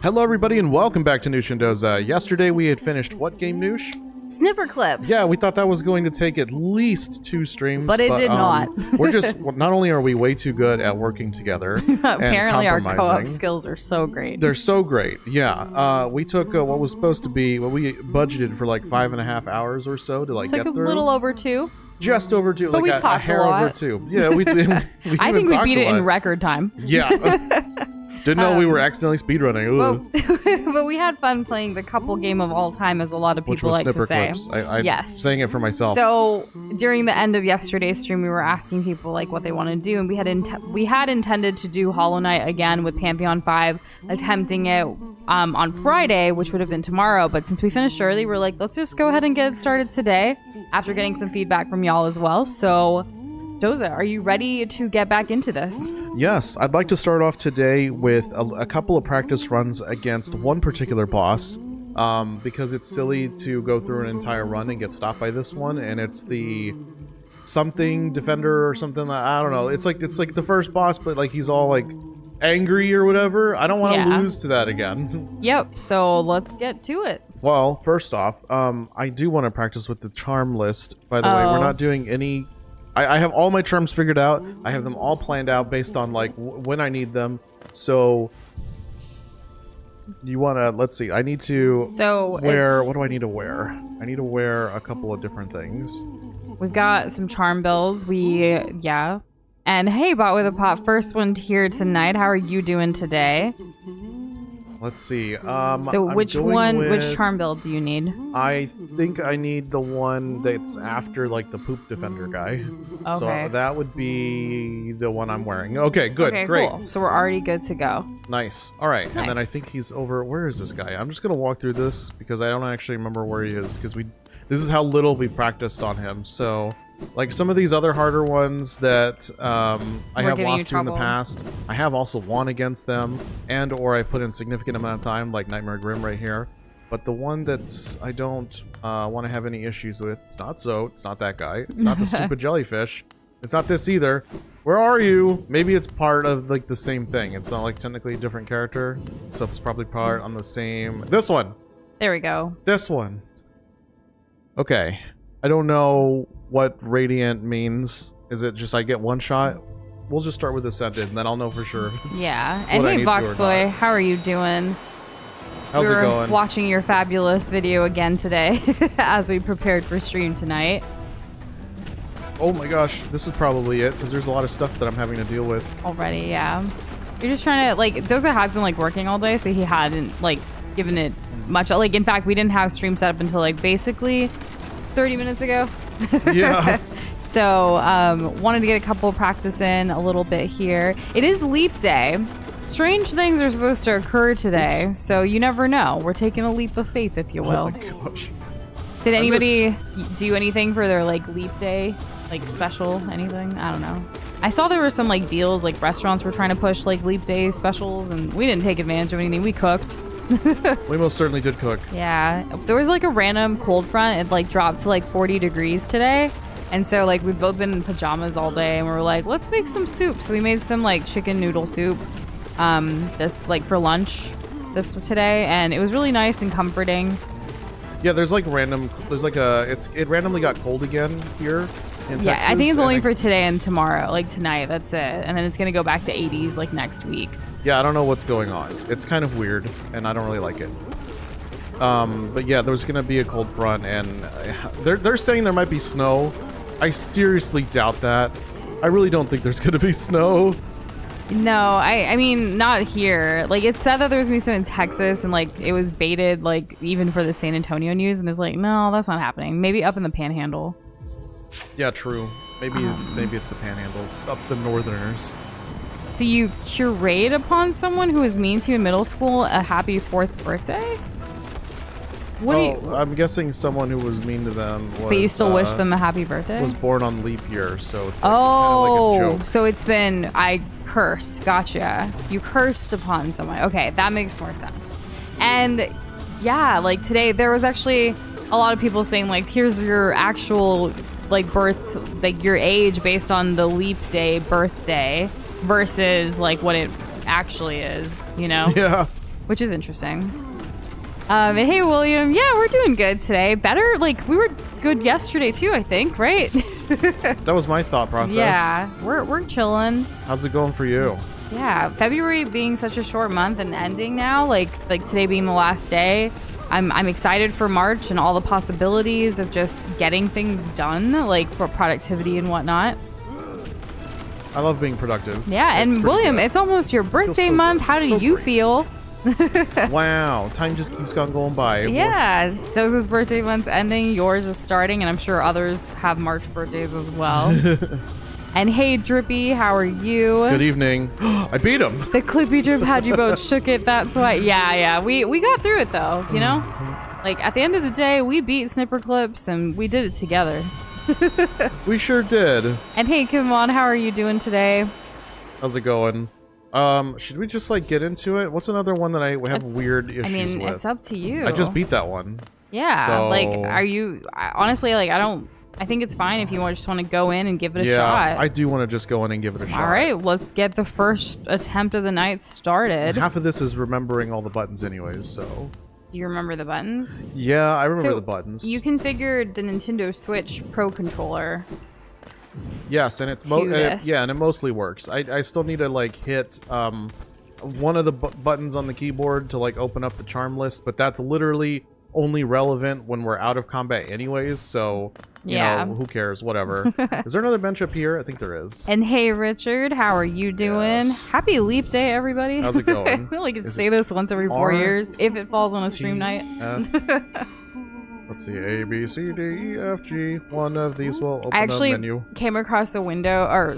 Hello, everybody, and welcome back to Nush and Doza. Yesterday, we had finished what game, Nush? Snipper clips. Yeah, we thought that was going to take at least 2 streams. But it did not. We're just, not only are we way too good at working together, apparently our and co-op skills are so great. They're so great, yeah. We took what was supposed to be, we budgeted for like 5.5 hours or so to like get through. Took a little over 2. Just over 2, but like a hair over 2. Yeah, we I think we beat it in record time. Yeah. Didn't know we were accidentally speedrunning. But we had fun playing the couple game of all time, as a lot of people like to say. Yes. Saying it for myself. So during the end of yesterday's stream, we were asking people like what they want to do, and we had intended to do Hollow Knight again with Pantheon 5, attempting it on Friday, which would have been tomorrow. But since we finished early, we're like, let's just go ahead and get it started today, after getting some feedback from y'all as well. So, Doza, are you ready to get back into this? Yes, I'd like to start off today with a couple of practice runs against one particular boss, because it's silly to go through an entire run and get stopped by this one, and it's the something defender or something. I don't know. It's like the first boss, but like he's all like angry or whatever. I don't want to lose to that again. Yep. So let's get to it. Well, first off, I do want to practice with the charm list. By the way, we're not doing any. I have all my charms figured out. I have them all planned out based on like when I need them. So you want to, let's see. I need to wear, what do I need to wear? I need to wear a couple of different things. We've got some charm builds. And hey, Bot with a Pot, first one here tonight. How are you doing today? Let's see. So which charm build do you need? I think I need the one that's after like the poop defender guy. Okay. So that would be the one I'm wearing. Okay, good, great. Cool. So we're already good to go. Nice. All right, and then I think he's over. Where is this guy? I'm just gonna walk through this because I don't actually remember where he is because this is how little we practiced on him. So. Like some of these other harder ones that I have lost to in the past, I have also won against them, or I put in significant amount of time, like Nightmare Grim right here. But the one that I don't want to have any issues with, it's not that guy. It's not the stupid jellyfish. It's not this either. Where are you? Maybe it's part of like the same thing. It's not like technically a different character, so it's probably part on the same. This one. There we go. This one. Okay. I don't know what Radiant means. Is it just I get one shot? We'll just start with Ascended, and then I'll know for sure if it's and hey, Voxboy, how are you doing? How's it going? Watching your fabulous video again today as we prepared for stream tonight. Oh my gosh, this is probably it, because there's a lot of stuff that I'm having to deal with. Already, yeah. You're just trying to, like, Doza has been, like, working all day, so he hadn't, like, given it much. Like, in fact, we didn't have stream set up until, like, basically 30 minutes ago. Yeah. So wanted to get a couple of practice in a little bit here. It is leap day. Strange things are supposed to occur today, so you never know. We're taking a leap of faith, if you will. Oh my gosh. Did anybody do anything for their like leap day, like special anything? I don't know. I saw there were some like deals, like restaurants were trying to push like leap day specials, and we didn't take advantage of anything. We cooked. We most certainly did cook. Yeah, there was like a random cold front. It like dropped to like 40 degrees today, and so like we've both been in pajamas all day, and we were like, let's make some soup. So we made some like chicken noodle soup this like for lunch today, and it was really nice and comforting. Yeah, it randomly got cold again here in Texas. I think it's only for today and tomorrow, like tonight, that's it, and then it's gonna go back to 80s like next week. Yeah, I don't know what's going on. It's kind of weird, and I don't really like it. But yeah, there's gonna be a cold front, and they're saying there might be snow. I seriously doubt that. I really don't think there's gonna be snow. No, I mean, not here. Like, it said that there was gonna be snow in Texas, and like it was baited, like even for the San Antonio news, and it's like, no, that's not happening. Maybe up in the Panhandle. Yeah, true. Maybe it's the Panhandle, up the Northerners. So you curate upon someone who was mean to you in middle school a happy 4th birthday? I'm guessing someone who was mean to them was... But you still wish them a happy birthday? Was born on leap year, so it's like, kind of like a joke. So it's been... I cursed. Gotcha. You cursed upon someone. Okay, that makes more sense. And yeah, like today, there was actually a lot of people saying like, here's your actual like birth, like your age based on the leap day birthday versus like what it actually is, you know? Yeah. which is interesting. Hey, William. Yeah, we're doing good today. Better, like, we were good yesterday, too, I think, right? That was my thought process. Yeah, we're chilling. How's it going for you? Yeah, February being such a short month and ending now, like today being the last day, I'm excited for March and all the possibilities of just getting things done, like for productivity and whatnot. I love being productive. Yeah, and William, it's almost your birthday month. How do you feel? Wow, time just keeps on going by. Yeah, Doza's birthday month's ending, yours is starting, and I'm sure others have March birthdays as well. And hey, Drippy, how are you? Good evening. I beat him. The Clippy Drip had you both shook it, that's why. Yeah, we got through it though, you know? Like, at the end of the day, we beat Snipper Clips, and we did it together. We sure did. And hey, Kimon, how are you doing today? How's it going? Should we just, like, get into it? What's another one that I have weird issues with? It's up to you. I just beat that one. Yeah, so... like, honestly, like, I think it's fine if you just want to go in and give it a shot. Yeah, I do want to just go in and give it a shot. All right, let's get the first attempt of the night started. Half of this is remembering all the buttons anyways, so... Do you remember the buttons? Yeah, I remember the buttons. You configured the Nintendo Switch Pro Controller. Yes, and it's and it mostly works. I still need to like hit one of the buttons on the keyboard to like open up the charm list, but that's literally only relevant when we're out of combat anyways, so you know, who cares, whatever. Is there another bench up here? I think there is. And hey, Richard, how are you doing? Yes. Happy Leap Day, everybody. How's it going? We only get to say this once every 4 years if it falls on a stream night. Let's see, A, B, C, D, E, F, G. One of these will open I actually a menu. Came across a window,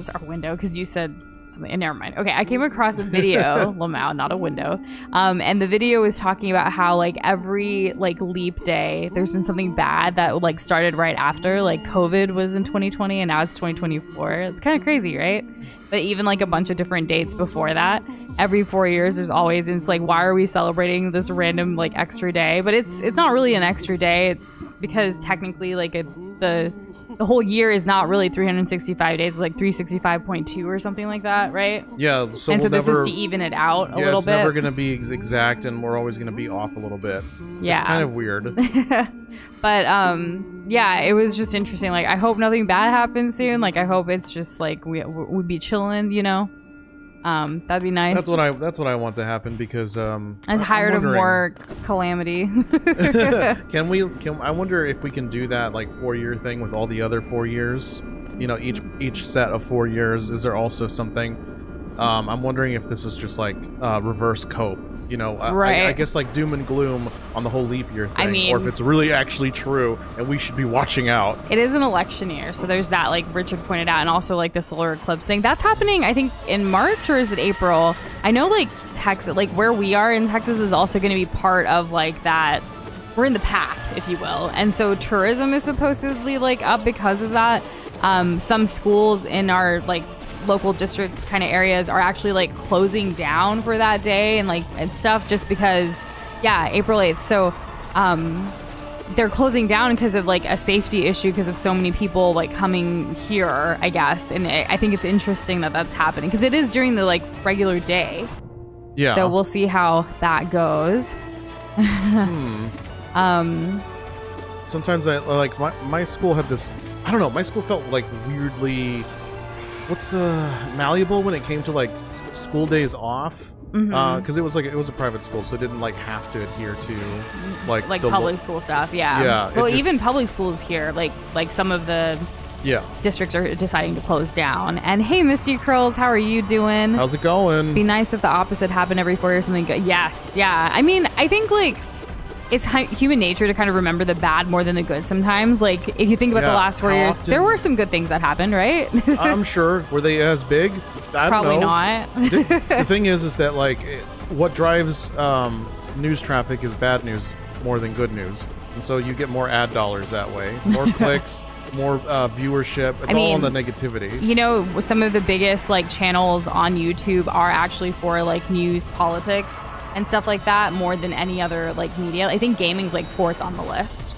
because you said something. Never mind. Okay, I came across a video, Lamau, not a window. And the video was talking about how like every like leap day, there's been something bad that like started right after. Like COVID was in 2020 and now it's 2024. It's kind of crazy, right? But even like a bunch of different dates before that, every 4 years there's always, and it's like, why are we celebrating this random like extra day? But it's not really an extra day. It's because technically like the whole year is not really 365 days. It's like 365.2 or something like that, right? Yeah. So this is to even it out a little bit. It's never going to be exact, and we're always going to be off a little bit. Yeah. It's kind of weird. But yeah, it was just interesting. Like, I hope nothing bad happens soon. Like, I hope it's just like we'd be chilling, you know. That'd be nice. That's what I want to happen, because I'm tired of more calamity. I wonder if we can do that like 4-year thing with all the other 4 years. You know, each set of 4 years. Is there also something? I'm wondering if this is just like reverse cope. You know, right. I guess like doom and gloom on the whole leap year thing, I mean, or if it's really actually true and we should be watching out. It is an election year, so there's that, like Richard pointed out, and also like the solar eclipse thing. That's happening, I think, in March, or is it April? I know like Texas, like where we are in Texas is also going to be part of like that. We're in the path, if you will. And so tourism is supposedly like up because of that. Some schools in our like local districts kind of areas are actually like closing down for that day and stuff, just because April 8th, so they're closing down because of like a safety issue because of so many people like coming here, I guess. And I think it's interesting that that's happening because it is during the like regular day. Yeah, so we'll see how that goes. Sometimes I like my school had this, I don't know, my school felt like weirdly malleable when it came to like school days off, because it was a private school, so it didn't like have to adhere to like public school stuff. Well, even public schools here, like some of the districts are deciding to close down. And hey, Misty Curls, how are you doing? How's it going? Be nice if the opposite happened every 4 years, something good. Yes, yeah, I mean, I think like it's human nature to kind of remember the bad more than the good sometimes. Like, if you think about the last 4 years, there were some good things that happened, right? I'm sure. Were they as big? I don't know. Probably not. The thing is that, like, what drives news traffic is bad news more than good news. And so you get more ad dollars that way. More clicks, more viewership. It's all on the negativity. You know, some of the biggest, like, channels on YouTube are actually for, like, news, politics, and stuff like that, more than any other like media. I think gaming's like 4th on the list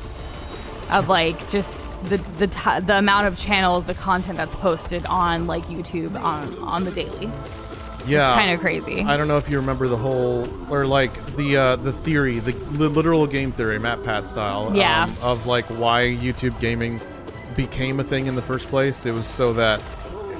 of like just the amount of channels, the content that's posted on like YouTube on the daily. Yeah. It's kind of crazy. I don't know if you remember the whole, or like the theory, the literal game theory, Matt Pat style, Yeah. Of like why YouTube gaming became a thing in the first place. It was so that,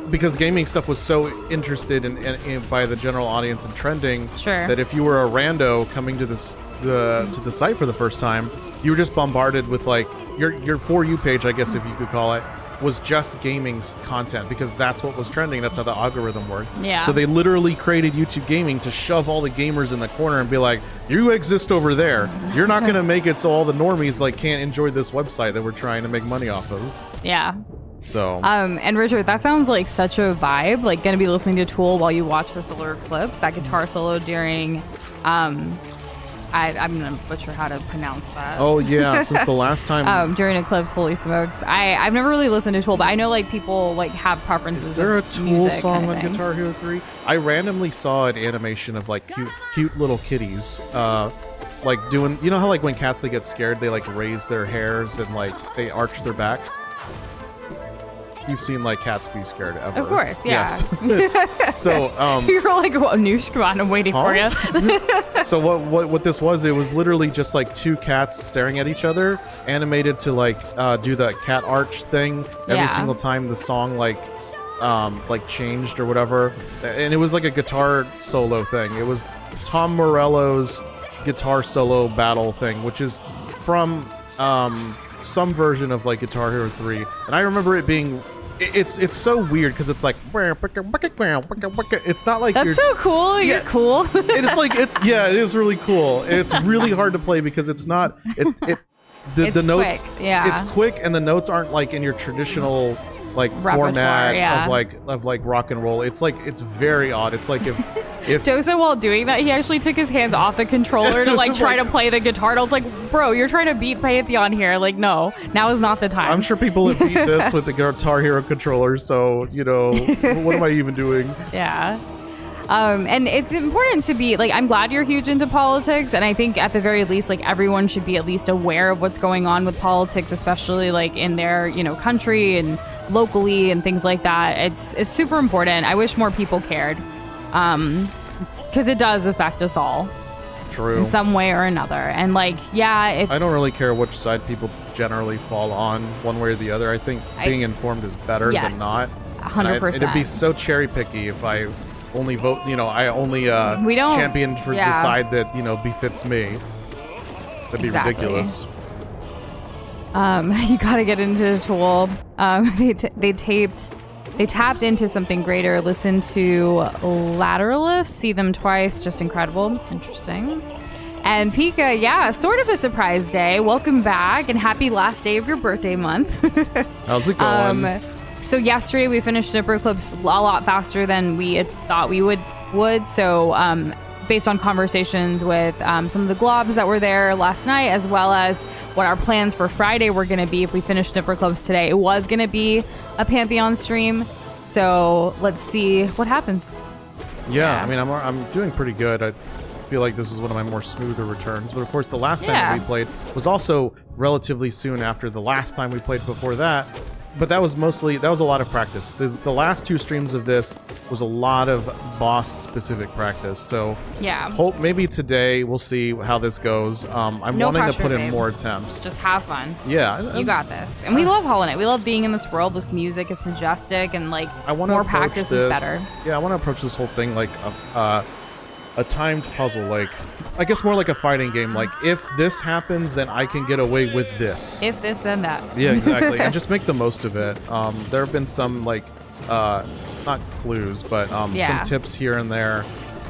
because gaming stuff was so interested in by the general audience and trending, Sure. that if you were a rando coming to the site for the first time, you were just bombarded with like your For You page, I guess if you could call it, was just gaming content, because that's what was trending. That's how the algorithm worked. Yeah. So they literally created YouTube Gaming to shove all the gamers in the corner and be like, you exist over there. You're not going to make it so all the normies like can't enjoy this website that we're trying to make money off of. Yeah. So. And Richard, that sounds like such a vibe. Like going to be listening to Tool while you watch the solar eclipse. That guitar solo during, I'm gonna butcher how to pronounce that. Oh yeah, since the last time. During Eclipse, holy smokes! I've never really listened to Tool, but I know like people like have preferences. Is there a of Tool music song kind on of things. Guitar Hero 3? I randomly saw an animation of like cute little kitties, like doing. You know how like when cats they get scared, they like raise their hairs and like they arch their back. You've seen like cats be scared ever. Of course, yeah. Yes. So you were like, "Well, Nush, come on, I'm waiting for you." So what this was, it was literally just like two cats staring at each other, animated to like do the cat arch thing every single time the song like changed or whatever, and it was like a guitar solo thing. It was Tom Morello's guitar solo battle thing, which is from some version of like Guitar Hero 3, and I remember it being. It's so weird because it's like it's not like That's so cool. You're cool. It's like it is really cool. It's really hard to play because it's not the notes. Quick, yeah. It's quick and the notes aren't like in your traditional like Repertoire, format yeah. of like rock and roll. It's like it's very odd. It's like if Doza, while doing that, he actually took his hands off the controller to like try to play the guitar. And I was like, bro, you're trying to beat Pantheon here. Like, no, now is not the time. I'm sure people have beat this with the Guitar Hero controller, so you know, what am I even doing? Yeah. And it's important to be like, I'm glad you're huge into politics, and I think at the very least, like everyone should be at least aware of what's going on with politics, especially like in their, country and locally and things like that. It's super important. I wish more people cared, because it does affect us all. True. In some way or another. And like, yeah, I don't really care which side people generally fall on, one way or the other. I think being informed is better than not. 100%. It'd be so cherry picky if I only vote, I only champion for the side that, befits me. That'd be ridiculous. You gotta get into Tool. They tapped into something greater. Listen to Lateralus, see them twice, just incredible. Interesting. And Pika, yeah, sort of a surprise day. Welcome back and happy last day of your birthday month. How's it going? So yesterday we finished Snipper Eclipse a lot faster than we had thought we would. So based on conversations with some of the globs that were there last night, as well as what our plans for Friday were going to be if we finished Snipper Eclipse today, it was going to be a Pantheon stream. So let's see what happens. Yeah, I mean, I'm doing pretty good. I feel like this is one of my more smoother returns. But of course, the last time that we played was also relatively soon after the last time we played before that. But that was a lot of practice. The last two streams of this was a lot of boss-specific practice. So hope maybe today we'll see how this goes. I'm wanting to put in more attempts. Just have fun. Yeah. You got this. And we love Hollow Knight. We love being in this world, this music. It's majestic, and like more practice is better. Yeah, I want to approach this whole thing like a timed puzzle, like I guess more like a fighting game. Like if this happens, then I can get away with this. If this, then that. Yeah, exactly. And just make the most of it. There have been some like not clues, but some tips here and there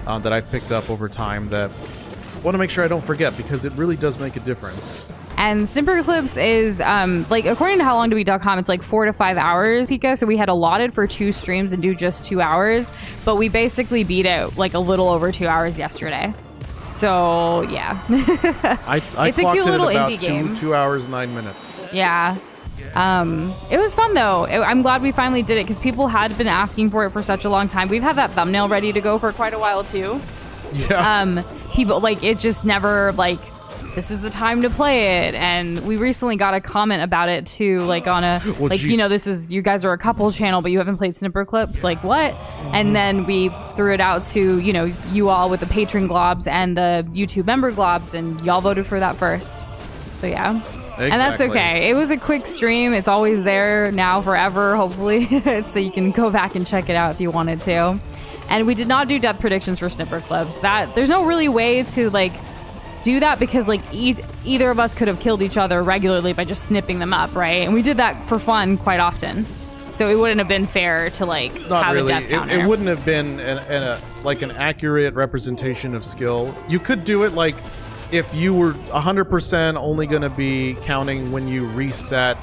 that I've picked up over time that I want to make sure I don't forget, because it really does make a difference. And Snipper Eclipse is, like, according to howlongdowewait.com, it's like 4 to 5 hours, Pika. So we had allotted for 2 streams and do just 2 hours. But we basically beat it like a little over 2 hours yesterday. So, yeah. I it's a cute little indie game. game. 2 hours, 9 minutes. Yeah. It was fun, though. I'm glad we finally did it, because people had been asking for it for such a long time. We've had that thumbnail ready to go for quite a while, too. Yeah. People, like, it just never, like... this is the time to play it. And we recently got a comment about it too, like on a Well, like, geez. you know, this is, you guys are a couple channel, but you haven't played Snipper Clips, like what? And then we threw it out to, you know, you all with the patron globs and the YouTube member globs, and y'all voted for that first. So yeah. Exactly. And that's okay. It was a quick stream. It's always there now forever, hopefully. So you can go back and check it out if you wanted to. And we did not do death predictions for Snipper Clips. That there's no really way to like do that, because like either of us could have killed each other regularly by just snipping them up, right? And we did that for fun quite often. So it wouldn't have been fair to like Not have really. a death counter. It wouldn't have been an accurate representation of skill. You could do it like if you were 100% only going to be counting when you reset.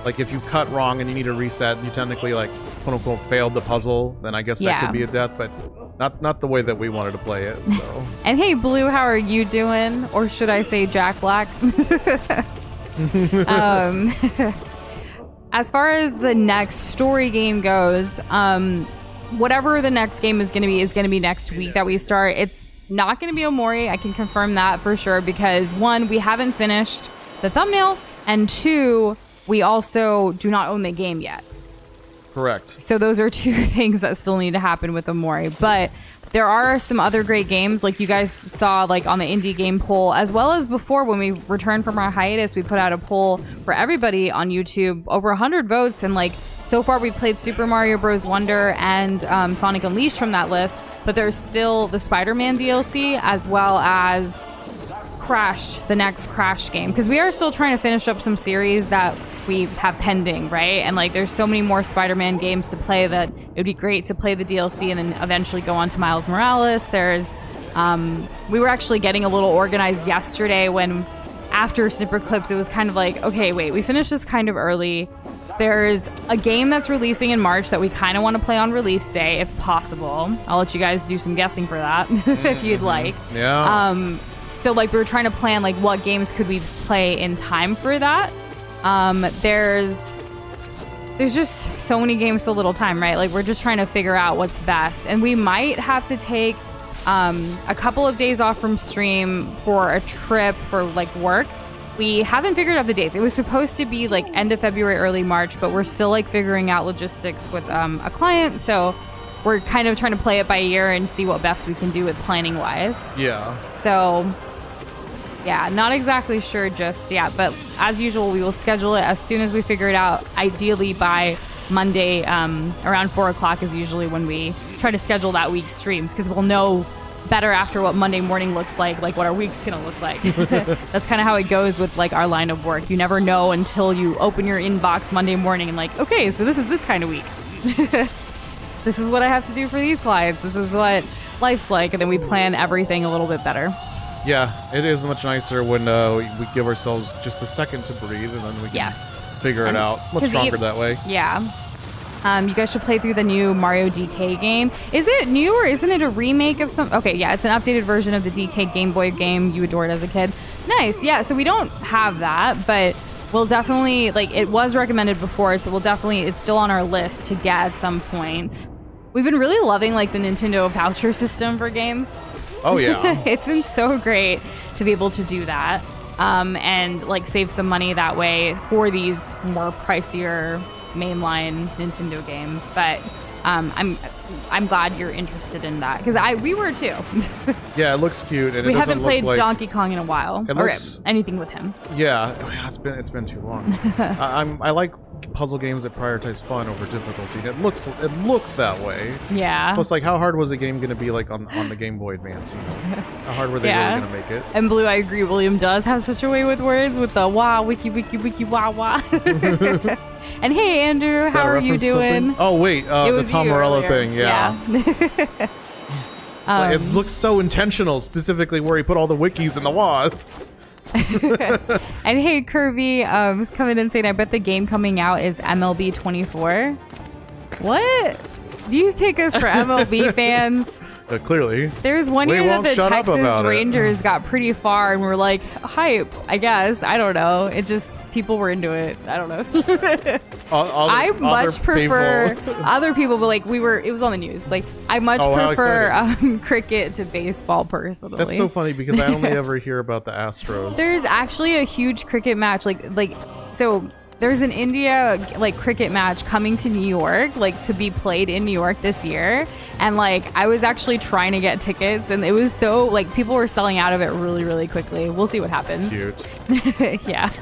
Like if you cut wrong and you need to reset, you technically like quote unquote failed the puzzle. Then I guess that could be a death, but not the way that we wanted to play it. So. And hey, Blue, how are you doing? Or should I say Jack Black? As far as the next story game goes, whatever the next game is going to be next week that we start. It's not going to be Omori. I can confirm that for sure, because one, we haven't finished the thumbnail, and two, we also do not own the game yet. Correct. So those are two things that still need to happen with Omori. But there are some other great games, like you guys saw like on the indie game poll, as well as before when we returned from our hiatus, we put out a poll for everybody on YouTube, over 100 votes, and like so far we played Super Mario Bros. Wonder and Sonic Unleashed from that list, but there's still the Spider-Man DLC, as well as Crash, the next Crash game, because we are still trying to finish up some series that we have pending, right? And like there's so many more Spider-Man games to play that it would be great to play the DLC and then eventually go on to Miles Morales. There's we were actually getting a little organized yesterday when after Snipper Clips it was kind of like, okay, wait, we finished this kind of early. There's a game that's releasing in March that we kind of want to play on release day if possible. I'll let you guys do some guessing for that if you'd like. Yeah. So like we were trying to plan like what games could we play in time for that. There's just so many games, so little time, right? Like we're just trying to figure out what's best, and we might have to take a couple of days off from stream for a trip for like work. We haven't figured out the dates. It was supposed to be like end of February, early March, but we're still like figuring out logistics with a client. So we're kind of trying to play it by ear and see what best we can do with planning wise. Yeah. So yeah, not exactly sure just yet, but as usual, we will schedule it as soon as we figure it out. Ideally by Monday, around 4 o'clock is usually when we try to schedule that week's streams, because we'll know better after what Monday morning looks like what our week's gonna look like. That's kind of how it goes with like our line of work. You never know until you open your inbox Monday morning and like, okay, so this is this kind of week. This is what I have to do for these clients. This is what life's like, and then we plan everything a little bit better. Yeah, it is much nicer when we give ourselves just a second to breathe, and then we can figure it out. Much stronger that way. Yeah. You guys should play through the new Mario DK game. Is it new or isn't it a remake of some? Okay, yeah, it's an updated version of the DK Game Boy game you adored as a kid. Nice, yeah. So we don't have that, but we'll definitely, like, it was recommended before, so we'll definitely, it's still on our list to get at some point. We've been really loving, like, the Nintendo voucher system for games. Oh, yeah. It's been so great to be able to do that and, like, save some money that way for these more pricier mainline Nintendo games. But I'm glad you're interested in that, because we were too. Yeah, it looks cute, and we it doesn't haven't played look like Donkey Kong in a while, or looks, anything with him. Yeah, it's been too long. I like puzzle games that prioritize fun over difficulty. It looks that way. Yeah. Plus, like, how hard was the game going to be like on the Game Boy Advance? You know, how hard were they really going to make it? And Blue, I agree. William does have such a way with words, with the wah wiki wiki wiki wah wah. And hey, Andrew, how are you doing? Something? Oh wait, the Tom Morello thing. Yeah. It looks so intentional, specifically where he put all the wikis and the wahs. And hey, Kirby is coming in saying, I bet the game coming out is MLB 24. What? Do you take us for MLB fans? Clearly. There's one year that the Texas Rangers got pretty far and we're like, hype, I guess. I don't know. It just people were into it. I don't know. I Other much prefer people. other people, but like it was on the news. Like I much how prefer cricket to baseball personally. That's so funny because I only ever hear about the Astros. There's actually a huge cricket match, so there's an India like cricket match coming to New York, like to be played in New York this year. And like I was actually trying to get tickets, and it was so like people were selling out of it really, really quickly. We'll see what happens. Cute. Yeah.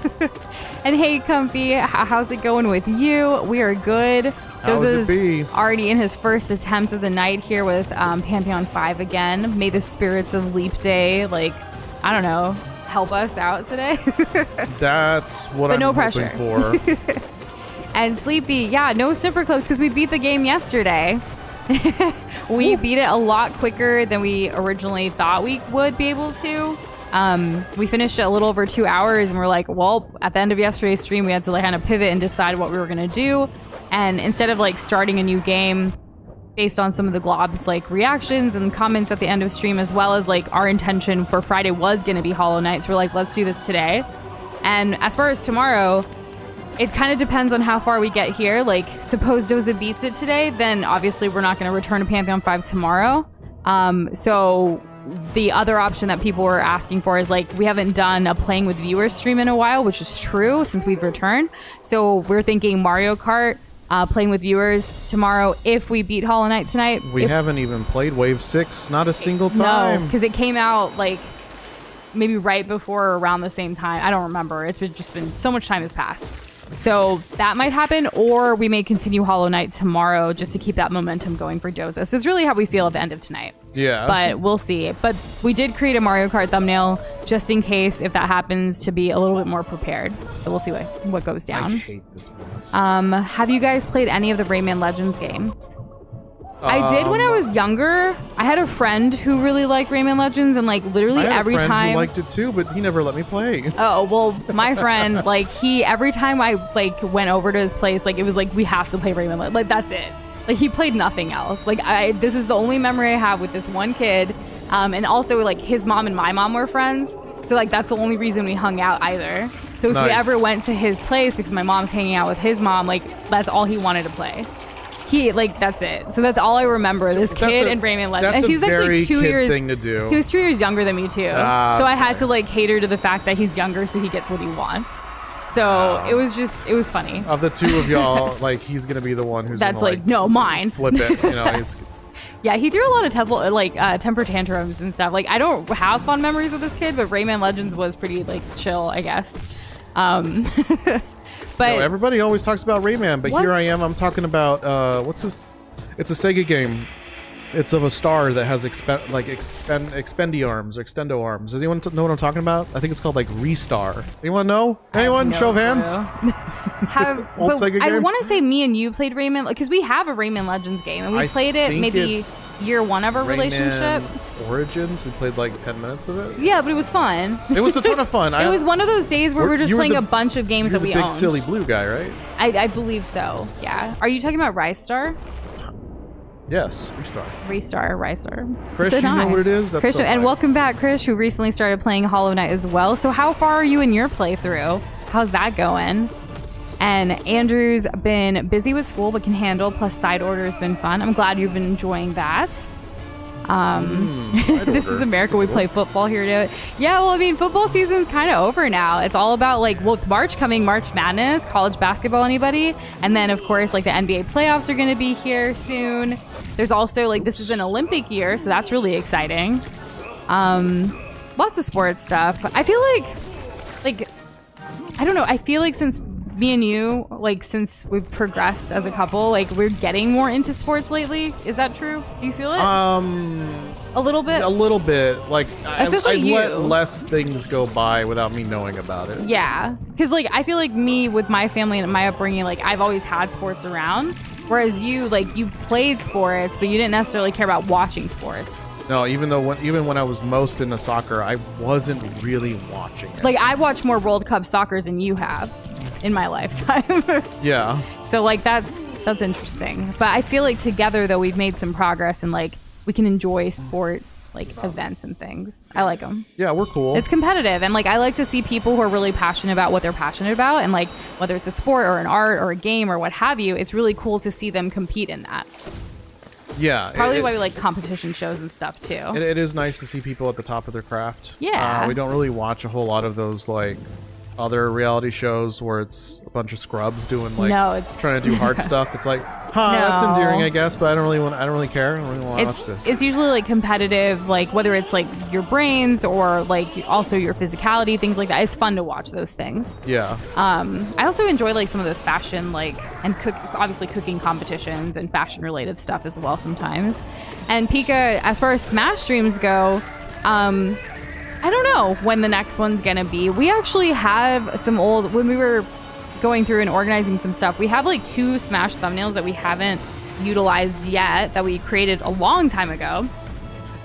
And hey, Comfy, how's it going with you? We are good. How's it be? Already in his first attempt of the night here with Pantheon 5 again. May the spirits of Leap Day, like, I don't know, help us out today. That's what but I'm no hoping pressure. for. And Sleepy, yeah, no sniffer close because we beat the game yesterday. We beat it a lot quicker than we originally thought we would be able to. We finished it a little over 2 hours, and we're like, well, at the end of yesterday's stream, we had to like kind of pivot and decide what we were going to do. And instead of like starting a new game based on some of the globs like reactions and comments at the end of stream, as well as like our intention for Friday was going to be Hollow Knight, so we're like, let's do this today. And as far as tomorrow, it kind of depends on how far we get here. Like, suppose Doza beats it today, then obviously we're not going to return to Pantheon 5 tomorrow. So the other option that people were asking for is like, we haven't done a playing with viewers stream in a while, which is true since we've returned. So we're thinking Mario Kart, playing with viewers tomorrow if we beat Hollow Knight tonight. We haven't even played Wave 6, not a single time. No, because it came out like maybe right before or around the same time. I don't remember. It's just been so much time has passed. So that might happen, or we may continue Hollow Knight tomorrow just to keep that momentum going for Doza. So it's really how we feel at the end of tonight. Yeah. But we'll see. But we did create a Mario Kart thumbnail just in case if that happens to be a little bit more prepared. So we'll see what goes down. I hate this mess. Have you guys played any of the Rayman Legends game? I did when I was younger. I had a friend who really liked Rayman Legends, and like literally every time who liked it too, but he never let me play. Oh well, my friend like every time I like went over to his place, like it was like we have to play Rayman Legends. Like that's it. Like he played nothing else. Like this is the only memory I have with this one kid, and also like his mom and my mom were friends. So like that's the only reason we hung out either. So if we ever went to his place because my mom's hanging out with his mom, like that's all he wanted to play. That's it. So that's all I remember. This kid and Rayman Legends. That's and he was actually 2 years thing to do. He was 2 years younger than me too. So I had to like cater to the fact that he's younger so he gets what he wants. So it was funny. Of the two of y'all, like he's gonna be the one who's that's gonna, like no, mine. Flip it. You know, he's yeah, he threw a lot of temper tantrums and stuff. Like I don't have fond memories with this kid, but Rayman Legends was pretty like chill, I guess. But everybody always talks about Rayman, but here I am. I'm talking about what's this? It's a Sega game. It's of a star that has expendy arms or extendo arms. Does anyone know what I'm talking about? I think it's called like Restar. Anyone know? Anyone? Show of hands. Old Sega game? I want to say me and you played Rayman because we have a Rayman Legends game and we played it maybe year one of our relationship. Origins. We played like 10 minutes of it. Yeah, but it was fun. It was a ton of fun. It was one of those days where we're just playing a bunch of games that we own. You're the big silly blue guy, right? I believe so. Yeah. Are you talking about Ristar? Yes, Ristar. Chris, you know what it is? That's Chris, and welcome back, Chris, who recently started playing Hollow Knight as well. So how far are you in your playthrough? How's that going? And Andrew's been busy with school but can handle, plus side order has been fun. I'm glad you've been enjoying that. This is America. We play football here too. Yeah, well, I mean, football season's kind of over now. It's all about like, well, March Madness, college basketball, anybody, and then of course like the NBA playoffs are going to be here soon. There's also like this is an Olympic year, so that's really exciting. Lots of sports stuff. I feel like I don't know. I feel like since me and you, like since we've progressed as a couple, like we're getting more into sports lately. Is that true? Do you feel it? A little bit. A little bit. Like especially I you. let less things go by without me knowing about it. Yeah, because like I feel like me with my family and my upbringing, like I've always had sports around, whereas you like you've played sports, but you didn't necessarily care about watching sports. No, even when I was most into soccer, I wasn't really watching it. Like I watch more World Cup soccers than you have in my lifetime. Yeah. So like that's interesting. But I feel like together though we've made some progress and like we can enjoy sport like events and things. I like them. Yeah, we're cool. It's competitive, and like I like to see people who are really passionate about what they're passionate about, and like whether it's a sport or an art or a game or what have you, it's really cool to see them compete in that. Yeah, probably why we like competition shows and stuff too. It is nice to see people at the top of their craft. Yeah, we don't really watch a whole lot of those like other reality shows where it's a bunch of scrubs doing like trying to do hard stuff. It's like, that's endearing, I guess, but I don't really care. I don't really want to watch this. It's usually like competitive, like whether it's like your brains or like also your physicality, things like that. It's fun to watch those things. Yeah. I also enjoy like some of those fashion and obviously cooking competitions and fashion related stuff as well sometimes. And Pika, as far as Smash streams go, I don't know when the next one's gonna be. We actually have some old, when we were going through and organizing some stuff, we have like 2 Smash thumbnails that we haven't utilized yet that we created a long time ago.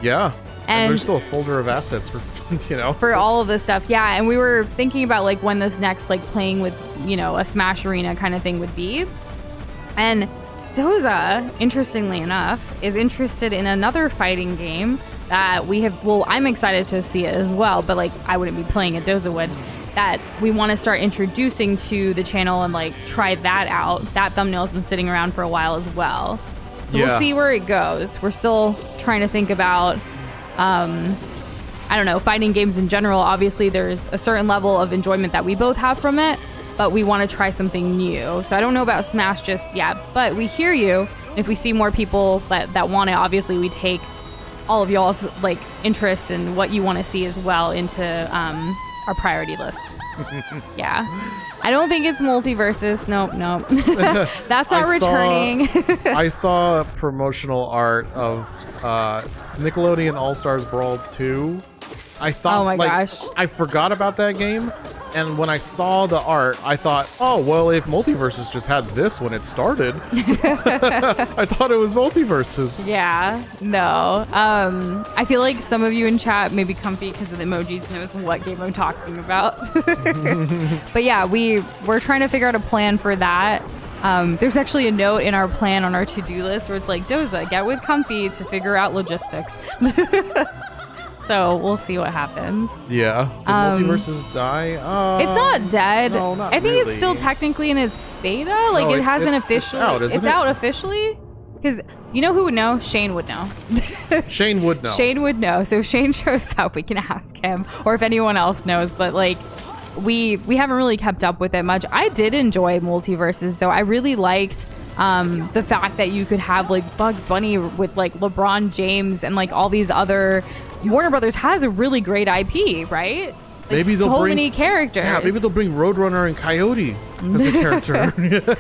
Yeah. And there's still a folder of assets for, for all of this stuff. Yeah. And we were thinking about like when this next like playing with, a Smash arena kind of thing would be. And Doza, interestingly enough, is interested in another fighting game that we have. Well, I'm excited to see it as well, but like I wouldn't be playing it. Doza would. That we want to start introducing to the channel and like try that out. That thumbnail's been sitting around for a while as well, so we'll see where it goes. We're still trying to think about, I don't know, fighting games in general. Obviously, there's a certain level of enjoyment that we both have from it, but we want to try something new. So I don't know about Smash just yet, but we hear you. If we see more people that want it, obviously we take all of y'all's like interest and what you want to see as well into our priority list. Yeah. I don't think it's multiverses. Nope. That's not returning. I saw promotional art of Nickelodeon All-Stars Brawl 2. I thought, oh my gosh. I forgot about that game. And when I saw the art, I thought, oh, well, if Multiverses just had this when it started. I thought it was Multiverses. Yeah, no. I feel like some of you in chat may be comfy because of the emojis knows what game I'm talking about. But yeah, we're trying to figure out a plan for that. There's actually a note in our plan on our to-do list where it's like, Doza, get with Comfy to figure out logistics. So we'll see what happens. Yeah. Did Multiverses die? It's not dead. No, not I think really. it's still technically in its beta. Like it hasn't officially. It's out officially. Because you know who would know? Shane would know. Shane would know. Shane would know. So if Shane shows up, we can ask him, or if anyone else knows. But like, we haven't really kept up with it much. I did enjoy Multiverses though. I really liked the fact that you could have like Bugs Bunny with like LeBron James and like all these other. Warner Brothers has a really great IP, right? Like maybe they'll bring many characters. Yeah, maybe they'll bring Roadrunner and Coyote as a character.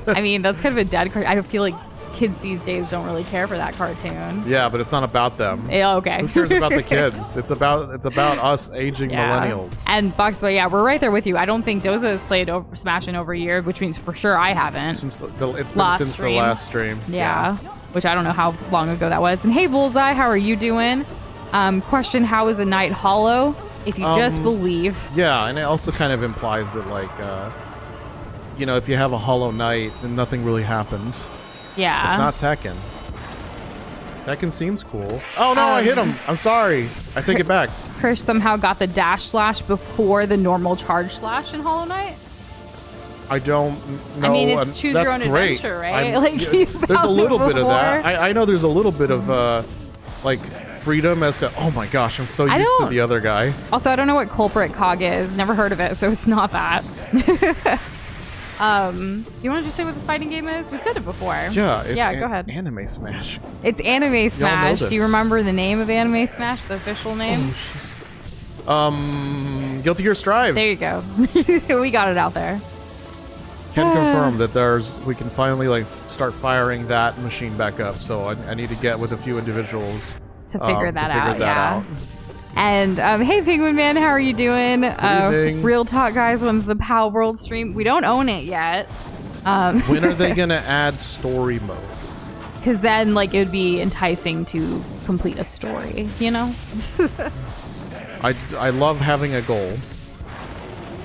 I mean, that's kind of a dead cartoon. I feel like kids these days don't really care for that cartoon. Yeah, but it's not about them. Yeah, okay. Who cares about the kids? It's about us aging millennials. And Bugs, but yeah, we're right there with you. I don't think Doza has played Smash in over a year, which means for sure I haven't. It's been since the last stream. Yeah, which I don't know how long ago that was. And hey, Bullseye, how are you doing? Question, how is a night hollow? If you just believe. Yeah, and it also kind of implies that, like, if you have a hollow night, then nothing really happened. Yeah. It's not Tekken. Tekken seems cool. Oh, no, I hit him. I'm sorry. I take it back. Kirsch somehow got the dash slash before the normal charge slash in Hollow Knight? I don't know. I mean, it's choose your own adventure, right? There's a little bit of that. I know there's a little bit of, like... freedom as to, oh my gosh, I'm so used to the other guy. Also, I don't know what Culprit Cog is. Never heard of it, so it's not that. You want to just say what this fighting game is? We've said it before. Yeah, go ahead. Anime Smash. It's Anime Smash. Do you remember the name of Anime Smash? The official name? Guilty Gear Strive. There you go. We got it out there. Can confirm that we can finally like start firing that machine back up. So I need to get with a few individuals. To figure that out. And hey, Penguin Man, how are you doing? Real talk, guys. When's the PAL World stream? We don't own it yet. When are they gonna add story mode? Because then, like, it would be enticing to complete a story. You know. I love having a goal.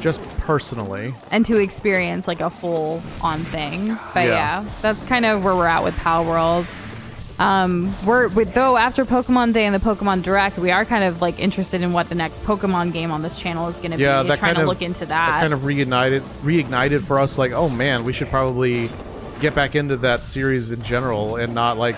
Just personally. And to experience like a full on thing. But yeah, that's kind of where we're at with PAL World. Though after Pokemon Day and the Pokemon Direct, we are kind of like interested in what the next Pokemon game on this channel is going to be. That trying to look into that. That kind of reignited for us. Like, oh man, we should probably get back into that series in general and not like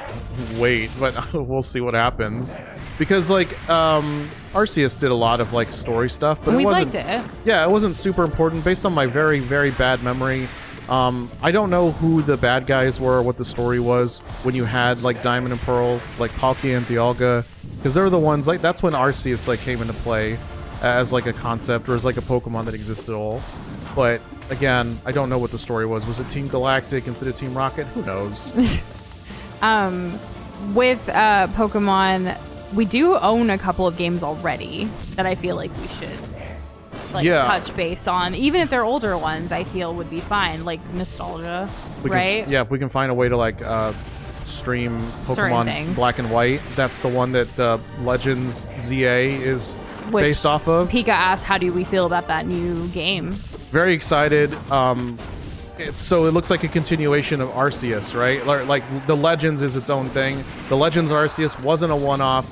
wait. But we'll see what happens. Because like Arceus did a lot of like story stuff, but it wasn't. Liked it. Yeah, it wasn't super important. Based on my very, very bad memory. I don't know who the bad guys were, or what the story was when you had like Diamond and Pearl, like Palkia and Dialga, because they're the ones like that's when Arceus like came into play as like a concept or as like a Pokemon that existed at all. But again, I don't know what the story was. Was it Team Galactic instead of Team Rocket? Who knows? With Pokemon, we do own a couple of games already that I feel like we should touch base on. Even if they're older ones, I feel would be fine, like nostalgia, right? If we can find a way to like stream Pokemon Black and White. That's the one that Legends ZA is based off of. Pika asked, how do we feel about that new game? Very excited. So it looks like a continuation of Arceus, right? Like the Legends is its own thing. The Legends Arceus wasn't a one-off.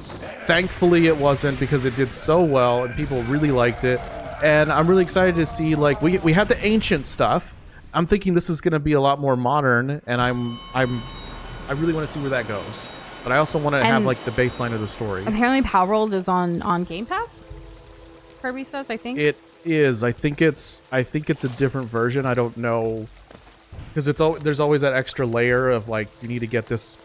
Thankfully it wasn't, because it did so well and people really liked it. And I'm really excited to see, like, we have the ancient stuff. I'm thinking this is going to be a lot more modern, and I really want to see where that goes. But I also want to have like the baseline of the story. Apparently, Power World is on Game Pass. Kirby says, I think it is. I think it's a different version. I don't know, because there's always that extra layer of like you need to get this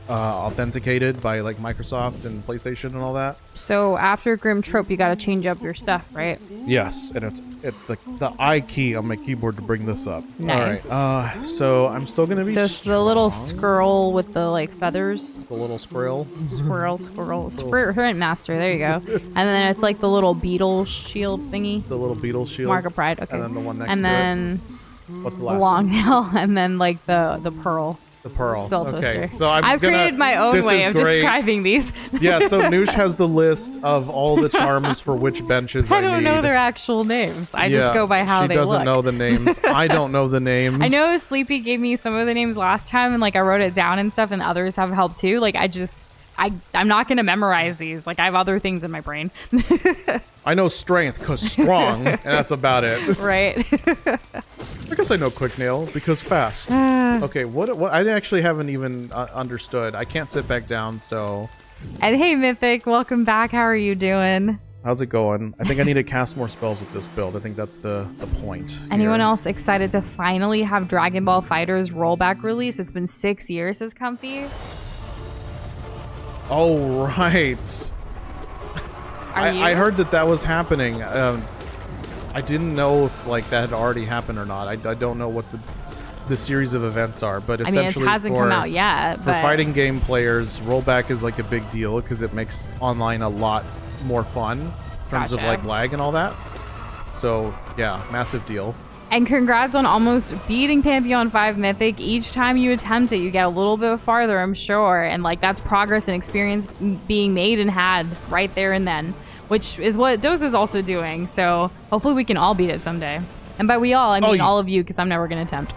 authenticated by like Microsoft and PlayStation and all that. So after Grim Trope, you got to change up your stuff, right? Yes, and it's the I key on my keyboard to bring this up. Nice. All right. So I'm still gonna be. So it's the little squirrel with the like feathers. The little squirrel. Sprint Master. There you go. And then it's like the little beetle shield thingy. The little beetle shield. Mark of Pride. Okay. And then the one next to it. And then what's the last? Long nail, and then like the pearl. The Pearl. Spell Twister. Okay, so I've created my own way of describing these. Yeah, so Nush has the list of all the charms for which benches I don't know their actual names. I just go by how they look. She doesn't know the names. I don't know the names. I know Sleepy gave me some of the names last time, and like I wrote it down and stuff, and others have helped too. Like I'm not going to memorize these. Like I have other things in my brain. I know strength because strong, and that's about it. Right. I guess I know quick nail because fast. Okay, what I actually haven't even understood. I can't sit back down, so. And hey, Mythic, welcome back. How are you doing? How's it going? I think I need to cast more spells with this build. I think that's the point. Anyone else excited to finally have Dragon Ball FighterZ rollback release? It's been 6 years since Comfy. Oh, right. I heard that was happening. I didn't know if like that had already happened or not. I don't know what the series of events are, but essentially it hasn't come out yet. For fighting game players, rollback is like a big deal because it makes online a lot more fun in terms of like lag and all that. So yeah, massive deal. And congrats on almost beating Pantheon 5 Mythic. Each time you attempt it, you get a little bit farther, I'm sure. And like that's progress and experience being made and had right there and then, which is what Doza is also doing. So hopefully we can all beat it someday. And by we all, I mean all of you, because I'm never going to attempt.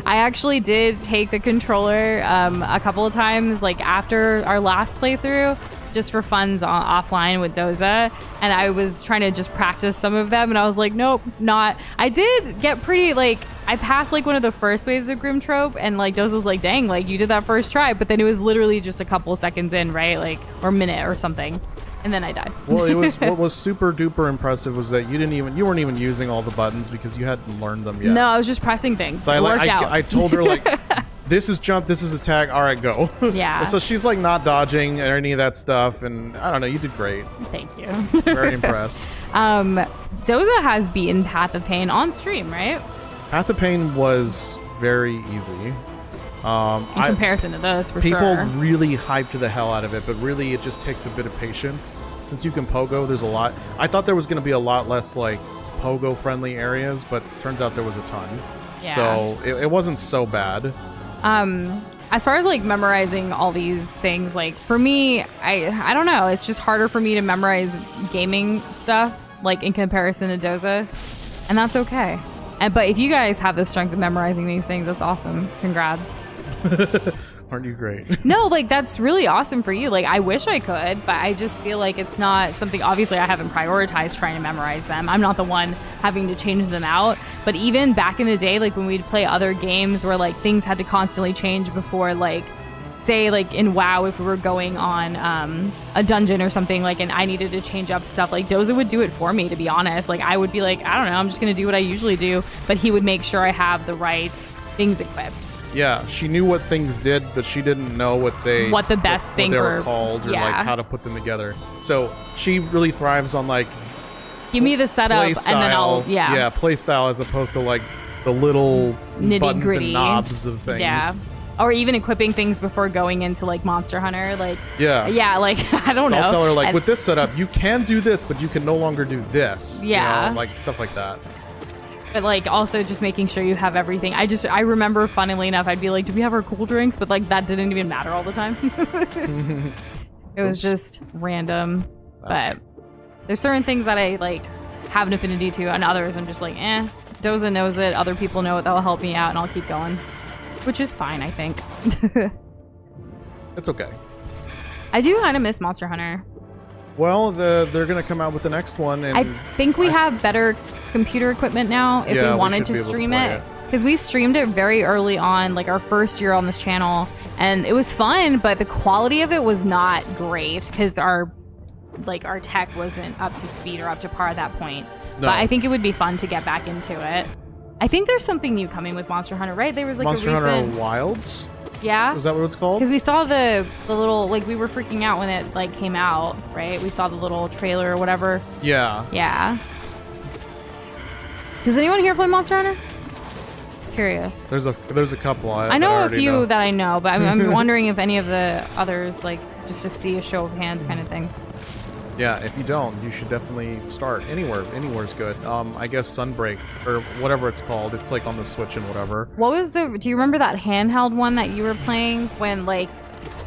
I actually did take the controller a couple of times, like after our last playthrough, just for funs offline with Doza, and I was trying to just practice some of them, and I was like, nope, not. I did get pretty, like, I passed like one of the first waves of Grim Trope, and like Doza's like, dang, like you did that first try, but then it was literally just a couple of seconds in, right? Like, or minute or something. And then I died. Well, it was what was super duper impressive was that you weren't even using all the buttons because you hadn't learned them yet. No, I was just pressing things. So I told her like, this is jump, this is attack. All right, go. Yeah. So she's like not dodging or any of that stuff, and I don't know. You did great. Thank you. Very impressed. Doza has beaten Path of Pain on stream, right? Path of Pain was very easy. In comparison to this, for people sure. People really hyped the hell out of it, but really it just takes a bit of patience. Since you can pogo, there's a lot. I thought there was going to be a lot less like pogo-friendly areas, but turns out there was a ton. Yeah. So it wasn't so bad. As far as like memorizing all these things, like for me, I don't know. It's just harder for me to memorize gaming stuff, like in comparison to Doza, and that's okay. But if you guys have the strength of memorizing these things, that's awesome. Congrats. Aren't you great? No, like that's really awesome for you. Like I wish I could, but I just feel like it's not something. Obviously, I haven't prioritized trying to memorize them. I'm not the one having to change them out. But even back in the day, like when we'd play other games where like things had to constantly change before, like say like in WoW, if we were going on a dungeon or something, like, and I needed to change up stuff, like Doza would do it for me, to be honest. Like I would be like, I don't know, I'm just gonna do what I usually do, but he would make sure I have the right things equipped. Yeah, she knew what things did, but she didn't know what the best thing they were called, or like how to put them together. So she really thrives on like give me the setup and then I'll play style, as opposed to like the little buttons gritty and knobs of things. Yeah. Or even equipping things before going into like Monster Hunter, like like I don't know. I'll tell her like with this setup you can do this, but you can no longer do this. Yeah, you know, like stuff like that. But like also just making sure you have everything. I remember, funnily enough, I'd be like, do we have our cool drinks? But like that didn't even matter all the time. It was just random. But there's certain things that I like have an affinity to, and others I'm just like, Doza knows it. Other people know it. That'll help me out, and I'll keep going. Which is fine, I think. It's okay. I do kind of miss Monster Hunter. Well, they're going to come out with the next one. And I think we have better computer equipment now if we wanted to stream it. Because we streamed it very early on, like our first year on this channel. And it was fun, but the quality of it was not great because our tech wasn't up to speed or up to par at that point. No. But I think it would be fun to get back into it. I think there's something new coming with Monster Hunter, right? There was like Monster a recent... Hunter Wilds? Yeah. Is that what it's called? Because we saw the little, like, we were freaking out when it like came out, right? We saw the little trailer or whatever. Yeah. Yeah. Does anyone here play Monster Hunter? Curious. There's a couple. I know a few that I know, but I'm wondering if any of the others, like, just to see a show of hands kind of thing. Yeah, if you don't, you should definitely start anywhere. Anywhere's good. I guess Sunbreak or whatever it's called. It's like on the Switch and whatever. What was do you remember that handheld one that you were playing when, like,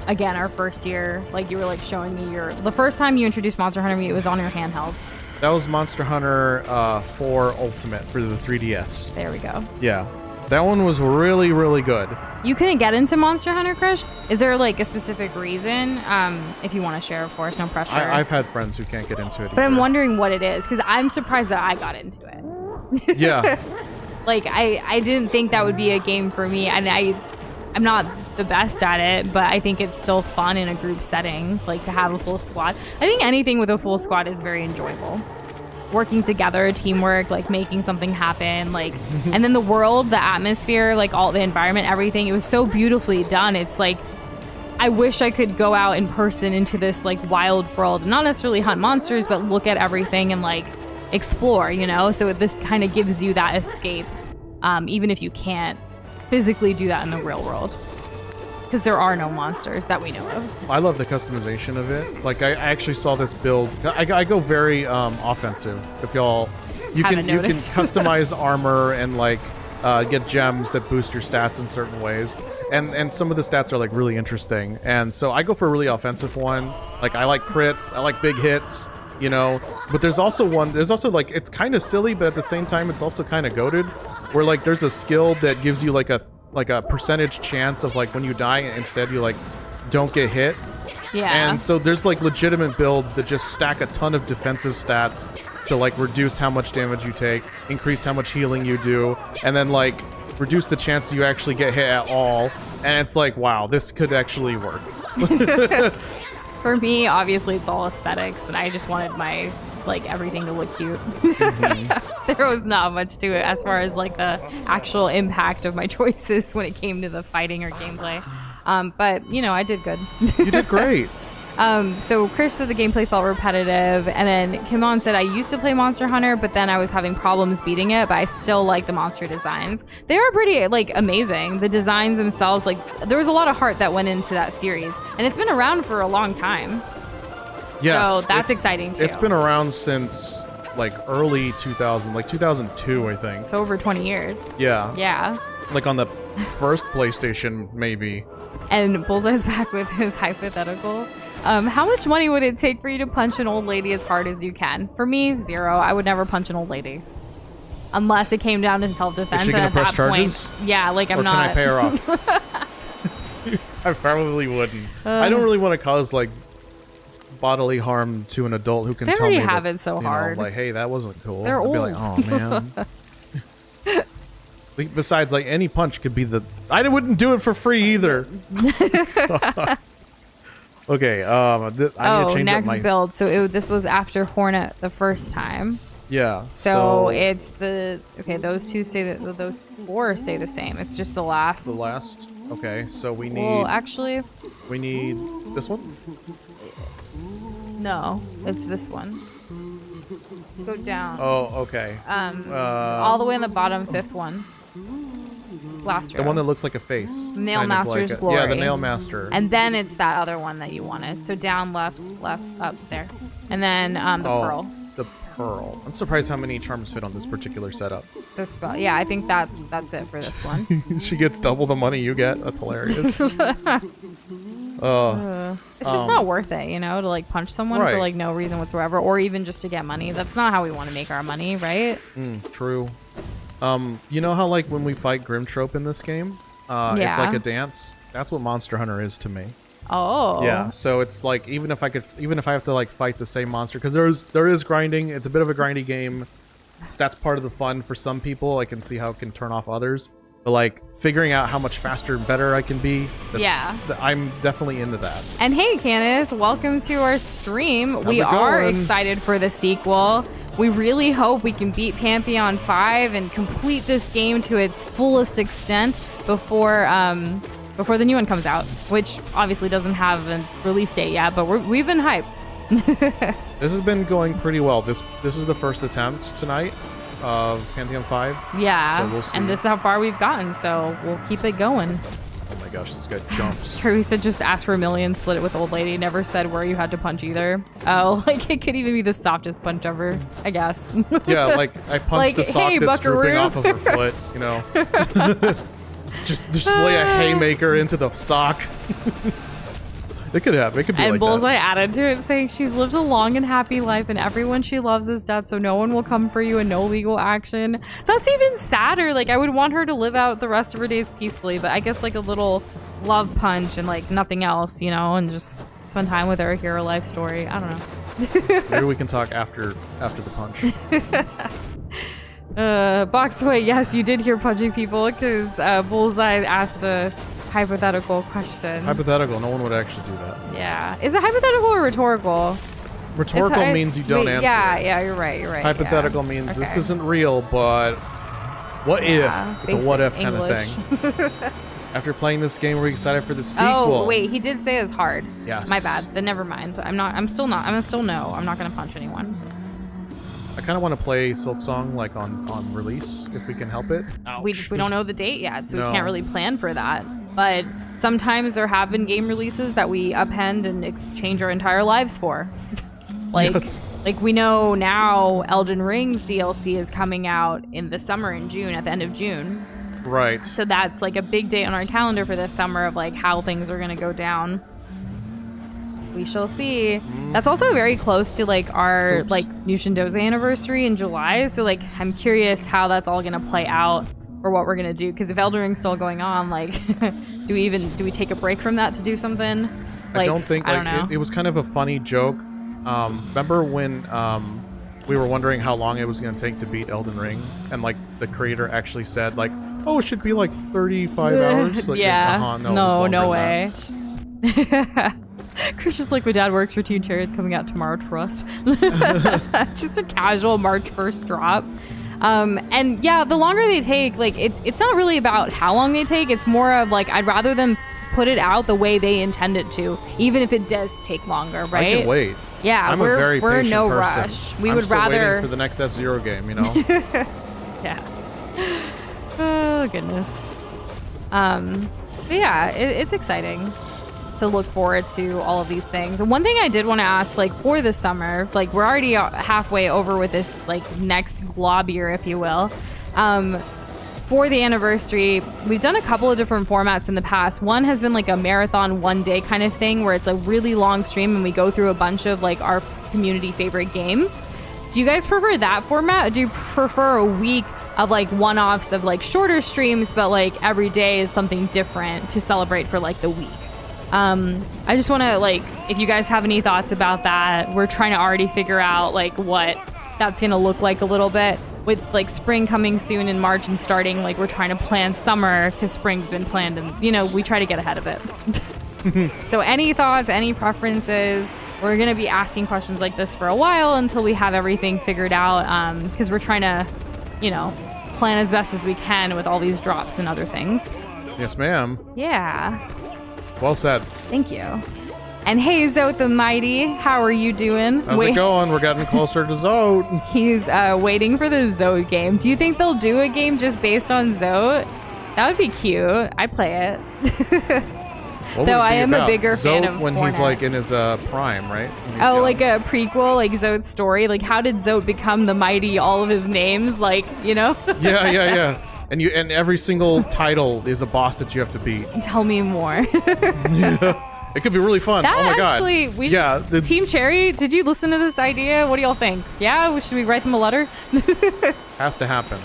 again, our first year, like you were like showing me the first time you introduced Monster Hunter to me, it was on your handheld. That was Monster Hunter 4 Ultimate for the 3DS. There we go. Yeah. That one was really, really good. You couldn't get into Monster Hunter, Krish? Is there like a specific reason? If you want to share, of course, no pressure. I've had friends who can't get into it either. But I'm wondering what it is, because I'm surprised that I got into it. Yeah. Like, I didn't think that would be a game for me, and I'm not the best at it, but I think it's still fun in a group setting, like to have a full squad. I think anything with a full squad is very enjoyable. Working together, teamwork, like making something happen, like, and then the world, the atmosphere, like all the environment, everything, it was so beautifully done. It's like, I wish I could go out in person into this like wild world, not necessarily hunt monsters, but look at everything and like explore, you know? So this kind of gives you that escape, even if you can't physically do that in the real world. Because there are no monsters that we know of. I love the customization of it. Like, I actually saw this build. I go very offensive. If y'all... You can customize armor and, like, get gems that boost your stats in certain ways. And some of the stats are, like, really interesting. And so I go for a really offensive one. Like, I like crits. I like big hits, you know? But there's also like, it's kind of silly, but at the same time, it's also kind of goated. Where, like, there's a skill that gives you, like a percentage chance of, like, when you die, instead you, like, don't get hit. Yeah. And so there's, like, legitimate builds that just stack a ton of defensive stats to, like, reduce how much damage you take, increase how much healing you do, and then, like, reduce the chance you actually get hit at all. And it's like, wow, this could actually work. For me, obviously, it's all aesthetics, and I just wanted my, like, everything to look cute. There was not much to it as far as, like, the actual impact of my choices when it came to the fighting or gameplay. But, you know, I did good. You did great. So Chris said the gameplay felt repetitive, and then Kimon said, I used to play Monster Hunter, but then I was having problems beating it, but I still like the monster designs. They were pretty, like, amazing. The designs themselves, like, there was a lot of heart that went into that series, and it's been around for a long time. Yes. So that's exciting, too. It's been around since, like, early 2000, like 2002, I think. So over 20 years. Yeah. Yeah. Like on the first PlayStation, maybe. And Bullseye's back with his hypothetical. How much money would it take for you to punch an old lady as hard as you can? For me, 0. I would never punch an old lady. Unless it came down to self-defense. Is she going to press charges? Point, yeah, like I'm or not... can I pay her off? I probably wouldn't. I don't really want to cause like bodily harm to an adult who can They tell me already have that, it so you know, hard. like, hey, that wasn't cool. They're I'd be old. like, oh man. Besides, like any punch could be the. I wouldn't do it for free either. Okay. I need to change next up my build. So this was after Hornet the first time. Yeah. So it's the those two stay those four stay the same. It's just the last. The last. Okay, so we need. Well, actually, we need this one. no, it's this one. Go down. Oh, okay. All the way on the bottom, fifth one. Last row. The one that looks like a face. Nail kind of Master's like Glory. Yeah, the Nail Master. And then it's that other one that you wanted. So down, left, up there, and then the pearl. The pearl. I'm surprised how many charms fit on this particular setup. This spell. Yeah, I think that's it for this one. She gets double the money you get. That's hilarious. It's just not worth it, you know, to like punch someone Right. for like no reason whatsoever, or even just to get money. That's not how we want to make our money, right? True. You know how like when we fight Grimtrope in this game, it's like a dance. That's what Monster Hunter is to me. Oh. Yeah. So it's like even if I have to like fight the same monster, because there is grinding. It's a bit of a grindy game. That's part of the fun for some people. I can see how it can turn off others. But like figuring out how much faster and better I can be. I'm definitely into that. And hey, Candace, welcome to our stream. We are excited for the sequel. We really hope we can beat Pantheon 5 and complete this game to its fullest extent before the new one comes out, which obviously doesn't have a release date yet, but we've been hyped. This has been going pretty well. This is the first attempt tonight of Pantheon 5. Yeah, so we'll see. and this is how far we've gotten, so we'll keep it going. Oh my gosh, this guy jumps. Kirby said just ask for a million, split it with old lady. Never said where you had to punch either. Oh, like it could even be the softest punch ever, I guess. Yeah, like I punched Like, the sock hey, that's buckaroo. drooping off of her foot, you know. just lay a haymaker into the sock. It could happen. It could be And like Bullseye that. added to it saying she's lived a long and happy life and everyone she loves is dead, so no one will come for you and no legal action. That's even sadder. Like I would want her to live out the rest of her days peacefully, but I guess like a little love punch and like nothing else, you know, and just spend time with her, hear her life story. I don't know. Maybe we can talk after the punch. Boxway, yes, you did hear punching people because Bullseye asked a hypothetical question. Hypothetical. No one would actually do that. Yeah. Is it hypothetical or rhetorical? Rhetorical means you don't answer. Yeah, you're right. Hypothetical means this isn't real, but what if? It's a what if kind of thing. After playing this game, we're excited for the sequel. Oh, wait, he did say it's hard. Yes. My bad. Then never mind. I'm still no. I'm not going to punch anyone. I kind of want to play Silk Song like on release if we can help it. Ouch. We don't know the date yet, so we can't really plan for that. But sometimes there have been game releases that we upend and change our entire lives for. Like we know now Elden Ring's DLC is coming out in the summer in June, at the end of June. Right. So that's like a big date on our calendar for this summer of like how things are going to go down. We shall see. That's also very close to like our like Nush and Doza anniversary in July. So like I'm curious how that's all going to play out or what we're going to do. Because if Elden Ring's still going on, like do we take a break from that to do something? Like, I don't think I don't know. It was kind of a funny joke. Remember when we were wondering how long it was going to take to beat Elden Ring, and like the creator actually said like, oh, it should be like 35 hours. Like, yeah. No way. Chris is like, my dad works for Team Cherry. It's coming out tomorrow. Trust. Just a casual March 1st drop. And yeah, the longer they take, like it's not really about how long they take. It's more of like I'd rather them put it out the way they intend it to, even if it does take longer, right? I can wait. Yeah, I'm a very we're patient no person. rush. We I'm would still rather waiting for the next F-Zero game, you know. Yeah. Oh goodness. But yeah, it's exciting to look forward to all of these things. And one thing I did want to ask, like for the summer, like we're already halfway over with this like next glob year, if you will. For the anniversary, we've done a couple of different formats in the past. One has been like a marathon one day kind of thing where it's a really long stream and we go through a bunch of like our community favorite games. Do you guys prefer that format? Or do you prefer a week of like one-offs of like shorter streams, but like every day is something different to celebrate for like the week? I just want to, like, if you guys have any thoughts about that, we're trying to already figure out, like, what that's going to look like a little bit. With, like, spring coming soon in March and starting, like, we're trying to plan summer because spring's been planned. And, you know, we try to get ahead of it. So any thoughts, any preferences? We're going to be asking questions like this for a while until we have everything figured out, because we're trying to, you know, plan as best as we can with all these drops and other things. Yes, ma'am. Yeah. Well said. Thank you. And hey, Zote the Mighty, how are you doing? How's it going? We're getting closer to Zote. He's waiting for the Zote game. Do you think they'll do a game just based on Zote? That would be cute. I'd play it. Though I am a bigger fan of when Hornet. he's like in his prime, right? Oh, young. Like a prequel, like Zote's story. Like, how did Zote become the mighty? All of his names, like, you know? Yeah. And every single title is a boss that you have to beat. Tell me more. Yeah. It could be really fun. That oh my actually, god. Team Cherry, did you listen to this idea? What do y'all think? Yeah, should we write them a letter? Has to happen.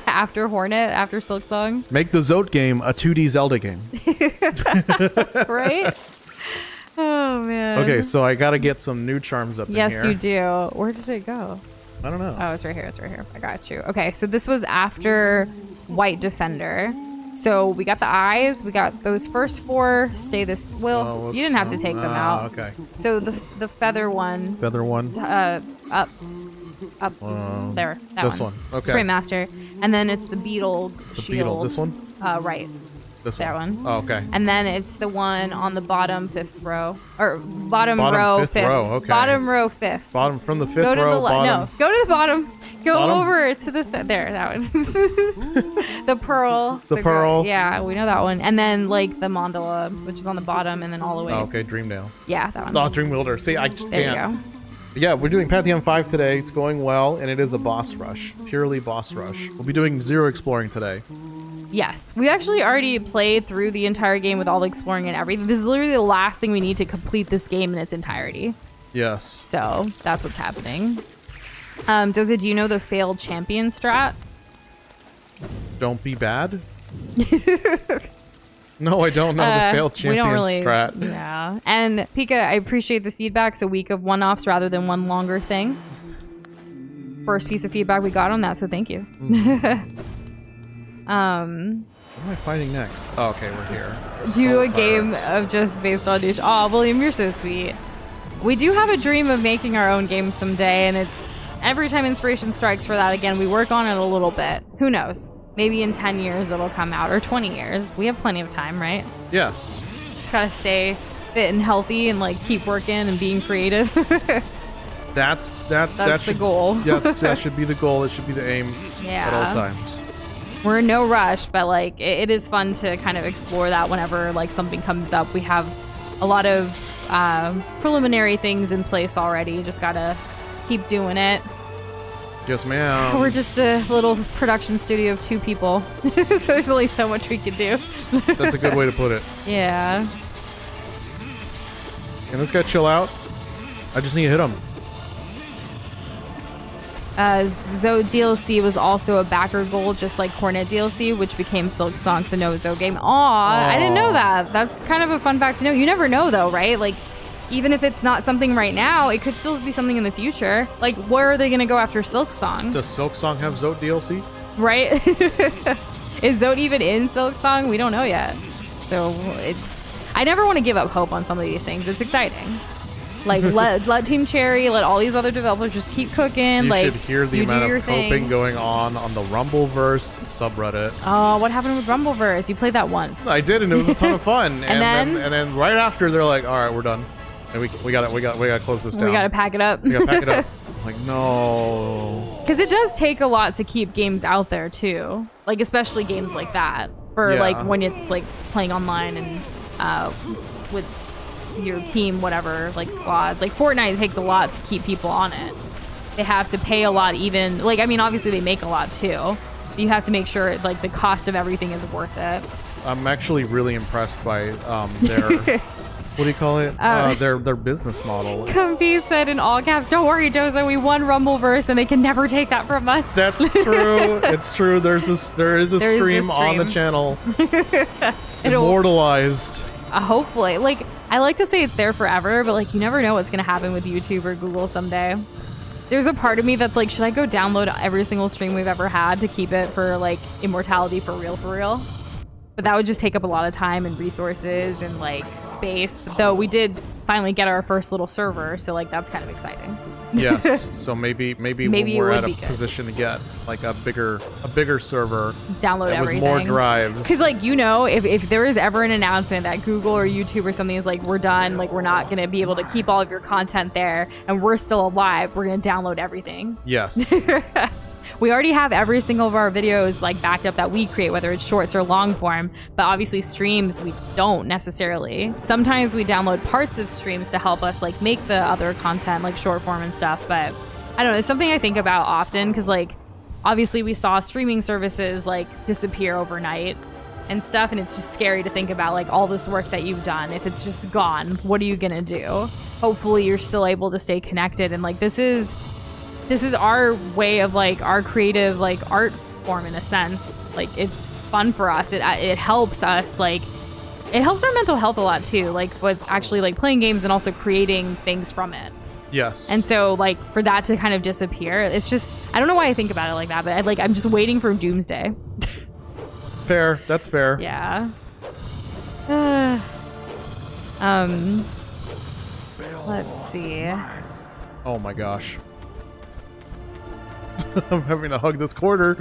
After Hornet, after Silksong. Make the Zote game a 2D Zelda game. Right? Oh, man. Okay, so I gotta get some new charms up in here. Yes, you do. Where did it go? I don't know. Oh, it's right here. It's right here. I got you. Okay, so this was after White Defender. So we got the eyes. We got those first 4. Stay this. Well, you didn't have to take them out. Okay. So the feather one. Feather one. Up. There. That this one. Okay. Sprint Master. And then it's the beetle The shield. beetle. This one. Right. This that one. Oh, okay. And then it's the one on the bottom 5th row, or bottom Bottom row fifth 5th. row, okay. Bottom row 5th. Bottom from the 5th Go to row. the left. No, go to the bottom. Go Bottom? over to the there. That one. The pearl. The pearl. Yeah, we know that one. And then like the mandala, which is on the bottom, and then all the way. Oh, okay, Dreamdale. Yeah, that one. Not Dreamwielder. See, I just There can't. you go. Yeah, we're doing Pantheon 5 today. It's going well, and it is a boss rush. Purely boss rush. We'll be doing 0 exploring today. Yes, we actually already played through the entire game with all the exploring and everything. This is literally the last thing we need to complete this game in its entirety. Yes. So that's what's happening. Doza, do you know the failed champion strat? Don't be bad? No, I don't know the failed champion strat. Yeah. And Pika, I appreciate the feedback. So week of one-offs rather than one longer thing. First piece of feedback we got on that, so thank you. What am I fighting next? Oh, okay, we're here. Do a game of just based on Nush. Oh, William, you're so sweet. We do have a dream of making our own game someday, and it's every time inspiration strikes for that again, we work on it a little bit. Who knows? Maybe in 10 years it'll come out, or 20 years. We have plenty of time, right? Yes. Just gotta stay fit and healthy and like keep working and being creative. That's the goal. That should be the goal. It should be the aim at all Yeah. times. We're in no rush, but like it is fun to kind of explore that whenever like something comes up. We have a lot of preliminary things in place already. Just gotta keep doing it. Yes, ma'am. We're just a little production studio of 2 people, so there's only so much we can do. That's a good way to put it. Yeah. Can this guy chill out? I just need to hit him. Zoe DLC was also a backer goal, just like Hornet DLC, which became Silk Song, so no Zoe game. Aw, I didn't know that. That's kind of a fun fact to know. You never know, though, right? Like, even if it's not something right now, it could still be something in the future. Like, where are they going to go after Silk Song? Does Silk Song have Zote DLC? Right? Is Zote even in Silk Song? We don't know yet. So, I never want to give up hope on some of these things. It's exciting. Like, let Team Cherry, let all these other developers just keep cooking. You like, should hear the amount of hoping going on the Rumbleverse subreddit. Oh, what happened with Rumbleverse? You played that once. I did, and it was a ton of fun. And then right after, they're like, "All right, we're done, and we got to close this down. We got to pack it up. We got to pack it up." It's like, no. Because it does take a lot to keep games out there too, like especially games like that for like when it's like playing online and with your team, whatever, like squads. Like Fortnite takes a lot to keep people on it. They have to pay a lot, even like, I mean, obviously they make a lot too. But you have to make sure like the cost of everything is worth it. I'm actually really impressed by their what do you call it? Their business model. Comfy said in all caps, "Don't worry, Doza, we won Rumbleverse, and they can never take that from us." That's true. It's true. There is a stream on the channel. Immortalized. Hopefully. Like, I like to say it's there forever, but like you never know what's gonna happen with YouTube or Google someday. There's a part of me that's like, should I go download every single stream we've ever had to keep it for like immortality for real? But that would just take up a lot of time and resources and like space. Though we did finally get our first little server, so like that's kind of exciting. Yes. So maybe we're at a position to get like a bigger server. Download everything. With more drives. Because like, you know, if there is ever an announcement that Google or YouTube or something is like, we're done, like we're not going to be able to keep all of your content there and we're still alive, we're going to download everything. Yes. We already have every single of our videos like backed up that we create, whether it's shorts or long form, but obviously streams we don't necessarily. Sometimes we download parts of streams to help us like make the other content like short form and stuff, but I don't know, it's something I think about often because like obviously we saw streaming services like disappear overnight and stuff, and it's just scary to think about like all this work that you've done. If it's just gone, what are you gonna do? Hopefully you're still able to stay connected, and like this is our way of like our creative like art form in a sense. Like it's fun for us. It helps us, like it helps our mental health a lot too, like with actually like playing games and also creating things from it. Yes. And so like for that to kind of disappear, it's just, I don't know why I think about it like that, but I'm just waiting for doomsday. Fair. That's fair. Yeah. Let's see. Oh my gosh. I'm having to hug this quarter.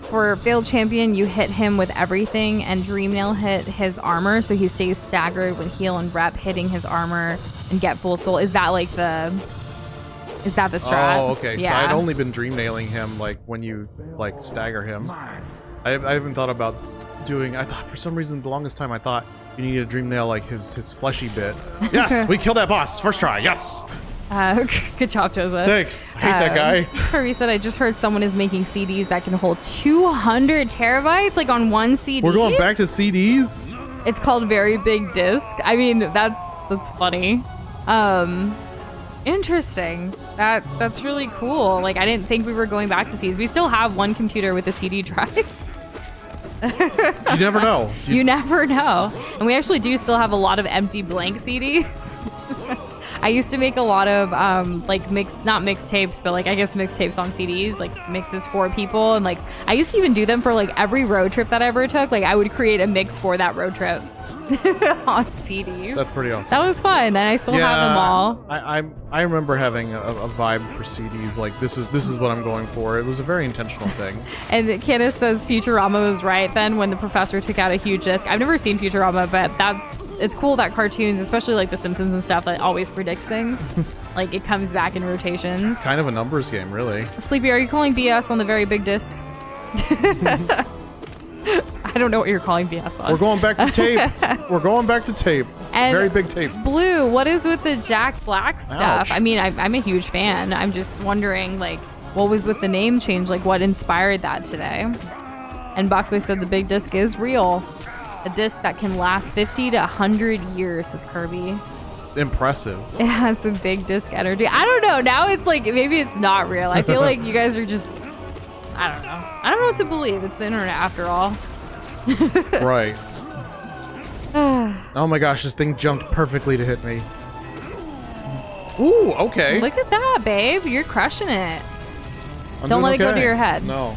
For Failed Champion, you hit him with everything, and Dreamnail hit his armor, so he stays staggered when heal and rep, hitting his armor and get full soul. Is that the strat? Oh, okay. Yeah. So I'd only been Dreamnailing him like when you like stagger him. I haven't thought about doing. I thought for some reason the longest time I thought you needed to Dreamnail like his fleshy bit. Yes, we killed that boss first try. Yes. Good job, Doza. Thanks. I hate that guy. Harvey said, I just heard someone is making CDs that can hold 200 terabytes, like on one CD. We're going back to CDs? It's called Very Big Disc. I mean, that's funny. Interesting. That's really cool. Like, I didn't think we were going back to CDs. We still have one computer with a CD drive. You never know. You never know. And we actually do still have a lot of empty blank CDs. I used to make a lot of like not mixtapes, but like I guess mixtapes on CDs, like mixes for people, and like I used to even do them for like every road trip that I ever took. Like I would create a mix for that road trip on CDs. That's pretty awesome. That was fun, and I still have them all. I remember having a vibe for CDs. Like this is what I'm going for. It was a very intentional thing. And Candace says Futurama was right then when the professor took out a huge disc. I've never seen Futurama, but it's cool that cartoons, especially like The Simpsons and stuff, that always predicts things. Like it comes back in rotations. It's kind of a numbers game, really. Sleepy, are you calling BS on the Very Big Disc? I don't know what you're calling BS on. We're going back to tape. We're going back to tape. And Very big tape. Blue, what is with the Jack Black stuff? Ouch. I mean, I'm a huge fan. I'm just wondering, like, what was with the name change? Like, what inspired that today? And Boxway said the big disc is real. A disc that can last 50 to 100 years, says Kirby. Impressive. It has some big disc energy. I don't know. Now it's like, maybe it's not real. I feel like you guys are just, I don't know. I don't know what to believe. It's the internet after all. Right. Oh my gosh, this thing jumped perfectly to hit me. Ooh, okay. Look at that, babe. You're crushing it. Don't let it go to your head. No.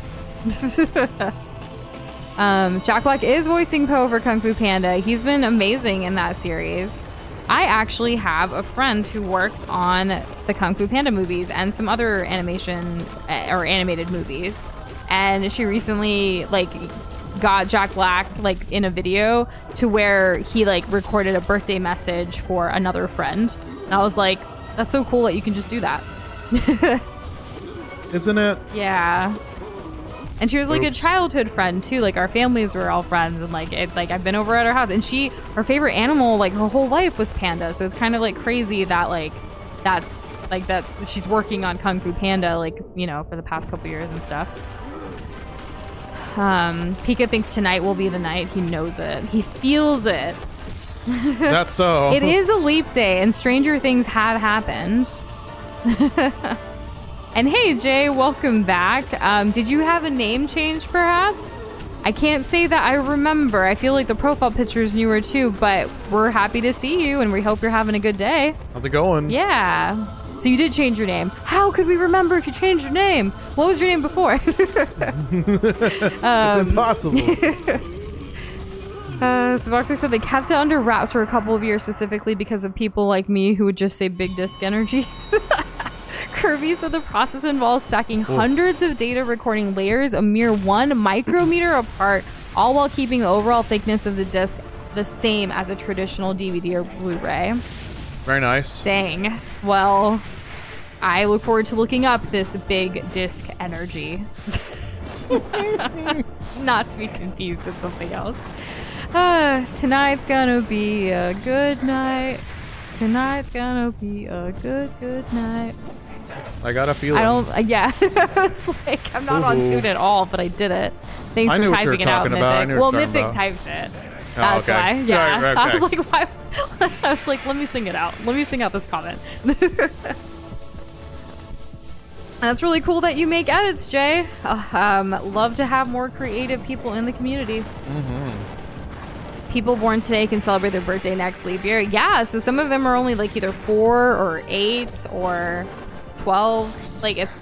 Jack Black is voicing Poe for Kung Fu Panda. He's been amazing in that series. I actually have a friend who works on the Kung Fu Panda movies and some other animation or animated movies. And she recently got Jack Black in a video to where he recorded a birthday message for another friend. And I was like, that's so cool that you can just do that. Isn't it? Yeah. And she was a childhood friend too. Our families were all friends, and I've been over at her house, and her favorite animal her whole life was panda. So it's kind of crazy that that's that she's working on Kung Fu Panda for the past couple years and stuff. Pika thinks tonight will be the night. He knows it. He feels it. That's so. It is a leap day, and stranger things have happened. And hey, Jay, welcome back. Did you have a name change, perhaps? I can't say that I remember. I feel like the profile picture is newer too, but we're happy to see you and we hope you're having a good day. How's it going? Yeah. So you did change your name. How could we remember if you changed your name? What was your name before? It's impossible. So Boxer said they kept it under wraps for a couple of years, specifically because of people like me who would just say big disk energy. Kirby said the process involves stacking hundreds of data recording layers a mere 1 micrometer apart, all while keeping the overall thickness of the disk the same as a traditional DVD or Blu-ray. Very nice. Dang. Well, I look forward to looking up this big disk energy. Not to be confused with something else. Tonight's gonna be a good night. Tonight's gonna be a good night. I got a feeling. I don't, yeah. I was like, I'm not on tune at all, but I did it. Thanks for typing it out, Mythic. Well, Mythic typed it. That's why. Yeah. Right, I was like, why? I was like, let me sing it out. Let me sing out this comment. That's really cool that you make edits, Jay. Love to have more creative people in the community. People born today can celebrate their birthday next leap year. Yeah, so some of them are only like either 4 or 8 or 12. Like it's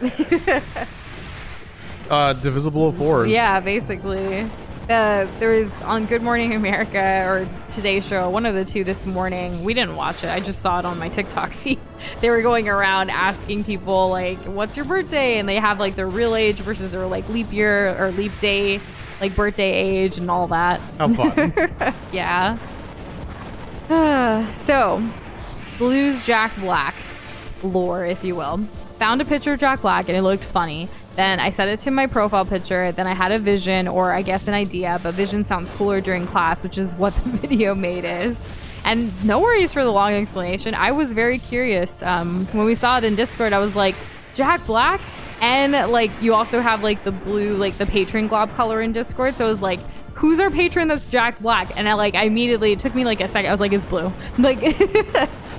divisible of 4s. Yeah, basically. There was on Good Morning America or Today Show, one of the two this morning. We didn't watch it. I just saw it on my TikTok feed. They were going around asking people like, "What's your birthday?" And they have like their real age versus their like leap year or leap day, like birthday age and all that. How fun. Yeah. So, Blue's Jack Black lore, if you will. Found a picture of Jack Black and it looked funny. Then I set it to my profile picture. Then I had a vision, or I guess an idea, but vision sounds cooler during class, which is what the video made is. And no worries for the long explanation. I was very curious. When we saw it in Discord, I was like, Jack Black? And like, you also have like the blue, like the patron glob color in Discord. So it was like, who's our patron that's Jack Black? And I immediately, it took me like a second. I was like, it's Blue. Like,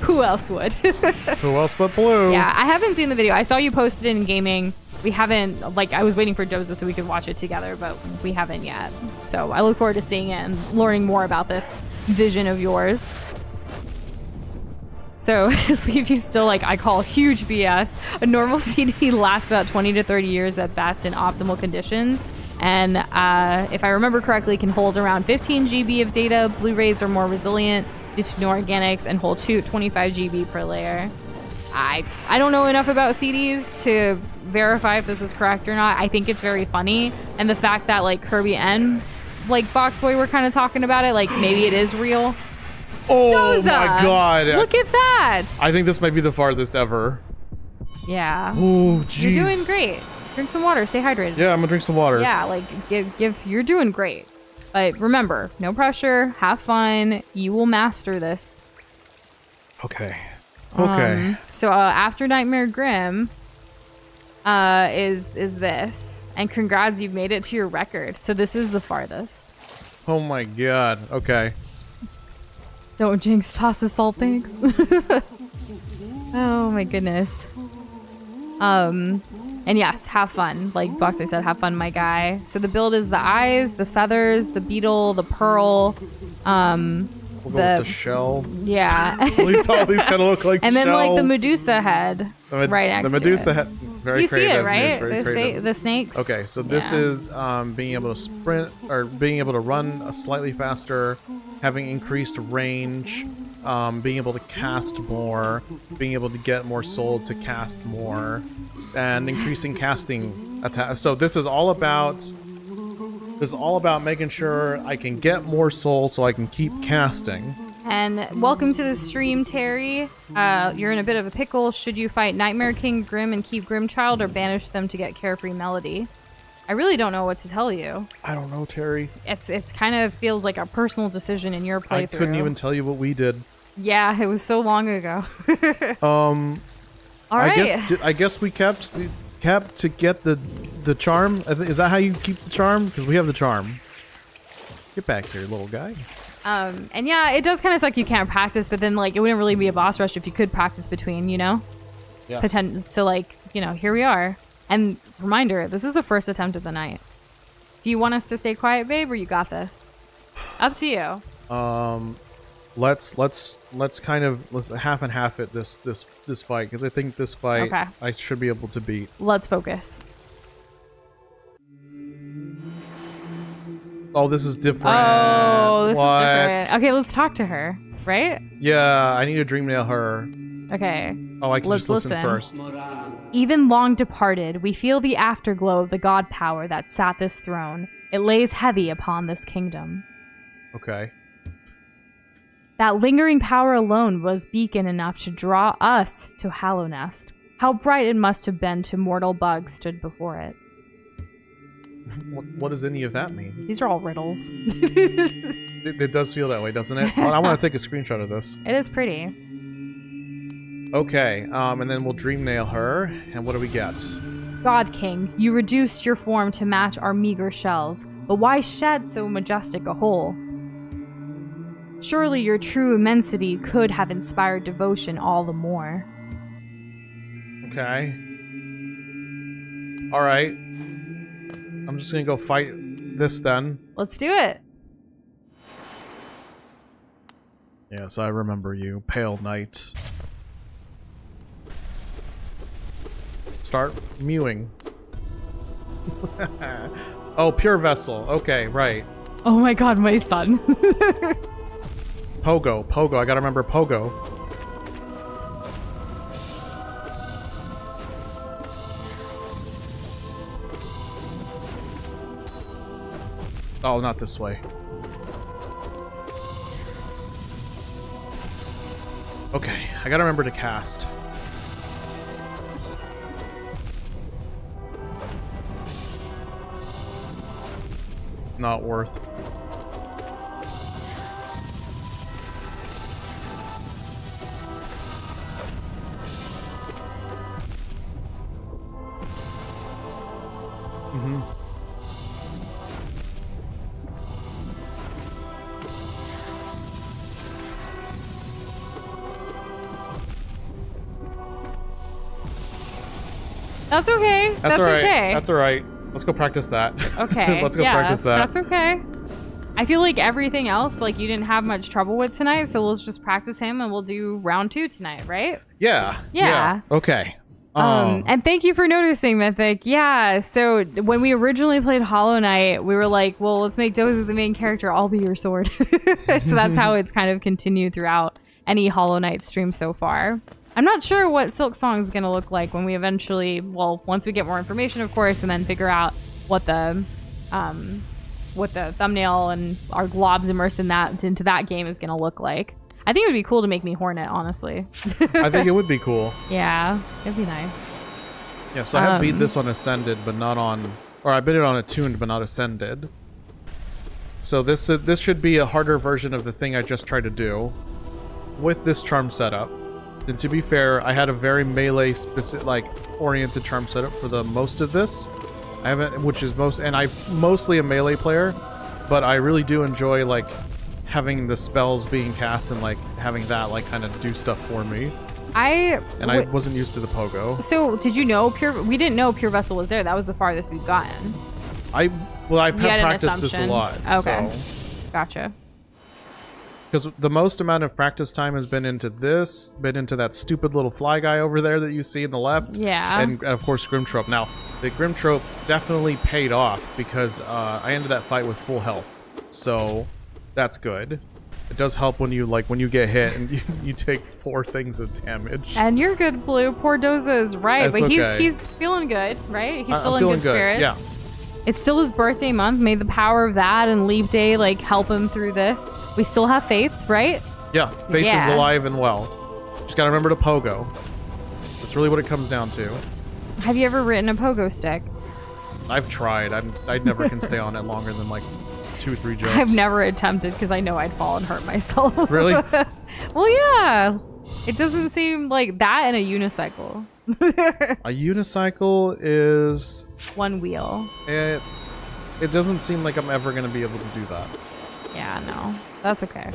who else would? Who else but Blue? Yeah, I haven't seen the video. I saw you posted it in gaming. We haven't, like, I was waiting for Doza so we could watch it together, but we haven't yet. So I look forward to seeing it and learning more about this vision of yours. So Sleepy's still like, I call huge BS. A normal CD lasts about 20 to 30 years at best in optimal conditions. And if I remember correctly, can hold around 15 GB of data. Blu-rays are more resilient due to no organics and hold 25 GB per layer. I don't know enough about CDs to verify if this is correct or not. I think it's very funny. And the fact that like Kirby and like Boxboy were kind of talking about it, like maybe it is real. Oh Doza, my god. Look at that. I think this might be the farthest ever. Yeah. Oh, jeez. You're doing great. Drink some water. Stay hydrated. Yeah, I'm gonna drink some water. Yeah, like give you're doing great. But remember, no pressure. Have fun. You will master this. Okay. Okay. So after Nightmare Grim is this. And congrats, you've made it to your record. So this is the farthest. Oh my god. Okay. Don't jinx toss salt things. Oh my goodness. And yes, have fun. Like Boxer said, have fun, my guy. So the build is the eyes, the feathers, the beetle, the pearl, We'll go with the shell. Yeah. At least all these kind of look like and shells. then like the Medusa head right next to it. The Medusa head. Very you creative. see it, right? Very creative. The snakes. Okay, so this is being able to sprint or being able to run slightly faster, having increased range, being able to cast more, being able to get more soul to cast more, and increasing casting attack. So this is all about making sure I can get more soul so I can keep casting. And welcome to the stream, Terry. You're in a bit of a pickle. Should you fight Nightmare King Grim and keep Grimchild, or banish them to get Carefree Melody? I really don't know what to tell you. I don't know, Terry. It's kind of feels like a personal decision in your playthrough. I couldn't even tell you what we did. Yeah, it was so long ago. All right. I guess we kept to get the charm. Is that how you keep the charm? Because we have the charm. Get back here, little guy. And yeah, it does kind of suck you can't practice, but then like it wouldn't really be a boss rush if you could practice between, you know? Yeah. So like, you know, here we are. And reminder, this is the first attempt of the night. Do you want us to stay quiet, babe, or you got this? Up to you. Let's half and half it this fight, because I think this fight I should be able to beat. Let's focus. Oh, this is different. Oh, this is different. Okay, let's talk to her, right? Yeah, I need to dream nail her. Okay. Oh, I can just listen first. Even long departed, we feel the afterglow of the god power that sat this throne. It lays heavy upon this kingdom. Okay. That lingering power alone was beacon enough to draw us to Hallownest. How bright it must have been to mortal bugs stood before it. What does any of that mean? These are all riddles. It does feel that way, doesn't it? Well, I want to take a screenshot of this. It is pretty. Okay, and then we'll dream nail her. And what do we get? God King, you reduced your form to match our meager shells, but why shed so majestic a whole? Surely your true immensity could have inspired devotion all the more. Okay. Alright. I'm just gonna go fight this then. Let's do it. Yes, I remember you, Pale Knight. Start mewing. Oh, Pure Vessel. Okay, right. Oh my god, my son. Pogo. I gotta remember Pogo. Oh, not this way. Okay, I gotta remember to cast. Not worth. That's okay. That's all right. okay. That's all right. Let's go practice that. Okay. Let's go practice that. That's okay. I feel like everything else, like, you didn't have much trouble with tonight, so let's just practice him and we'll do round 2 tonight, right? Yeah. Okay. And thank you for noticing, Mythic. Yeah, so when we originally played Hollow Knight, we were like, well, let's make Doza the main character. I'll be your sword. So that's how it's kind of continued throughout any Hollow Knight stream so far. I'm not sure what Silk Song is going to look like when we eventually, well, once we get more information, of course, and then figure out what the thumbnail and our globs immersed into that game is going to look like. I think it would be cool to make me Hornet, honestly. I think it would be cool. Yeah, it'd be nice. Yeah, so I have beat this on Ascended, but not on... Or I beat it on Attuned, but not Ascended. So this should be a harder version of the thing I just tried to do with this charm setup. And to be fair, I had a very melee specific, oriented charm setup for the most of this. I haven't, and I'm mostly a melee player, but I really do enjoy having the spells being cast and having that kind of do stuff for me. I wasn't used to the pogo. So did you know we didn't know Pure Vessel was there. That was the farthest we've gotten. I've practiced this a lot. Okay. So. Gotcha. Because the most amount of practice time has been into that stupid little fly guy over there that you see in the left. Yeah. And of course Grimtrope. Now, the Grimtrope definitely paid off because I ended that fight with full health. So that's good. It does help when you get hit and you take 4 things of damage. And you're good, Blue. Poor Doza is right, That's but okay. he's feeling good, right? He's still I'm in good spirits. Yeah. It's still his birthday month. May the power of that and Leap Day help him through this. We still have faith, right? Yeah, faith is alive and well. Just gotta remember to pogo. That's really what it comes down to. Have you ever written a pogo stick? I've tried. I never can stay on it longer than 2-3 jumps. I've never attempted because I know I'd fall and hurt myself. Really? Well, yeah. It doesn't seem like that in a unicycle. A unicycle is... 1 wheel. It doesn't seem like I'm ever going to be able to do that. Yeah, no. That's okay.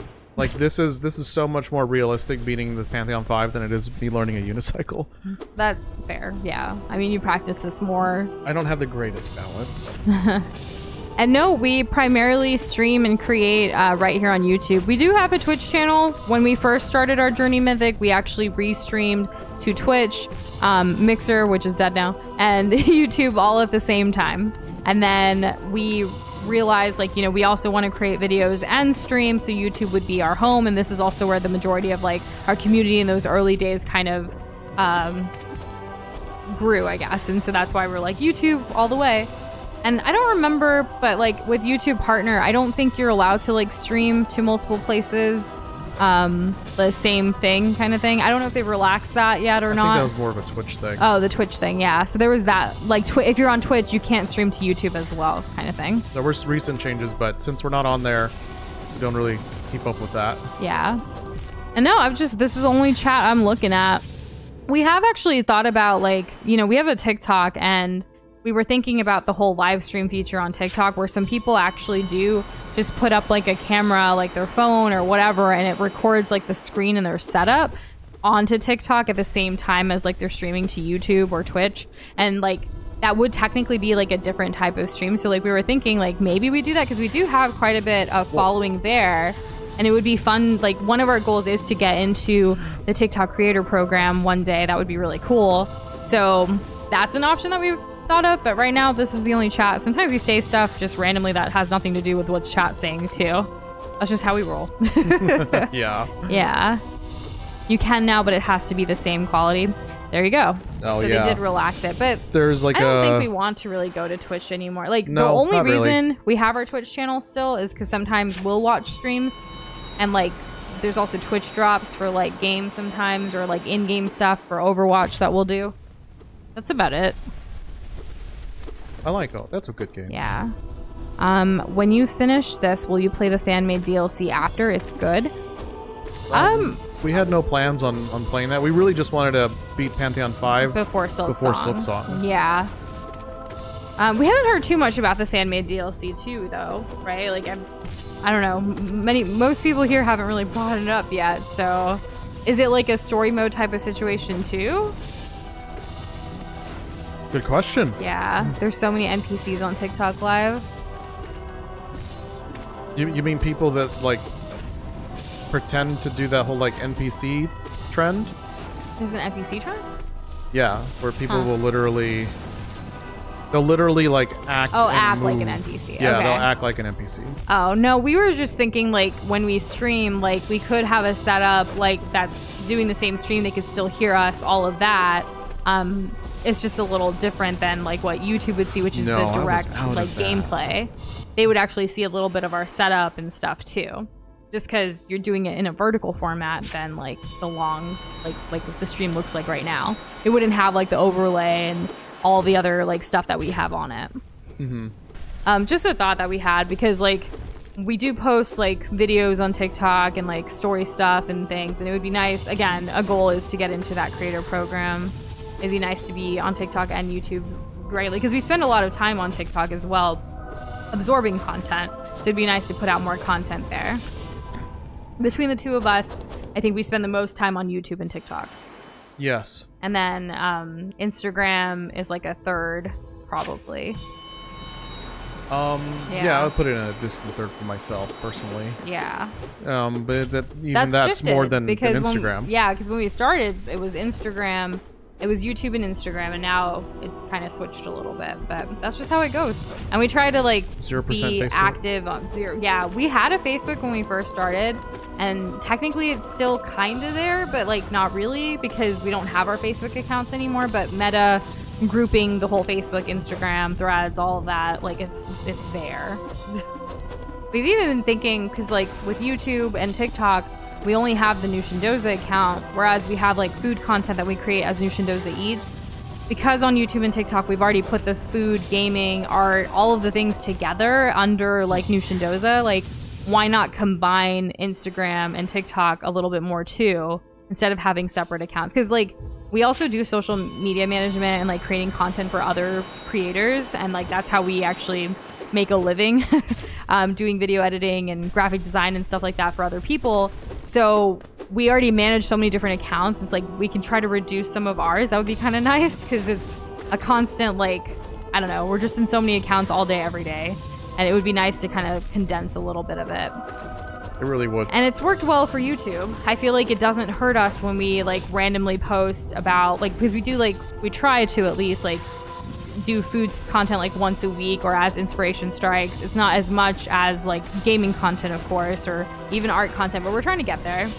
This is so much more realistic beating the Pantheon 5 than it is me learning a unicycle. That's fair, yeah. I mean, you practice this more. I don't have the greatest balance. And no, we primarily stream and create right here on YouTube. We do have a Twitch channel. When we first started our Journey Mythic, we actually restreamed to Twitch, Mixer, which is dead now, and YouTube all at the same time. And then we realized, like, you know, we also want to create videos and stream, so YouTube would be our home. And this is also where the majority of like our community in those early days kind of grew, I guess. And so that's why we're like YouTube all the way. And I don't remember, but like with YouTube Partner, I don't think you're allowed to like stream to multiple places, the same thing kind of thing. I don't know if they've relaxed that yet or not. I think that was more of a Twitch thing. Oh, the Twitch thing, yeah. So there was that, like, if you're on Twitch, you can't stream to YouTube as well, kind of thing. There were recent changes, but since we're not on there, we don't really keep up with that. Yeah. And no, this is the only chat I'm looking at. We have actually thought about, like, you know, we have a TikTok, and we were thinking about the whole live stream feature on TikTok where some people actually do just put up like a camera, like their phone or whatever, and it records like the screen and their setup onto TikTok at the same time as like they're streaming to YouTube or Twitch. And like that would technically be like a different type of stream. So like we were thinking like maybe we do that because we do have quite a bit of following there. And it would be fun. Like one of our goals is to get into the TikTok creator program one day. That would be really cool. So that's an option that we've thought of, but right now this is the only chat. Sometimes we say stuff just randomly that has nothing to do with what chat's saying too. That's just how we roll. Yeah. You can now, but it has to be the same quality. There you go. Oh, so yeah. they did relax it, but there's like I don't think we want to really go to Twitch anymore. Like no, the only reason really. we have our Twitch channel still is because sometimes we'll watch streams, and like there's also Twitch drops for like games sometimes, or like in-game stuff for Overwatch that we'll do. That's about it. I like it. That's a good game. Yeah. When you finish this, will you play the fan-made DLC after? It's good. We had no plans on playing that. We really just wanted to beat Pantheon 5 before Silksong. Yeah. We haven't heard too much about the fan-made DLC too, though, right? Like, I don't know. Most people here haven't really brought it up yet. So, is it like a story mode type of situation too? Good question. Yeah, there's so many NPCs on TikTok Live. You mean people that like pretend to do that whole like NPC trend? There's an NPC trend? Yeah, where people will literally like act. Oh, act move. like an NPC. Yeah, okay. they'll act like an NPC. Oh no, we were just thinking like when we stream, like we could have a setup like that's doing the same stream. They could still hear us, all of that. It's just a little different than like what YouTube would see, which is the direct like gameplay. They would actually see a little bit of our setup and stuff too. Just because you're doing it in a vertical format than like the long, like what the stream looks like right now. It wouldn't have like the overlay and all the other like stuff that we have on it. Mm-hmm. Just a thought that we had, because like we do post like videos on TikTok and like story stuff and things, and it would be nice. Again, a goal is to get into that creator program. It'd be nice to be on TikTok and YouTube regularly, because we spend a lot of time on TikTok as well, absorbing content. So it'd be nice to put out more content there. Between the two of us, I think we spend the most time on YouTube and TikTok. Yes. And then Instagram is like a third, probably. Yeah, I would put it in a distant third for myself personally. Yeah. But that's more than Instagram. Because when we started, it was Instagram. It was YouTube and Instagram, and now it's kind of switched a little bit, but that's just how it goes. And we try to like 0% be Facebook? active on zero. Yeah, we had a Facebook when we first started, and technically it's still kind of there, but like not really, because we don't have our Facebook accounts anymore. But Meta grouping the whole Facebook, Instagram, Threads, all of that, like it's there. We've even been thinking, because like with YouTube and TikTok, we only have the Nush and Doza account, whereas we have like food content that we create as Nush and Doza Eats. Because on YouTube and TikTok, we've already put the food, gaming, art, all of the things together under like Nush and Doza. Like, why not combine Instagram and TikTok a little bit more too, instead of having separate accounts? Because like we also do social media management and like creating content for other creators, and like that's how we actually make a living, doing video editing and graphic design and stuff like that for other people. So we already manage so many different accounts. It's like we can try to reduce some of ours. That would be kind of nice, because it's a constant, like, I don't know, we're just in so many accounts all day, every day. and it would be nice to kind of condense a little bit of it. It really would. And it's worked well for YouTube. I feel like it doesn't hurt us when we like randomly post about like, because we do like, we try to at least like do food content like once a week or as inspiration strikes. It's not as much as like gaming content, of course, or even art content, but we're trying to get there.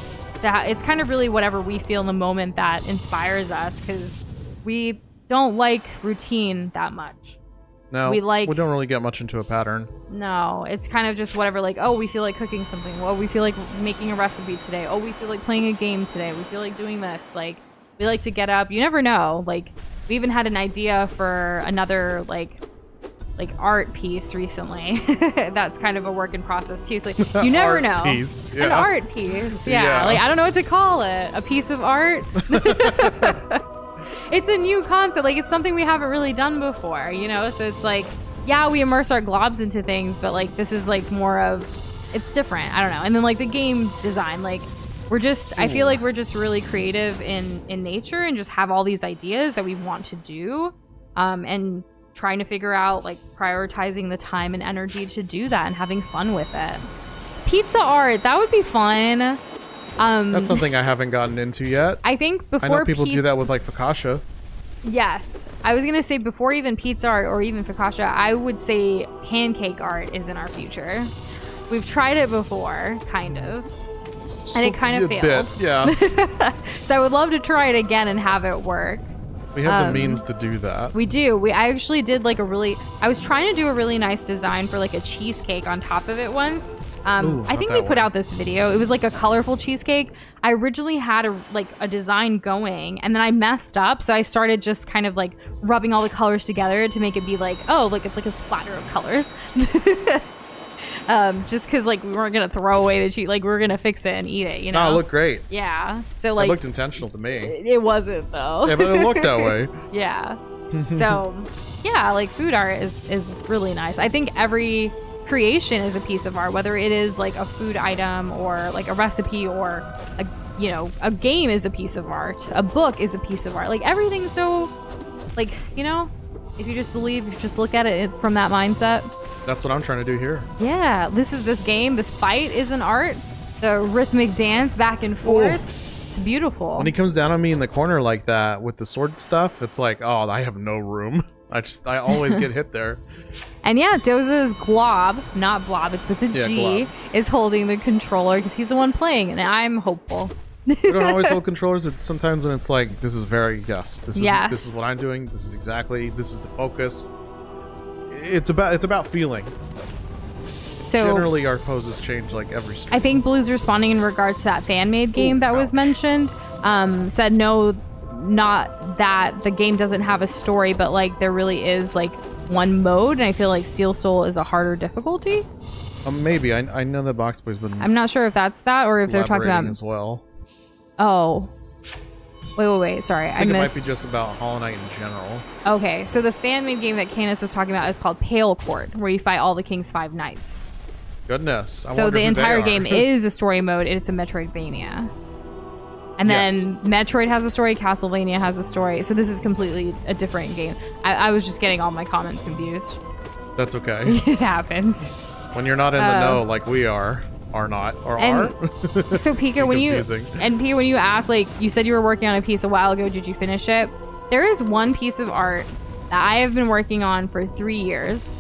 It's kind of really whatever we feel in the moment that inspires us, because we don't like routine that much. No, we don't really get much into a pattern. No, it's kind of just whatever, like, oh, we feel like cooking something. Well, we feel like making a recipe today. Oh, we feel like playing a game today. We feel like doing this. Like, we like to get up. You never know. Like, we even had an idea for another, like art piece recently. That's kind of a work in process, too. So, like, you never know. Piece. Yeah. An art piece. Yeah. Like, I don't know what to call it. A piece of art? It's a new concept. Like, it's something we haven't really done before, you know? So it's like, yeah, we immerse our globs into things, but like, this is like more of, it's different. I don't know. And then like the game design, like we're just, I feel like we're just really creative in nature and just have all these ideas that we want to do. And trying to figure out like prioritizing the time and energy to do that and having fun with it. Pizza art, that would be fun. That's something I haven't gotten into yet. I think before I know people do that with like focaccia. Yes. I was going to say before even pizza art or even focaccia, I would say pancake art is in our future. We've tried it before, kind of. And it kind of failed. Bit, yeah. So I would love to try it again and have it work. We have the means to do that. We do. I actually did like I was trying to do a really nice design for like a cheesecake on top of it once. I think we put out this video. It was like a colorful cheesecake. I originally had a design going, and then I messed up. So I started just kind of like rubbing all the colors together to make it be like, oh, like it's like a splatter of colors. Just because like we weren't gonna throw away the cheese, like we were gonna fix it and eat it, you know? No, it looked great. Yeah. So like it looked intentional to me. It wasn't though. Yeah, but it looked that way. Yeah. So yeah, like food art is really nice. I think every creation is a piece of art, whether it is like a food item or like a recipe or a game is a piece of art. A book is a piece of art. Like everything's so like, you know, if you just believe, if you just look at it from that mindset. That's what I'm trying to do here. Yeah, this game, this fight is an art. The rhythmic dance back and forth. Ooh. It's beautiful. When he comes down on me in the corner like that with the sword stuff, it's like, oh, I have no room. I always get hit there. And yeah, Doza's glob, not blob, it's with a G, glob, is holding the controller because he's the one playing, and I'm hopeful. We don't always hold controllers. It's sometimes when it's like, this is this is what I'm doing. This is the focus. It's about feeling. So generally our poses change like every stream. I think Blue's responding in regards to that fan-made game that was mentioned. Said no, not that the game doesn't have a story, but like there really is like one mode, and I feel like Steel Soul is a harder difficulty. Maybe. I know that Box Boy's been I'm not sure if that's that or if they're talking about as well. Oh. Wait. Sorry, I think it might be just about Hollow Knight in general. Okay, so the fan-made game that Candace was talking about is called Pale Court, where you fight all the King's 5 Knights. Goodness. So the entire game is a story mode, and it's a Metroidvania. And then Metroid has a story, Castlevania has a story, so this is completely a different game. I was just getting all my comments confused. That's okay. It happens. When you're not in the know like we are not, or are. So Pika, when you asked, like, you said you were working on a piece a while ago, did you finish it? There is one piece of art that I have been working on for 3 years.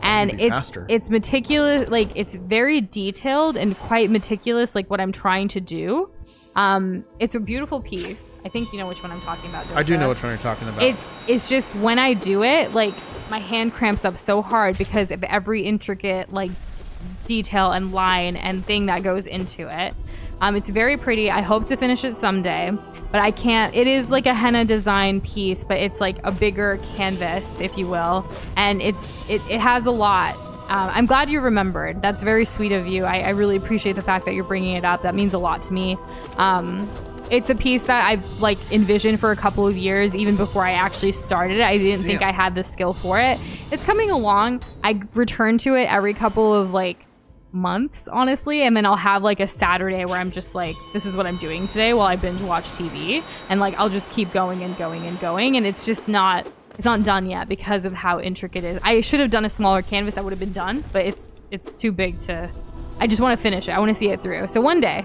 And it's meticulous, like it's very detailed and quite meticulous, like what I'm trying to do. It's a beautiful piece. I think you know which one I'm talking about. Doza. I do know which one you're talking about. It's just when I do it, like my hand cramps up so hard because of every intricate like detail and line and thing that goes into it. It's very pretty. I hope to finish it someday, but I can't. It is like a henna design piece, but it's like a bigger canvas, if you will, and it has a lot. I'm glad you remembered. That's very sweet of you. I really appreciate the fact that you're bringing it up. That means a lot to me. It's a piece that I've like envisioned for a couple of years, even before I actually started it. I didn't think I had the skill for it. It's coming along. I return to it every couple of like months, honestly, and then I'll have like a Saturday where I'm just like, this is what I'm doing today while I binge watch TV, and like I'll just keep going and going and going, and it's It's not done yet because of how intricate it is. I should have done a smaller canvas that would have been done, but it's too big to... I just want to finish it. I want to see it through. So one day,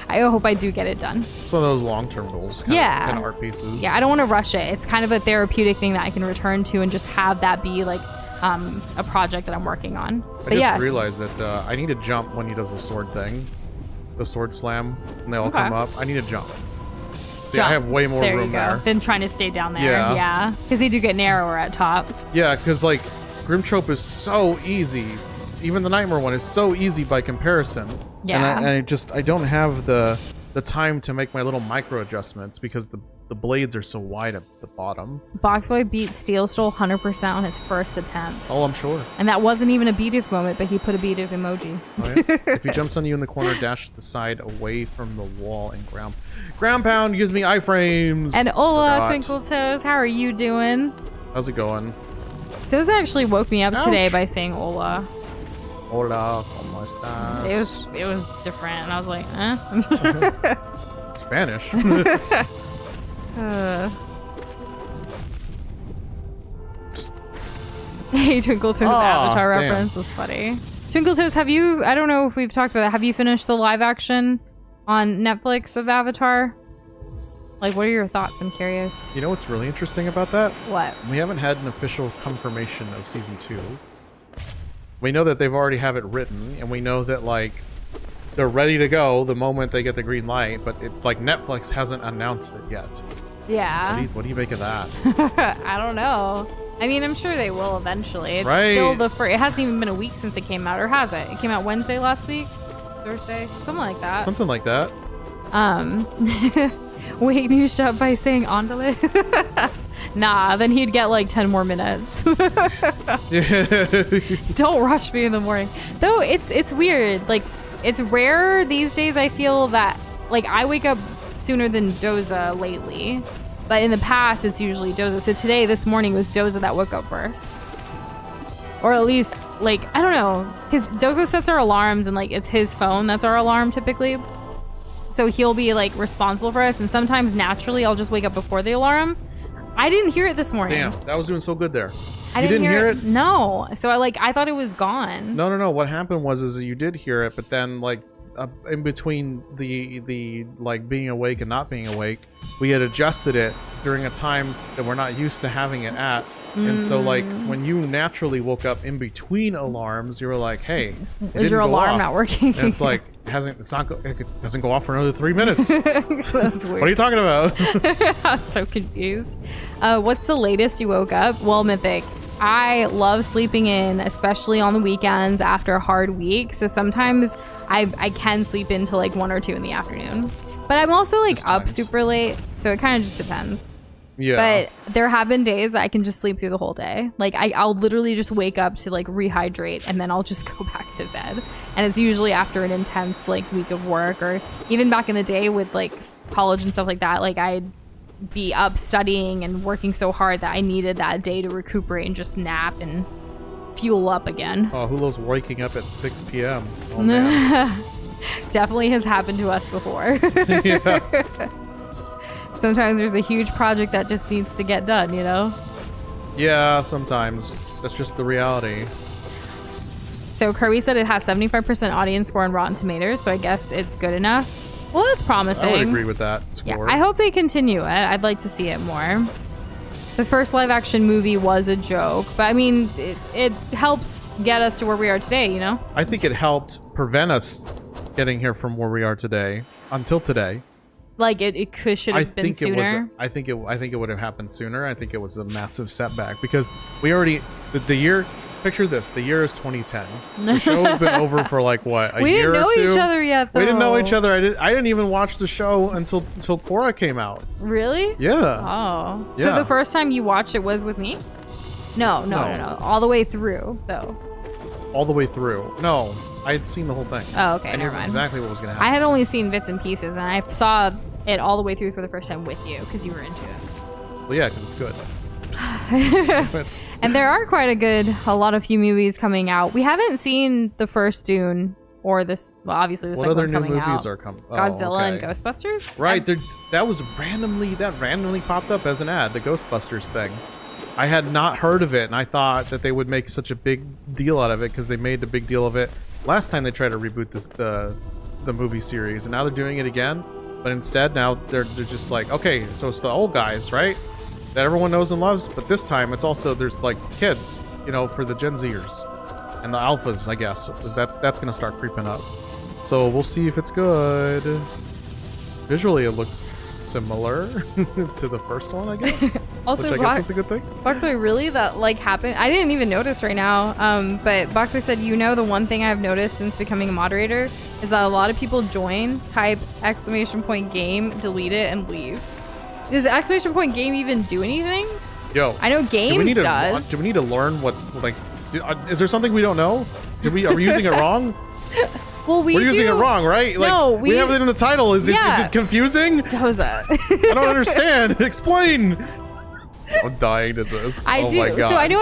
I hope I do get it done. It's one of those long-term goals. Kind of art pieces. Yeah, I don't want to rush it. It's kind of a therapeutic thing that I can return to and just have that be like a project that I'm working on. I just realized that I need to jump when he does the sword thing. The sword slam. And they all come up. I need to jump. See, I have way more room there. Than trying to stay down there. Yeah. Because they do get narrower at top. Yeah, because like Grimtrope is so easy. Even the Nightmare one is so easy by comparison. Yeah. And I don't have the time to make my little micro adjustments because the blades are so wide at the bottom. Boxboy beat Steel Stole 100% on his first attempt. Oh, I'm sure. And that wasn't even a beat it moment, but he put a beat it emoji. Oh, yeah? If he jumps on you in the corner, dash to the side away from the wall and ground. Ground pound gives me iframes. And Ola, Twinkle Toes, how are you doing? How's it going? Doza actually woke me up today by saying Ola. Hola, ¿cómo estás? It was different, and I was like, eh? Spanish. Hey, Twinkle Toes Avatar reference is funny. Twinkle Toes, I don't know if we've talked about that. Have you finished the live action on Netflix of Avatar? Like, what are your thoughts? I'm curious. You know what's really interesting about that? What? We haven't had an official confirmation of season 2. We know that they've already have it written, and we know that like they're ready to go the moment they get the green light, but like Netflix hasn't announced it yet. Yeah. What do you make of that? I don't know. I mean, I'm sure they will eventually. It's right. Still it hasn't even been a week since it came out, or has it? It came out Wednesday last week? Thursday? Something like that. Something like that. Wake Nush up by saying Andale. Nah, then he'd get like 10 more minutes. Don't rush me in the morning. Though it's weird. Like, it's rare these days, I feel that, like, I wake up sooner than Doza lately. But in the past, it's usually Doza. So today, this morning, was Doza that woke up first. Or at least, like, I don't know. Because Doza sets our alarms, and, like, it's his phone that's our alarm, typically. So he'll be, like, responsible for us. And sometimes, naturally, I'll just wake up before the alarm. I didn't hear it this morning. Damn, that was doing so good there. You didn't hear it? No. So I thought it was gone. No. What happened was you did hear it, but then like in between the like being awake and not being awake, we had adjusted it during a time that we're not used to having it at. And so like when you naturally woke up in between alarms, you were like, hey, is your alarm not working? And it's like it doesn't go off for another 3 minutes. That's weird. What are you talking about? I was so confused. What's the latest you woke up? Well, Mythic, I love sleeping in, especially on the weekends after a hard week. So sometimes I can sleep in till like 1 or 2 in the afternoon. But I'm also like up super late, so it kind of just depends. Yeah. But there have been days that I can just sleep through the whole day. Like I'll literally just wake up to like rehydrate and then I'll just go back to bed. And it's usually after an intense like week of work, or even back in the day with like college and stuff like that. Like I'd be up studying and working so hard that I needed that day to recuperate and just nap and fuel up again. Oh, who loves waking up at 6 p.m.? Oh, man. Definitely has happened to us before. Yeah. Sometimes there's a huge project that just needs to get done, you know? Yeah, sometimes. That's just the reality. So Kirby said it has 75% audience score on Rotten Tomatoes, so I guess it's good enough. Well, that's promising. I would agree with that score. Yeah, I hope they continue it. I'd like to see it more. The first live-action movie was a joke, but I mean, it helps get us to where we are today, you know? I think it helped prevent us getting here from where we are today, until today. Like should have been sooner. I think it would have happened sooner. I think it was a massive setback because we already the year. Picture this: the year is 2010. The show has been over for like what, a year or two? We didn't know each other yet, though. We didn't know each other. I didn't even watch the show until Korra came out. Really? Yeah. Oh. Yeah. So the first time you watched it was with me? No. All the way through, though. All the way through? No. I had seen the whole thing. Oh, okay. I knew Never mind. exactly what was going to happen. I had only seen bits and pieces, and I saw it all the way through for the first time with you because you were into it. Well, yeah, because it's good. And there are quite a lot of few movies coming out. We haven't seen the first Dune or this. Well, obviously the second one's coming out. What other new movies are coming? Godzilla and Ghostbusters. Right, that randomly popped up as an ad. The Ghostbusters thing. I had not heard of it, and I thought that they would make such a big deal out of it because they made a big deal of it last time they tried to reboot the movie series, and now they're doing it again. But instead, now they're just like, okay, so it's the old guys, right? That everyone knows and loves, but this time it's also there's like kids, you know, for the Gen Zers and the alphas, I guess. Is that's gonna start creeping up. So we'll see if it's good. Visually, it looks similar to the first one, I guess. Also, which I guess is a good thing. Boxboy, really? That like happened? I didn't even notice right now. But Boxboy said, you know, the one thing I've noticed since becoming a moderator is that a lot of people join, type !game, delete it, and leave. Does !game even do anything? Yo, I know games does. Do we need to learn what like? Is there something we don't know? Are we using it wrong? Well, we're using it wrong, right? Like, no, we have it in the title. Is it confusing? Doza. I don't understand. Explain. I'm dying to this. I do. My God. So I know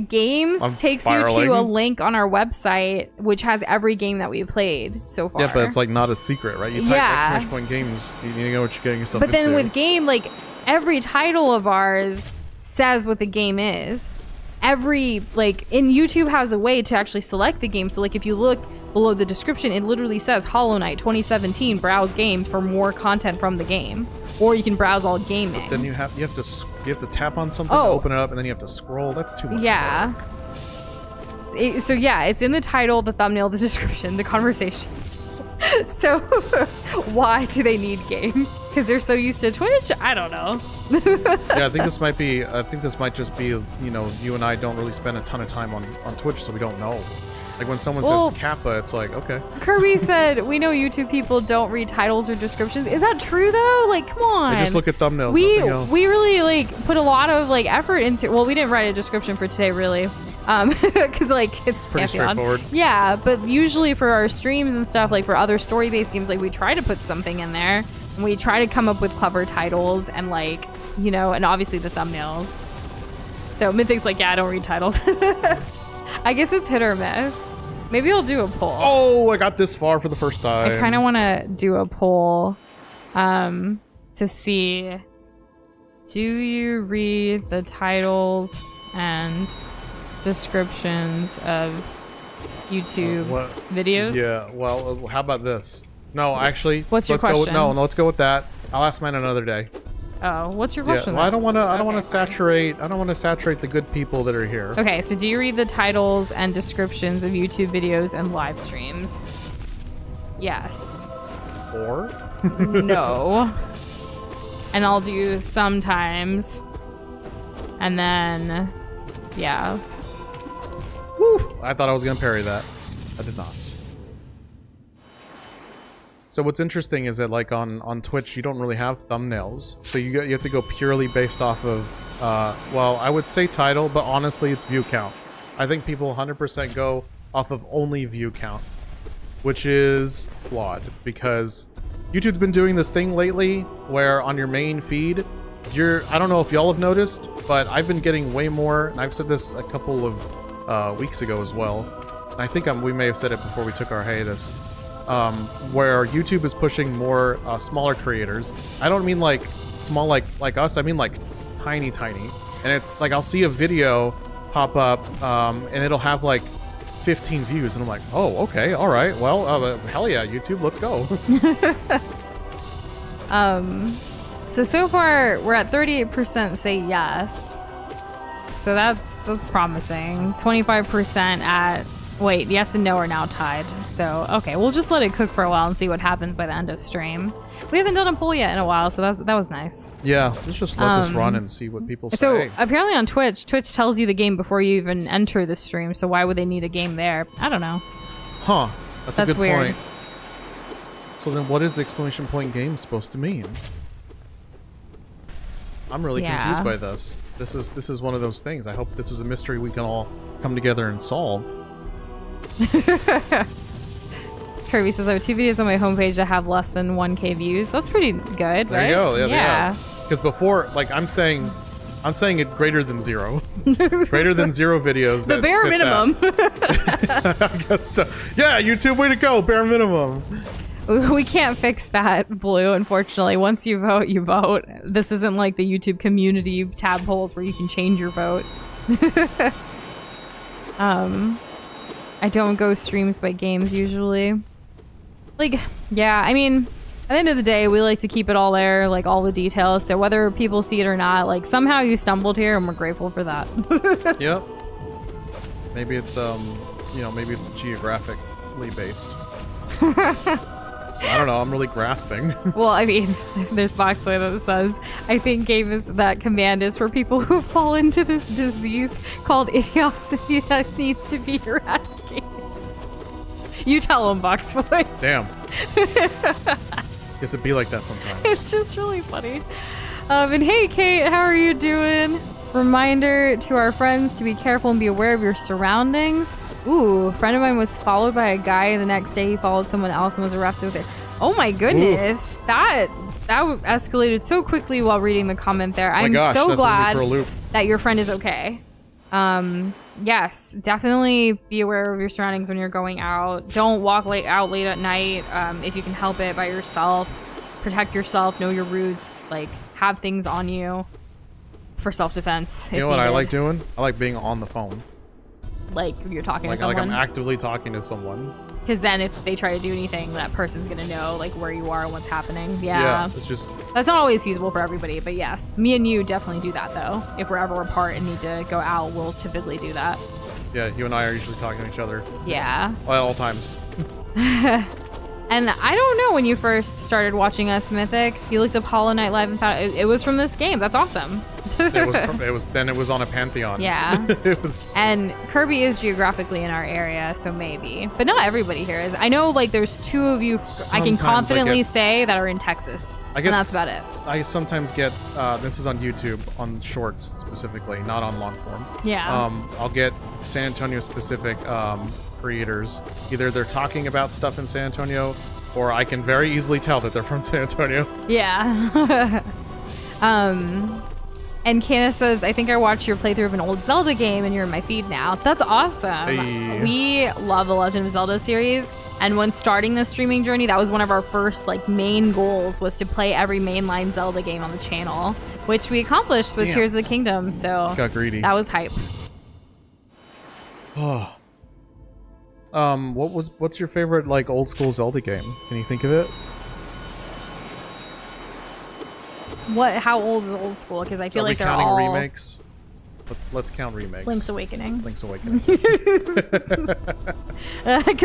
!games takes spiraling. you to a link on our website, which has every game that we've played so far. Yeah, but it's like not a secret, right? You type !games, you know what you're getting yourself into. But then with game, like every title of ours says what the game is. Every like, and YouTube has a way to actually select the game. So like if you look below the description, it literally says Hollow Knight 2017, browse game for more content from the game, or you can browse all gaming. But then you have to tap on something to open it up, and then you have to scroll. That's too much. Yeah. So yeah, it's in the title, the thumbnail, the description, the conversation. So why do they need game? Because they're so used to Twitch? I don't know. Yeah, I think this might just be, you know, you and I don't really spend a ton of time on Twitch, so we don't know. Like when someone says Kappa, it's like, okay. Kirby said, we know YouTube people don't read titles or descriptions. Is that true though? Like, come on. They just look at thumbnails, we nothing else. We really like put a lot of like effort into, well, we didn't write a description for today really. Because like it's pretty Pantheon. straightforward. Yeah, but usually for our streams and stuff, like for other story-based games, like we try to put something in there. And we try to come up with clever titles and like, you know, and obviously the thumbnails. So Mythic's like, yeah, I don't read titles. I guess it's hit or miss. Maybe I'll do a poll. Oh, I got this far for the first time. I kind of want to do a poll to see, do you read the titles and descriptions of YouTube videos? Yeah, well, how about this? No, actually, what's your question? Let's go with that. I'll ask mine another day. Oh, what's your question? Yeah, well, I don't want to saturate the good people that are here. Okay, so do you read the titles and descriptions of YouTube videos and live streams? Yes. Or? No. And I'll do sometimes. And then, yeah. Woo! I thought I was gonna parry that. I did not. So what's interesting is that like on Twitch, you don't really have thumbnails. So you have to go purely based off of, well, I would say title, but honestly, it's view count. I think people 100% go off of only view count, which is flawed because YouTube's been doing this thing lately where on your main feed, I don't know if y'all have noticed, but I've been getting way more, and I've said this a couple of weeks ago as well. And I think we may have said it before we took our hiatus. Where YouTube is pushing more smaller creators. I don't mean like small like us, I mean like tiny. And it's like I'll see a video pop up and it'll have like 15 views and I'm like, oh, okay, all right, well, hell yeah, YouTube, let's go. So far we're at 38% say yes. So that's promising. 25% at wait, yes and no are now tied. So, okay, we'll just let it cook for a while and see what happens by the end of stream. We haven't done a poll yet in a while, so that was nice. Yeah, let's just let this run and see what people say. So, apparently on Twitch tells you the game before you even enter the stream, so why would they need a game there? I don't know. Huh, that's a good weird. point. So then what is exclamation point game supposed to mean? I'm really confused by this. This is one of those things. I hope this is a mystery we can all come together and solve. Kirby says, I have 2 videos on my homepage that have less than 1K views. That's pretty good, right? There you go. Yeah. Because before, like, I'm saying it greater than 0. Greater than 0 videos. The bare minimum. I guess so. Yeah, YouTube, way to go. Bare minimum. We can't fix that, Blue, unfortunately. Once you vote, you vote. This isn't like the YouTube community tab polls where you can change your vote. I don't go streams by games usually. Like, yeah, I mean, at the end of the day, we like to keep it all there, like all the details. So whether people see it or not, like somehow you stumbled here and we're grateful for that. Yep. Maybe it's, you know, maybe it's geographically based. I don't know. I'm really grasping. Well, I mean, there's Boxplay that says, I think that command is for people who fall into this disease called idiocracy that needs to be eradicated. You tell them, Boxplay. Damn. Guess it'd be like that sometimes. It's just really funny. And hey, Kate, how are you doing? Reminder to our friends to be careful and be aware of your surroundings. Ooh, a friend of mine was followed by a guy. The next day he followed someone else and was arrested with it. Oh my goodness. Ooh. That escalated so quickly while reading the comment there. I'm so glad that your friend is okay. Yes, definitely be aware of your surroundings when you're going out. Don't walk out late at night if you can help it by yourself. Protect yourself, know your routes, like have things on you for self-defense. You know what I like doing? I like being on the phone. Like you're talking to someone? Like I'm actively talking to someone. Because then if they try to do anything, that person's going to know like where you are and what's happening. Yeah, it's just... That's not always feasible for everybody, but yes. Me and you definitely do that, though. If we're ever apart and need to go out, we'll typically do that. Yeah, you and I are usually talking to each other. Yeah. At all times. And I don't know when you first started watching us, Mythic. You looked up Hollow Knight Live and found it was from this game. That's awesome. it was on a Pantheon. Yeah. And Kirby is geographically in our area, so maybe. But not everybody here is. I know like there's 2 of you I can confidently say that are in Texas. And that's about it. I sometimes get this is on YouTube, on shorts specifically, not on long form. Yeah. I'll get San Antonio specific creators. Either they're talking about stuff in San Antonio, or I can very easily tell that they're from San Antonio. Yeah. And Candace says, I think I watched your playthrough of an old Zelda game and you're in my feed now. That's awesome. Hey. We love the Legend of Zelda series. And when starting this streaming journey, that was one of our first like main goals, was to play every mainline Zelda game on the channel, which we accomplished with Tears of the Kingdom. So got greedy. That was hype. Oh. What's your favorite like old school Zelda game? Can you think of it? How old is old school? Because I feel like they're all... Are we counting remakes? Let's count remakes. Link's Awakening. Link's Awakening. Because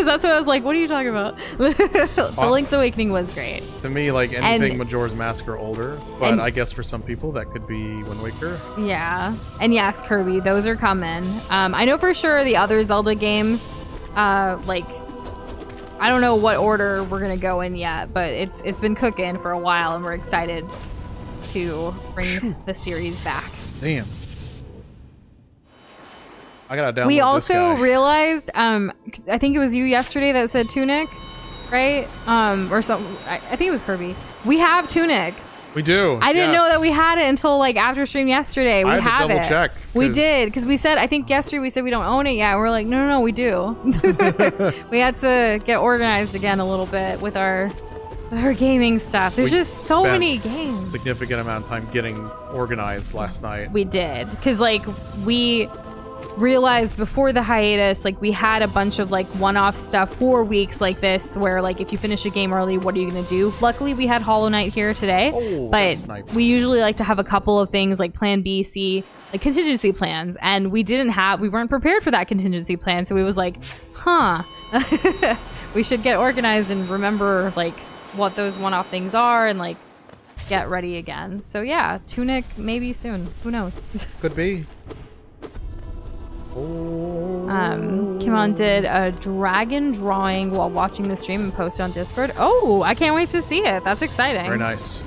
that's what I was like, what are you talking about? The Link's Awakening was great. To me, like anything Majora's Mask or older, but I guess for some people that could be Wind Waker. Yeah. And yes, Kirby, those are coming. I know for sure the other Zelda games, like, I don't know what order we're going to go in yet, but it's been cooking for a while and we're excited to bring the series back. Damn. I gotta download We also this guy. realized, I think it was you yesterday that said Tunic, right? Or something. I think it was Kirby. We have Tunic. We do. I didn't know that we had it until like after stream yesterday. We I had to double check. We did, because we said, I think yesterday we said we don't own it yet. And we're like, no, we do. We had to get organized again a little bit with our gaming stuff. There's just so many games. Significant amount of time getting organized last night. We did, because like we realized before the hiatus, like we had a bunch of like one-off stuff for weeks like this, where like if you finish a game early, what are you gonna do? Luckily, we had Hollow Knight here today, but we usually like to have a couple of things like Plan B, C, like contingency plans, and we weren't prepared for that contingency plan, so we was like, we should get organized and remember like what those one-off things are and like get ready again. So yeah, Tunic maybe soon. Who knows? Could be. Kimon did a dragon drawing while watching the stream and posted on Discord. Oh, I can't wait to see it. That's exciting. Very nice.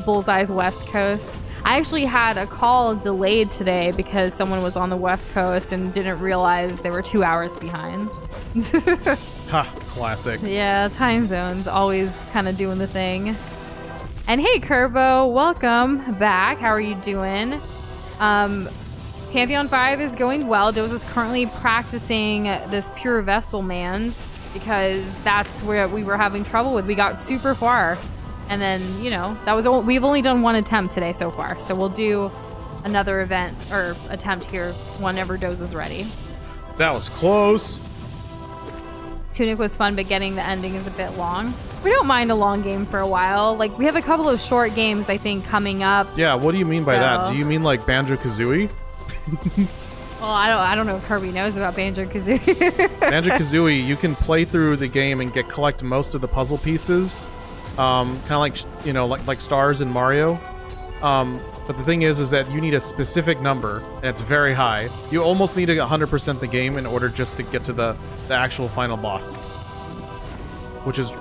Bullseye's West Coast. I actually had a call delayed today because someone was on the West Coast and didn't realize they were 2 hours behind. Ha, classic. Yeah, time zones always kind of doing the thing. And hey, Kerbo, welcome back. How are you doing? Pantheon 5 is going well. Doza's currently practicing this Pure Vessel Man's because that's where we were having trouble with. We got super far. And then, we've only done one attempt today so far. So we'll do another event or attempt here whenever Doza's ready. That was close. Tunic was fun, but getting the ending is a bit long. We don't mind a long game for a while. Like, we have a couple of short games, I think, coming up. Yeah, what do you mean by that? Do you mean like Banjo-Kazooie? Well, I don't know if Kirby knows about Banjo-Kazooie. Banjo-Kazooie, you can play through the game and collect most of the puzzle pieces. Kind of like, like stars in Mario. But the thing is that you need a specific number, and it's very high. You almost need to 100% the game in order just to get to the actual final boss. Which is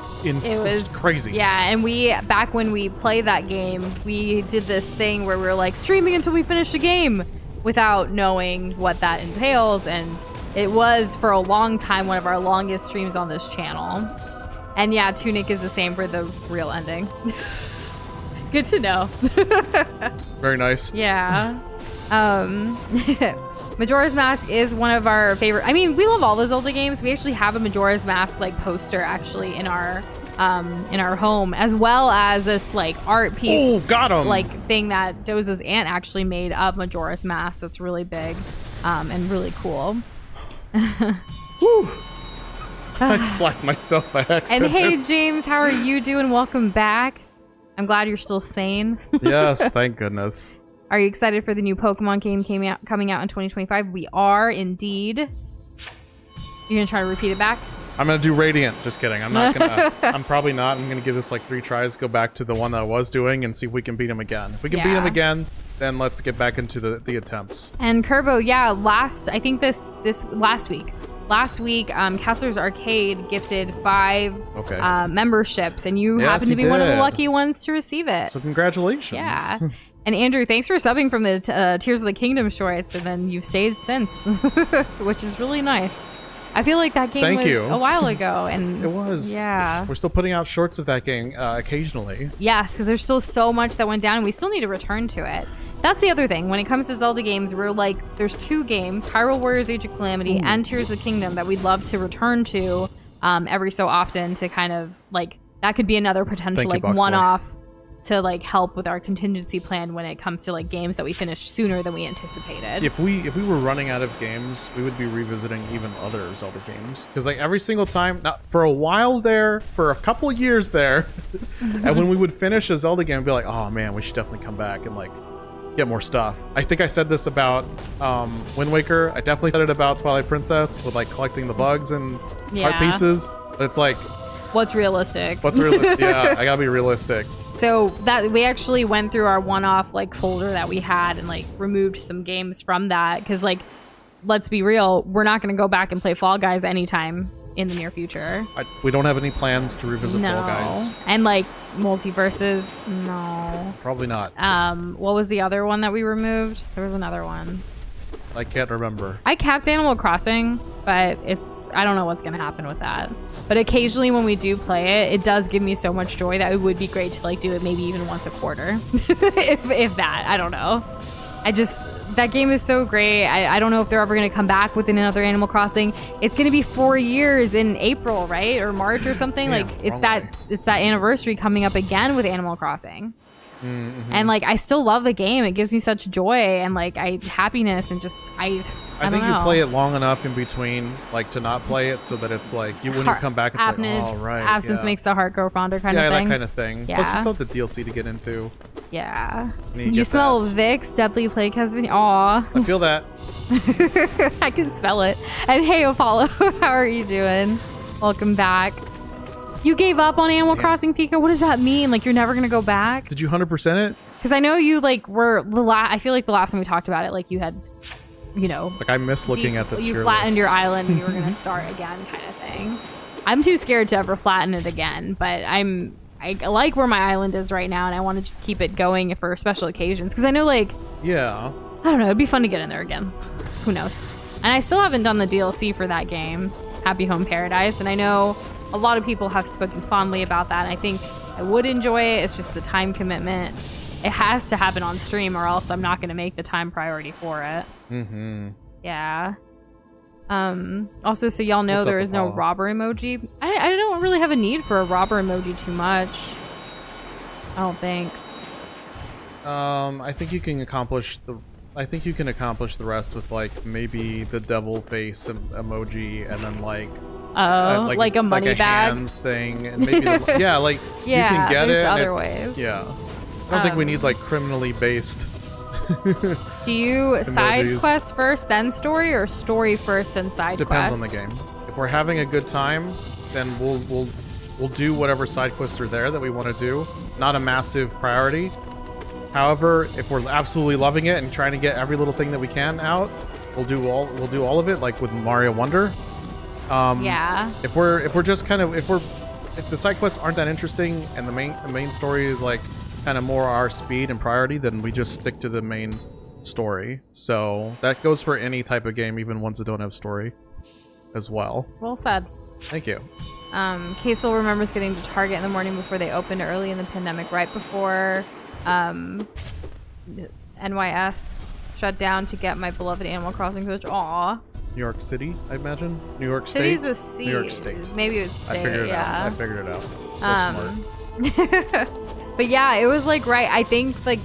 crazy. Yeah, and back when we played that game, we did this thing where we were like streaming until we finish the game without knowing what that entails, and it was for a long time one of our longest streams on this channel. And yeah, Tunic is the same for the real ending. Good to know. Very nice. Yeah. Majora's Mask is one of our favorite. I mean, we love all the Zelda games. We actually have a Majora's Mask like poster actually in our home, as well as this like art piece. Oh, got him! Like thing that Doza's aunt actually made of Majora's Mask. That's really big, and really cool. Woo! I slapped myself by accident. And hey, James, how are you doing? Welcome back. I'm glad you're still sane. Yes, thank goodness. Are you excited for the new Pokemon game coming out in 2025? We are indeed. You're gonna try to repeat it back? I'm gonna do Radiant. Just kidding. I'm not gonna. I'm probably not. I'm gonna give this like 3 tries. Go back to the one that I was doing and see if we can beat him again. If we can beat him again, then let's get back into the attempts. And Kerbo, yeah, last week, Kessler's Arcade gifted 5 memberships, and you happen to be one of the lucky ones to receive it. So congratulations. Yeah. And Andrew, thanks for subbing from the Tears of the Kingdom shorts, and then you've stayed since, which is really nice. I feel like that game was a while ago, and it was. Yeah. We're still putting out shorts of that game occasionally. Yes, because there's still so much that went down, and we still need to return to it. That's the other thing. When it comes to Zelda games, we're like, there's 2 games, Hyrule Warriors Age of Calamity and Tears of the Kingdom, that we'd love to return to every so often to kind of, like, that could be another potential, like, one-off to, like, help with our contingency plan when it comes to, like, games that we finish sooner than we anticipated. If we were running out of games, we would be revisiting even other Zelda games. Because, like, every single time, for a while there, for a couple years there, and when we would finish a Zelda game, we'd be like, oh, man, we should definitely come back and, like, get more stuff. I think I said this about Wind Waker. I definitely said it about Twilight Princess with like collecting the bugs and art pieces. But it's like, what's realistic? What's realistic? Yeah, I gotta be realistic. So that we actually went through our one-off like folder that we had and like removed some games from that because like, let's be real, we're not going to go back and play Fall Guys anytime in the near future. We don't have any plans to revisit Fall Guys. And like multiverses, no. Probably not. What was the other one that we removed? There was another one. I can't remember. I capped Animal Crossing, but I don't know what's going to happen with that. But occasionally when we do play it, it does give me so much joy that it would be great to like do it maybe even once a quarter. if that, I don't know. That game is so great. I don't know if they're ever going to come back with another Animal Crossing. It's going to be 4 years in April, right? Or March or something. Damn, like it's that anniversary coming up again with Animal Crossing. Mm-hmm. And like I still love the game. It gives me such joy and like happiness and just I think you play it long enough in between like to not play it so that it's like when you come back it's absence, like, oh right, absence makes the heart grow fonder kind of thing. Yeah, that kind of thing. Yeah. Plus you still have the DLC to get into. Yeah. You smell Vicks, Deadly Plague has been. Aw. I feel that. I can smell it. And hey Apollo, how are you doing? Welcome back. You gave up on Animal Crossing, Pika? What does that mean? Like, you're never going to go back? Did you 100% it? Because I know you, like, were... I feel like the last time we talked about it, like, you had, you know... Like, I miss looking at the tier You flattened list. your island and you were going to start again kind of thing. I'm too scared to ever flatten it again, but I like where my island is right now, and I want to just keep it going for special occasions. Because I know, like... Yeah. I don't know. It'd be fun to get in there again. Who knows? And I still haven't done the DLC for that game, Happy Home Paradise, and I know... A lot of people have spoken fondly about that, and I think I would enjoy it. It's just the time commitment. it has to happen on stream, or else I'm not gonna make the time priority for it. Mm-hmm. Yeah. Also, so y'all know What's up there with is no Paula? robber emoji. I don't really have a need for a robber emoji too much. I don't think. I think you can accomplish the rest with like maybe the devil face emoji and then like Like a money bag hands thing and maybe yeah, like you can get there's it. other ways. Yeah, I don't think we need like criminally based. Do you side Emojis. quest first, then story, or story first, then side Depends quest? on the game. If we're having a good time, then we'll do whatever side quests are there that we want to do. Not a massive priority. However, if we're absolutely loving it and trying to get every little thing that we can out, we'll do all of it, like with Mario Wonder. Yeah. If the side quests aren't that interesting and the main story is like kind of more our speed and priority, then we just stick to the main story. So that goes for any type of game, even ones that don't have story as well. Well said. Thank you. Kaysel remembers getting to Target in the morning before they opened early in the pandemic, right before NYS shut down, to get my beloved Animal Crossing Switch. Aw. New York City, I imagine. New York City's State. a C. New York State. Maybe it's state. I figured it yeah. out. I figured it out. So smart. But yeah, it was like right. I think like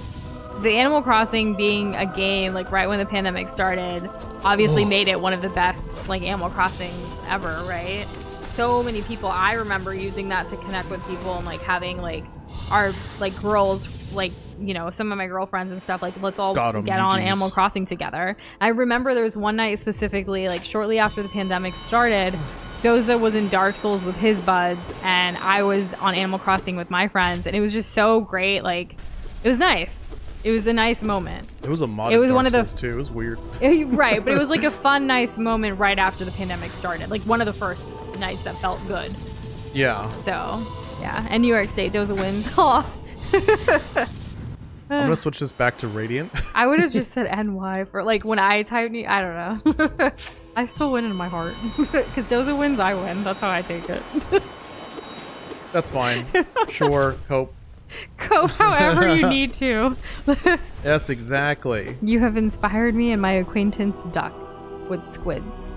the Animal Crossing being a game like right when the pandemic started, obviously made it one of the best like Animal Crossings ever, right? So many people. I remember using that to connect with people and like having like our like girls, like, you know, some of my girlfriends and stuff, like let's all get on GGs. Animal Crossing together. I remember there was one night specifically, like shortly after the pandemic started, Doza was in Dark Souls with his buds and I was on Animal Crossing with my friends, and it was just so great. Like it was nice. It was a nice moment. It was a mod. It was Dark one of the- Souls too. It was weird. Right, but it was like a fun, nice moment right after the pandemic started. Like one of the first nights that felt good. Yeah. So, yeah. And New York State, Doza wins. Aw. I'm gonna switch this back to Radiant. I would have just said NY for like when I typed I don't know. I still win in my heart. Because Doza wins, I win. That's how I take it. That's fine. Sure. Cope. Cope however you need to. Yes, exactly. You have inspired me and my acquaintance Duck with squids.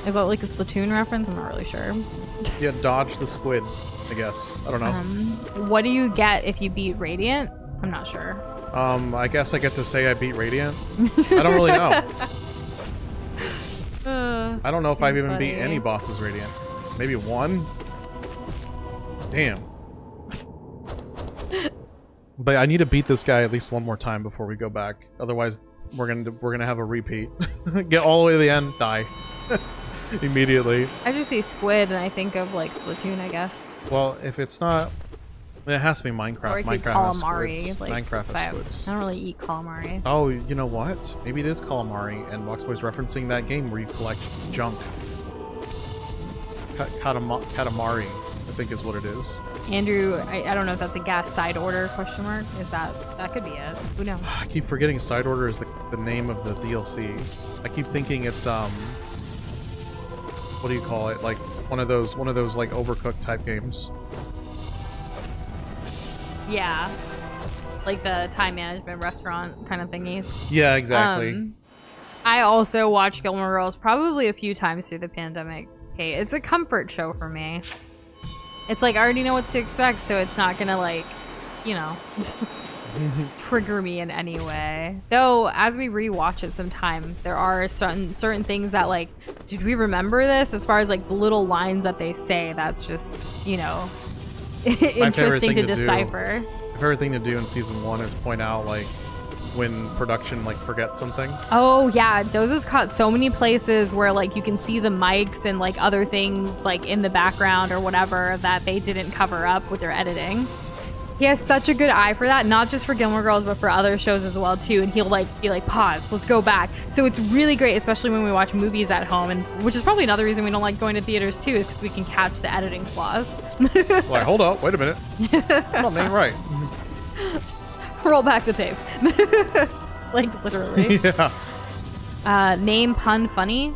Is that like a Splatoon reference? I'm not really sure. Yeah, dodge the squid, I guess. I don't know. What do you get if you beat Radiant? I'm not sure. I guess I get to say I beat Radiant. I don't really know. I don't know if I've even beat any bosses Radiant. Maybe one? Damn. But I need to beat this guy at least one more time before we go back. Otherwise, we're gonna have a repeat. Get all the way to the end, die. Immediately. I just see squid and I think of like Splatoon, I guess. Well, if it's not... It has to be Minecraft. Or it could Minecraft has calamari. squids. Like, Minecraft has squids. I don't really eat calamari. Oh, you know what? Maybe it is calamari, and Boxboy's referencing that game where you collect junk. Katamari, I think is what it is. Andrew, I don't know if that's a gas side order question mark. Is that could be it? Who knows? I keep forgetting Side Order is the name of the DLC. I keep thinking it's what do you call it? Like one of those like Overcooked type games. Yeah, like the time management restaurant kind of thingies. Yeah, exactly. I also watched Gilmore Girls probably a few times through the pandemic. Okay, it's a comfort show for me. It's like I already know what to expect, so it's not gonna like, you know, trigger me in any way. Though as we rewatch it sometimes, there are certain things that like, did we remember this? As far as like the little lines that they say, that's just, you know, interesting to decipher. My favorite thing to do in season 1 is point out like when production like forgets something. Oh yeah, Doza's caught so many places where like you can see the mics and like other things like in the background or whatever that they didn't cover up with their editing. He has such a good eye for that, not just for Gilmore Girls, but for other shows as well too. And he'll like be like, pause, let's go back. So it's really great, especially when we watch movies at home, and which is probably another reason we don't like going to theaters too, is because we can catch the editing flaws. Like, hold up, wait a minute. Something ain't right. Roll back the tape. Like literally. Yeah. Name pun funny?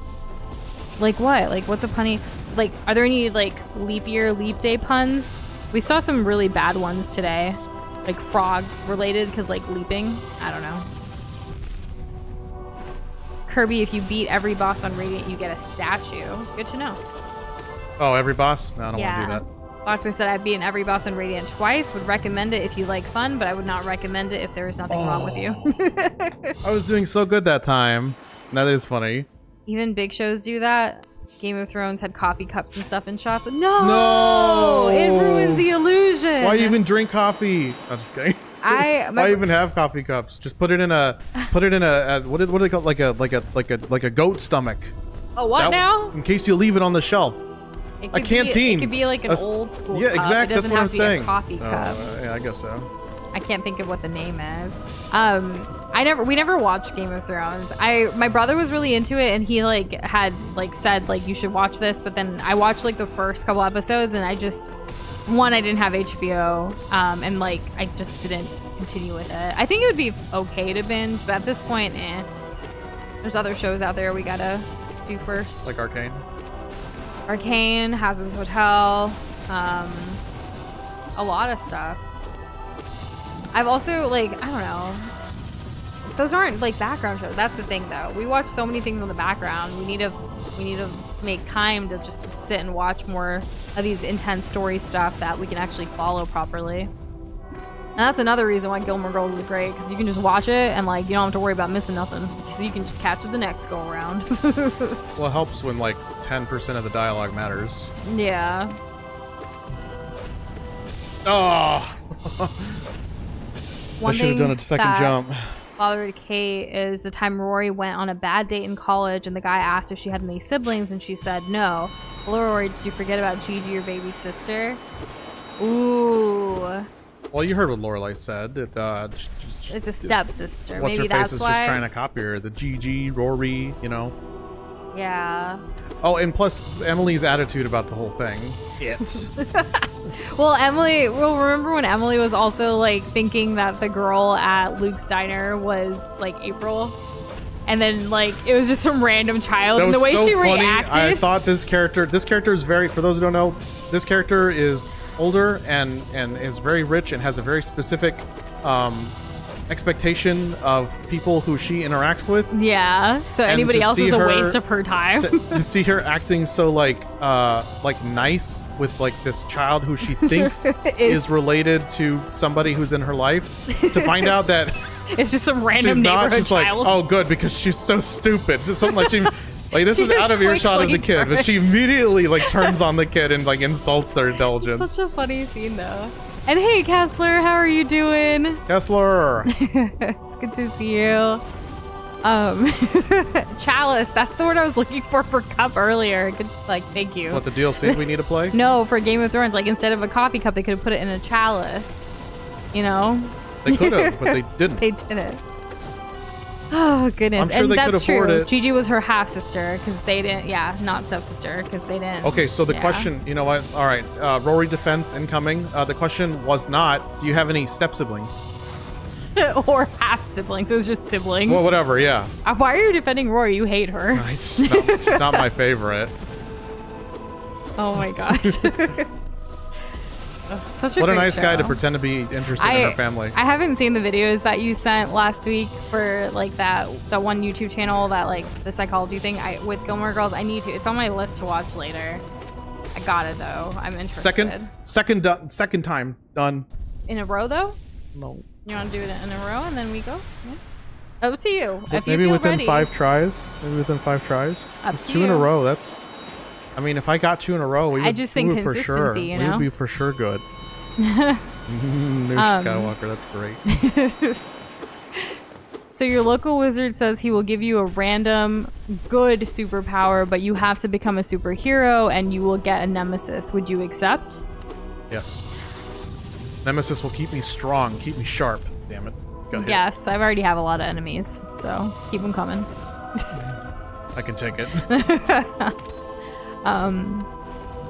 Like what? Like what's a punny? Like are there any like leap year, leap day puns? We saw some really bad ones today. like frog related because like leaping. I don't know. Kirby, if you beat every boss on Radiant, you get a statue. Good to know. Oh, every boss? No, I don't want to do that. Boxer said I've beaten every boss on Radiant twice. Would recommend it if you like fun, but I would not recommend it if there is nothing wrong with you. I was doing so good that time. That is funny. Even big shows do that. Game of Thrones had coffee cups and stuff in shots. No! It ruins the illusion. Why even drink coffee? I'm just kidding. Why even have coffee cups? Just put it in a what do they call it? like a goat stomach. Oh, what now? In case you leave it on the shelf. A canteen. It could be like an old school cup. Yeah, exactly. That's what I'm saying. A coffee cup. Yeah, I guess so. I can't think of what the name is. We never watched Game of Thrones. My brother was really into it, and he had said you should watch this, but then I watched the first couple episodes, and I didn't have HBO, and I just didn't continue with it. I think it would be okay to binge, but at this point, there's other shows out there we gotta do first. Like Arcane? Arcane, Hazard's Hotel, a lot of stuff. I've also, I don't know. Those aren't, background shows. That's the thing, though. We watch so many things in the background. We need to make time to just sit and watch more of these intense story stuff that we can actually follow properly. And that's another reason why Gilmore Girls is great, because you can just watch it and, you don't have to worry about missing nothing. So you can just catch it the next go-around. Well, it helps when, 10% of the dialogue matters. Yeah. Oh! I should have done a second jump. Bothered Kate is the time Rory went on a bad date in college, and the guy asked if she had any siblings, and she said no. Well, Rory, did you forget about Gigi, your baby sister? Ooh. Well, you heard what Lorelai said. It's a stepsister. What's Maybe her face that's is why. just trying to copy her. The Gigi, Rory, Yeah. Oh, and plus Emily's attitude about the whole thing. Well, remember when Emily was also thinking that the girl at Luke's diner was April? And then it was just some random child, and the way she reacted. I thought this character is very, for those who don't know, this character is older and is very rich and has a very specific expectation of people who she interacts with. Yeah, so anybody else is a waste of her time. to see her acting so nice with this child who she thinks is related to somebody who's in her life, to find out that it's just some random she's neighborhood not just child. oh good, because she's so stupid. Something she this is out of earshot of the kid, but she immediately turns on the kid and insults their intelligence. Such a funny scene though. And hey, Kessler, how are you doing? Kessler! It's good to see you. Chalice, that's the word I was looking for cup earlier. Good, thank you. What, the DLC we need to play? No, for Game of Thrones, instead of a coffee cup, they could have put it in a chalice. They could have, but they didn't. They didn't. Oh, goodness. I'm sure they could afford it. Gigi was her half-sister, because they didn't, not stepsister, because they didn't. Okay, so the question, you know what? All right, Rory defense incoming. The question was not, do you have any step-siblings? Or half-siblings. It was just siblings. Well, whatever, yeah. Why are you defending Rory? You hate her. It's not my favorite. Oh, my gosh. Such what a nice show. guy to pretend to be interested in her family. I haven't seen the videos that you sent last week for that one YouTube channel that the psychology thing with Gilmore Girls. I need to. It's on my list to watch later. I got it though. I'm interested. Second time done. In a row though? No. You want to do it in a row and then we go? Yeah. Up to you. If maybe you feel within ready. 5 tries. Maybe within 5 tries. It's 2 in a row. That's. I mean, if I got 2 in a row, we would for sure. We would be for sure good. Nush Skywalker, that's great. So your local wizard says he will give you a random good superpower, but you have to become a superhero and you will get a nemesis. Would you accept? Yes. Nemesis will keep me strong, keep me sharp. Damn it. Yes, I already have a lot of enemies, so keep them coming. I can take it.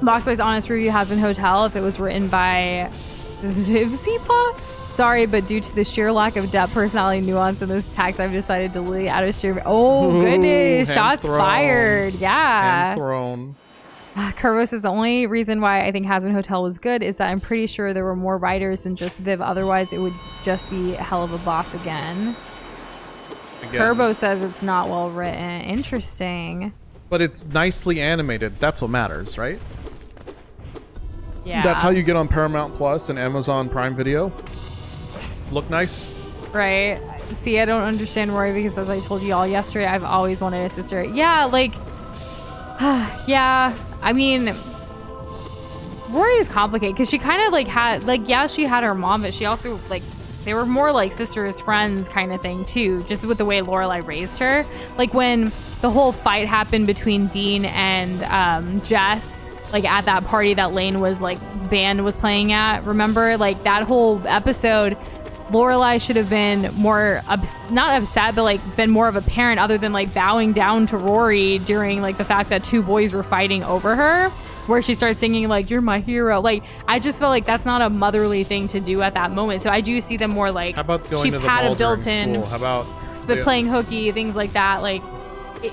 Boxplay's honest review has been Hotel if it was written by Vivzipa. Sorry, but due to the sheer lack of depth, personality, nuance in this text, I've decided to delete out of sheer. Oh, goodness. Shots fired. Yeah. Hands thrown. Curvo says the only reason why I think Hazbin Hotel was good is that I'm pretty sure there were more writers than just Viv. Otherwise, it would just be a hell of a boss again. Curvo says it's not well written. Interesting. But it's nicely animated. That's what matters, right? Yeah. That's how you get on Paramount Plus and Amazon Prime Video. Look nice. Right. See, I don't understand Rory because as I told you all yesterday, I've always wanted a sister. Yeah, like... yeah, I mean... Rory is complicated because she kind of like had... Like, yeah, she had her mom, but she also like... They were more like sisters, friends kind of thing too, just with the way Lorelai raised her. Like when the whole fight happened between Dean and Jess, like at that party that Lane was like band was playing at, remember? Like that whole episode, Lorelai should have been more, not upset, but like been more of a parent other than like bowing down to Rory during like the fact that two boys were fighting over her. Where she starts singing like "You're my hero," like I just felt like that's not a motherly thing to do at that moment. So I do see them more like how about going to the mall during school? How about playing hooky, things like that. Like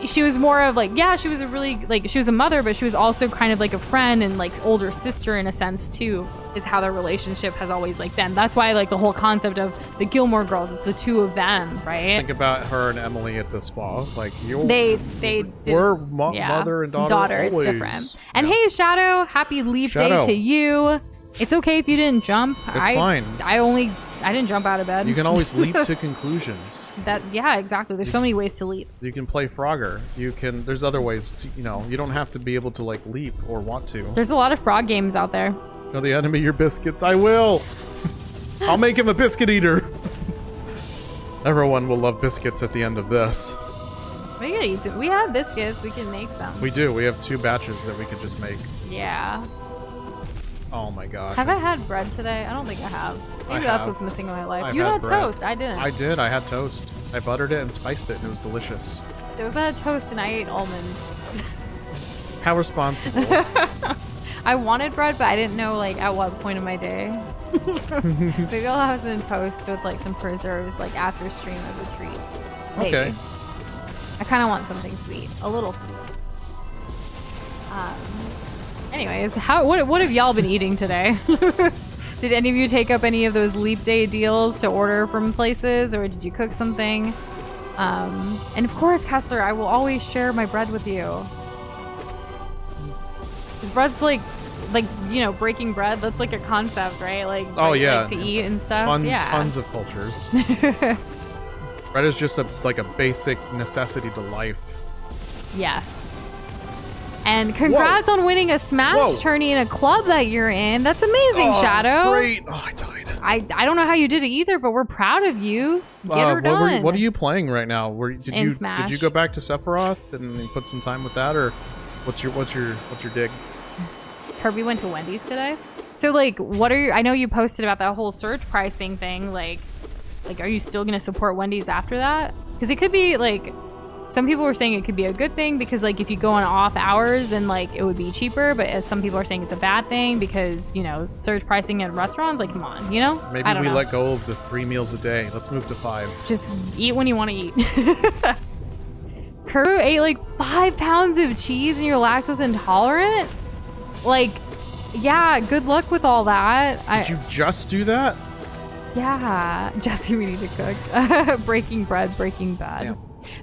she was more of like, yeah, she was a really like she was a mother, but she was also kind of like a friend and like older sister in a sense too. Is how their relationship has always like been. That's why like the whole concept of the Gilmore Girls, it's the two of them, right? Think about her and Emily at the spa. Like we're mother and daughter. It's different. And hey, Shadow, happy Leap Day to you. It's okay if you didn't jump. It's fine. I didn't jump out of bed. You can always leap to conclusions. Yeah, exactly. There's so many ways to leap. You can play Frogger. There's other ways to, you don't have to be able to like leap or want to. There's a lot of frog games out there. Show the enemy your biscuits. I will. I'll make him a biscuit eater. Everyone will love biscuits at the end of this. We can eat it. We have biscuits. We can make some. We do. We have 2 batches that we could just make. Yeah. Oh my gosh. Have I had bread today? I don't think I have. Maybe that's what's missing in my life. You had toast. I didn't. I did. I had toast. I buttered it and spiced it, and it was delicious. Doza had toast, and I ate almonds. How responsible. I wanted bread, but I didn't know like at what point of my day. Maybe I'll have some toast with like some preserves like after stream as a treat. Maybe. Okay. I kind of want something sweet, a little sweet. Anyways, what have y'all been eating today? Did any of you take up any of those Leap Day deals to order from places, or did you cook something? And of course, Kessler, I will always share my bread with you. Because bread's like breaking bread. That's like a concept, right? Like to eat and stuff. Tons of cultures. Bread is just a basic necessity to life. Yes. And congrats on winning a Smash tourney in a club that you're in. That's amazing, Shadow. That's great. Oh, I died. I don't know how you did it either, but we're proud of you. Get her done. What are you playing right now? Smash. Did you go back to Sephiroth and put some time with that, or what's your dig? Kirby went to Wendy's today. So like, I know you posted about that whole surge pricing thing. Like, are you still gonna support Wendy's after that? Because it could be like, some people were saying it could be a good thing because like if you go on off hours then like it would be cheaper, but some people are saying it's a bad thing because surge pricing at restaurants, like come on, Maybe we let go of the 3 meals a day. Let's move to 5. Just eat when you want to eat. Kuru ate like 5 pounds of cheese and you're lactose intolerant? Like, yeah, good luck with all that. Did you just do that? Yeah. Jesse, we need to cook. Breaking Bad. Yeah.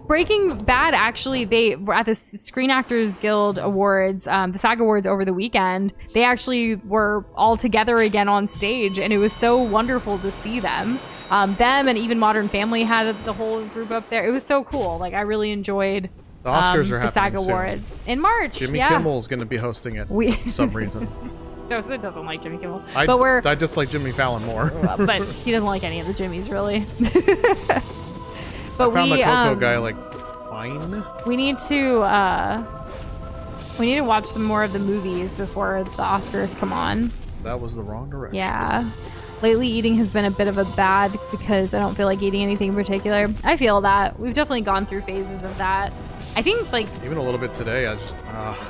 Breaking Bad, actually, they were at the Screen Actors Guild Awards, the SAG Awards over the weekend. They actually were all together again on stage, and it was so wonderful to see them. Them and even Modern Family had the whole group up there. It was so cool. Like, I really enjoyed the Oscars are the SAG happening Awards soon. In March. Jimmy Kimmel is going to be hosting it for some reason. Doza doesn't like Jimmy Kimmel. I just like Jimmy Fallon more. But he doesn't like any of the Jimmys, really. But I found the Coco guy fine. We need to watch some more of the movies before the Oscars come on. That was the wrong direction. Yeah. Lately, eating has been a bit of a bad because I don't feel like eating anything in particular. I feel that. We've definitely gone through phases of that. I think, even a little bit today, I just...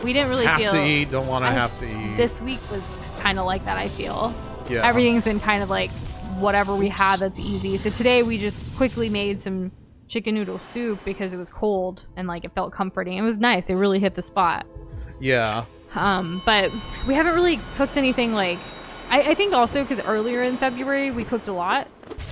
we didn't really have to eat, don't want to have to eat. This week was kind of like that, I feel. Yeah. Everything's been kind of like whatever we had that's easy. So today, we just quickly made some chicken noodle soup because it was cold and it felt comforting. It was nice. It really hit the spot. Yeah. But we haven't really cooked anything like... I think also because earlier in February we cooked a lot,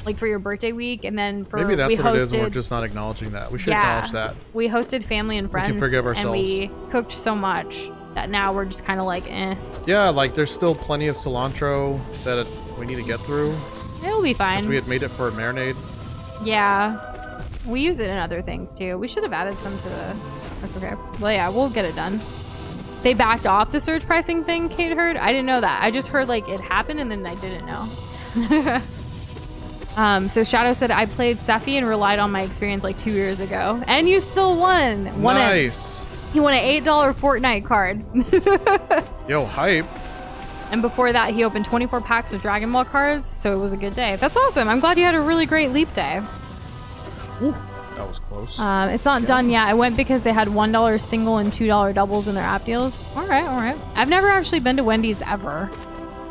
like for your birthday week, and then for maybe that's we what hosted, it is, and we're just not acknowledging that. We should acknowledge that. We hosted family and friends, we can forgive ourselves. and we cooked so much that now we're just kind of like, eh. Yeah, like there's still plenty of cilantro that we need to get through. It'll be fine. Because we had made it for a marinade. Yeah, we use it in other things too. We should have added some to the... That's okay. Well, yeah, we'll get it done. They backed off the surge pricing thing, Kate heard? I didn't know that. I just heard like it happened and then I didn't know. So Shadow said, I played Sephi and relied on my experience like 2 years ago. And you still won. Nice. He won an $8 Fortnite card. Yo, hype. And before that, he opened 24 packs of Dragon Ball cards. So it was a good day. That's awesome. I'm glad you had a really great leap day. Ooh. That was close. It's not done yet. I went because they had $1 single and $2 doubles in their app deals. All right. I've never actually been to Wendy's ever.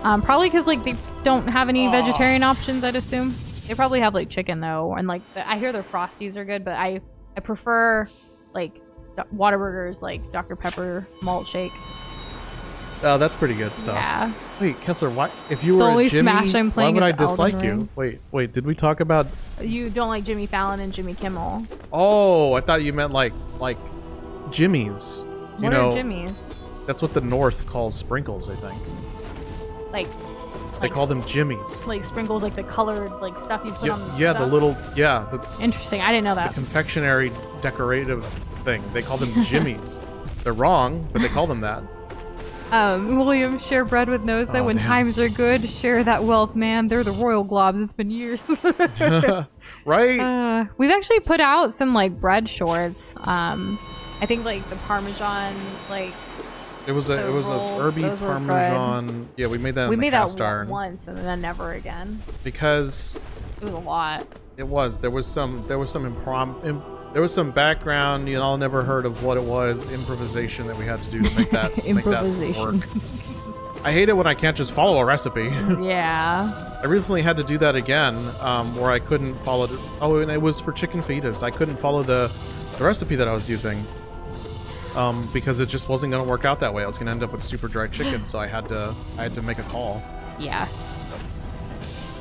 Probably because like they don't have any vegetarian options, I'd assume. They probably have like chicken though, and like I hear their Frosties are good, but I prefer like Whataburger's like Dr. Pepper malt shake. Oh, that's pretty good stuff. Yeah. Wait, Kessler, why? If you The were only a Jimmy, Smash I'm why playing would is I dislike Elden you? Ring. Wait, did we talk about... You don't like Jimmy Fallon and Jimmy Kimmel. Oh, I thought you meant like Jimmy's. You What know, are Jimmy's? That's what the North calls sprinkles, I think. Like They call them Jimmy's. like sprinkles, like the colored like stuff you put on the Yeah, stuff? the little... Yeah, the Interesting. I didn't know that. confectionery decorative thing. They call them Jimmy's. They're wrong, but they call them that. William, share bread with Noza. Oh, when damn. times are good, share that wealth, man. They're the royal globs. It's been years. Right? We've actually put out some like bread shorts. I think like the Parmesan, like It was a rolls, herby those were Parmesan. Yeah, we made that we in the made cast that iron. once and then never again. Because It was a lot. it was. There was some there was some background, you all never heard of what it was, improvisation that we had to do to make that make that Improvisation. work. I hate it when I can't just follow a recipe. Yeah. I recently had to do that again, where I couldn't follow. Oh, and it was for chicken fajitas. I couldn't follow the recipe that I was using, because it just wasn't going to work out that way. I was going to end up with super dry chicken, so I had to make a call. Yes.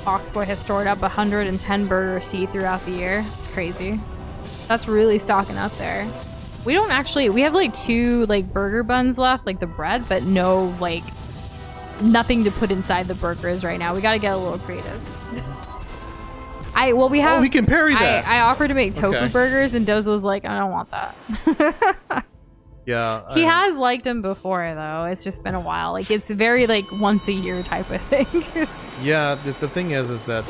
Foxboy has stored up 110 burger seed throughout the year. It's crazy. That's really stocking up there. We don't actually, we have like 2 like burger buns left, like the bread, but no like nothing to put inside the burgers right now. We got to get a little creative. We have. Oh, we can parry that. I offered to make tofu Okay. burgers, and Doza was like, I don't want that. Yeah. He has liked them before, though. It's just been a while. Like, it's very, like, once a year type of thing. Yeah, the thing is that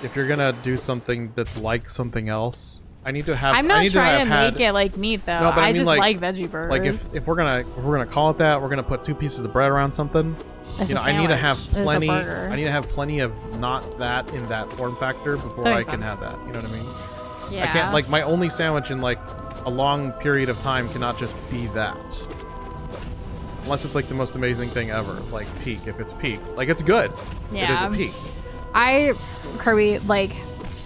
if you're gonna do something that's like something else, I need to have. I'm not I need trying to have make it like meat, though. No, but I mean, just like- like veggie burgers. Like if we're gonna call it that, we're gonna put 2 pieces of bread around something. It's You a know, I need to sandwich. have It's a plenty. burger. I need to have plenty of not that in that form factor before That I makes can sense. have that. You know what I mean? Yeah. I can't like my only sandwich in like a long period of time cannot just be that. Unless it's like the most amazing thing ever, like peak. If it's peak, like it's good. It is Yeah. a peak. Kirby, like,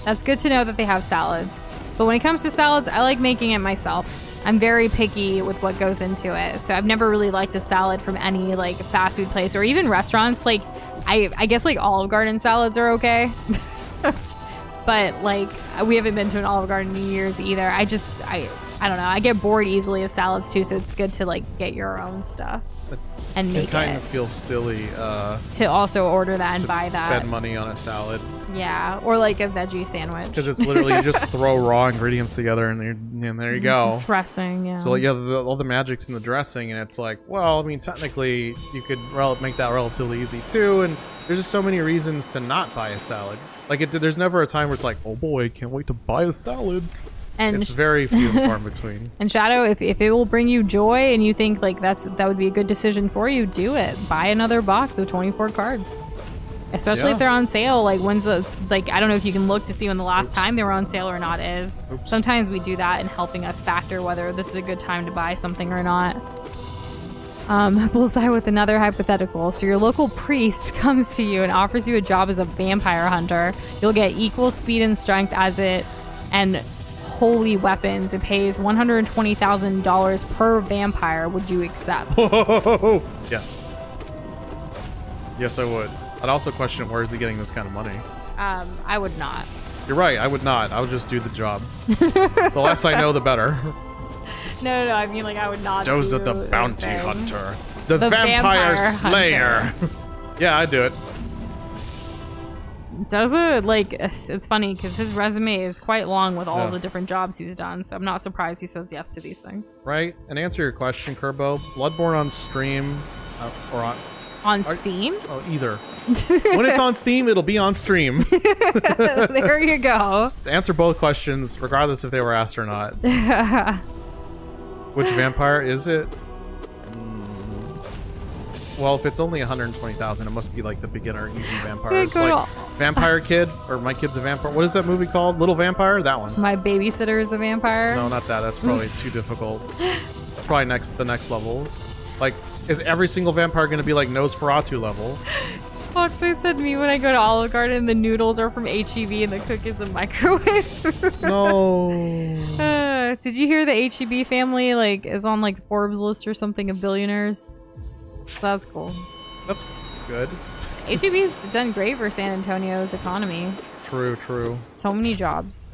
that's good to know that they have salads. But when it comes to salads, I like making it myself. I'm very picky with what goes into it. So I've never really liked a salad from any, like, fast food place or even restaurants. Like, I guess, like, Olive Garden salads are okay. But, like, we haven't been to an Olive Garden in years either. I don't know. I get bored easily of salads, too, so it's good to, like, get your own stuff and make It kind it. of feels silly To also order that and to buy that. spend money on a salad Yeah, or like a veggie sandwich. because it's literally you just throw raw ingredients together and there you go. Dressing, yeah. So yeah, all the magic's in the dressing, and it's like, well, I mean, technically you could make that relatively easy too. And there's just so many reasons to not buy a salad. Like there's never a time where it's like, oh boy, can't wait to buy a salad. and It's very few and far in between. and Shadow, if it will bring you joy and you think like that would be a good decision for you, do it. Buy another box of 24 cards. Especially Yeah. if they're on sale. Like when's the I don't know if you can look to see when the last Oops. time they were on sale or not is. Oops. Sometimes we do that in helping us factor whether this is a good time to buy something or not. Bullseye with another hypothetical. So your local priest comes to you and offers you a job as a vampire hunter. You'll get equal speed and strength as it, and holy weapons. It pays $120,000 per vampire. Would you accept? Yes. Yes, I would. I'd also question where is he getting this kind of money? I would not. You're right. I would not. I would just do the job. The less I know, the better. No. I mean, like, I would not. Doza do the bounty thing. hunter. The vampire slayer. Yeah, I'd do it. Doza, like, it's funny because his resume is quite long with all the different jobs he's done, so I'm not surprised he says yes to these things. Right? And answer your question, Kerbo. Bloodborne on stream or on... On Steam? Oh, either. When it's on Steam, it'll be on stream. There you go. Just answer both questions, regardless if they were asked or not. Which vampire is it? Well, if it's only 120,000, it must be like the beginner easy vampires. Like Vampire Kid, or My Kid's a Vampire. What is that movie called? Little Vampire? That one. My Babysitter is a Vampire? No, not that. That's probably too difficult. That's probably the next level. Like, is every single vampire going to be like Nosferatu level? Foxway said to me when I go to Olive Garden, the noodles are from HEB and the cook is a microwave. No. Did you hear the HEB family like is on like Forbes list or something of billionaires? So that's cool. That's good. HEB's done great for San Antonio's economy. True. So many jobs.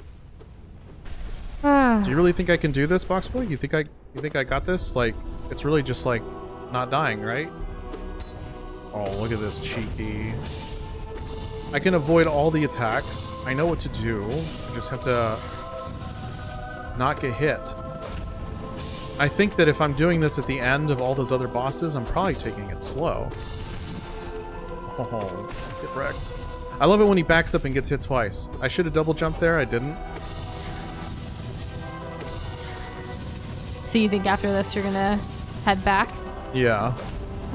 Do you really think I can do this, Boxboy? You think I got this? Like, it's really just like not dying, right? Oh, look at this cheeky. I can avoid all the attacks. I know what to do. I just have to not get hit. I think that if I'm doing this at the end of all those other bosses, I'm probably taking it slow. Oh, get wrecked. I love it when he backs up and gets hit twice. I should have double jumped there. I didn't. So you think after this you're gonna head back? Yeah.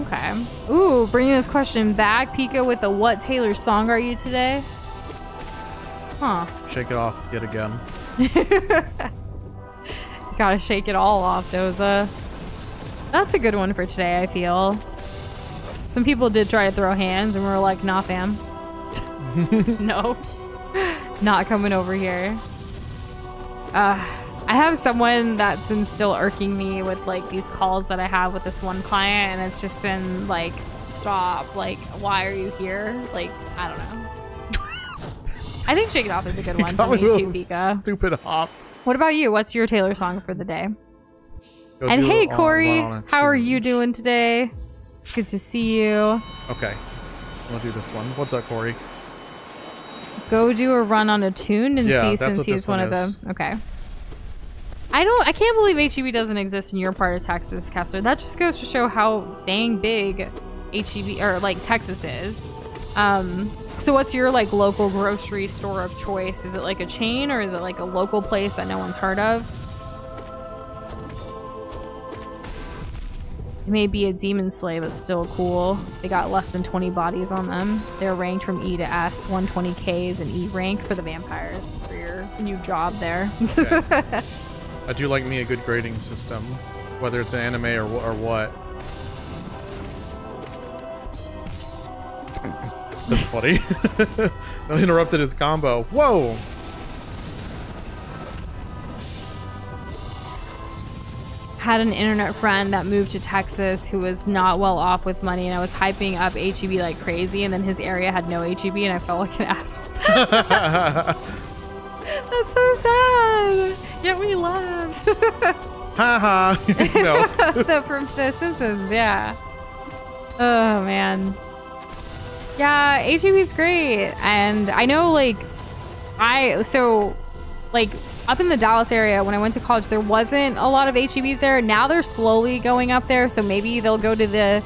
Okay. Ooh, bringing this question back. Pika with the what Taylor song are you today? Huh. Shake it off yet again. Gotta shake it all off, Doza. That's a good one for today, I feel. Some people did try to throw hands and we were like, nah, fam. No. Not coming over here. I have someone that's been still irking me with like these calls that I have with this one client, and it's just been like, stop, like, why are you here? Like, I don't know. I think Shake It Off is a good one for me too, Pika. Stupid hop. What about you? What's your Taylor song for the day? Go and hey, it Corey, on how are you doing today? Good to see you. Okay, we'll do this one. What's up, Corey? Go do a run on Attuned and see since he's one of them. Okay. I can't believe HEB doesn't exist in your part of Texas, Kessler. That just goes to show how dang big HEB or like Texas is. So what's your like local grocery store of choice? Is it like a chain or is it like a local place that no one's heard of? It may be a demon slay, but still cool. They got less than 20 bodies on them. They're ranked from E to S. 120K is an E rank for the vampires for your new job there. Okay. I do like me a good grading system, whether it's an anime or what. That's funny. I interrupted his combo. Whoa! Had an internet friend that moved to Texas who was not well off with money, and I was hyping up HEB like crazy, and then his area had no HEB, and I felt like an asshole. That's so sad. Yet we laughed. Haha. No. From The Simpsons, yeah. Oh man. Yeah, HEB's great, and I know like up in the Dallas area when I went to college, there wasn't a lot of HEBs there. Now they're slowly going up there, so maybe they'll go to the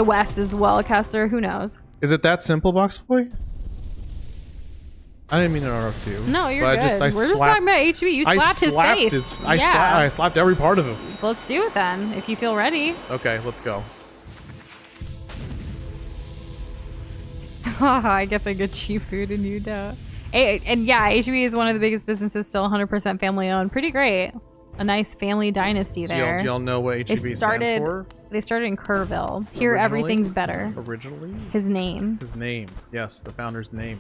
West as well, Kessler. Who knows? Is it that simple, Box Boy? I didn't mean to interrupt you. No, you're good. We're just talking about HEB. You slapped his face. I slapped every part of him. Let's do it then, if you feel ready. Okay, let's go. I get the good cheap food and you don't. And yeah, HEB is one of the biggest businesses, still 100% family owned. Pretty great. A nice family dynasty there. Do y'all know what HEB stands for? They started in Kerrville. Here, everything's better. Originally? His name. His name. Yes, the founder's name.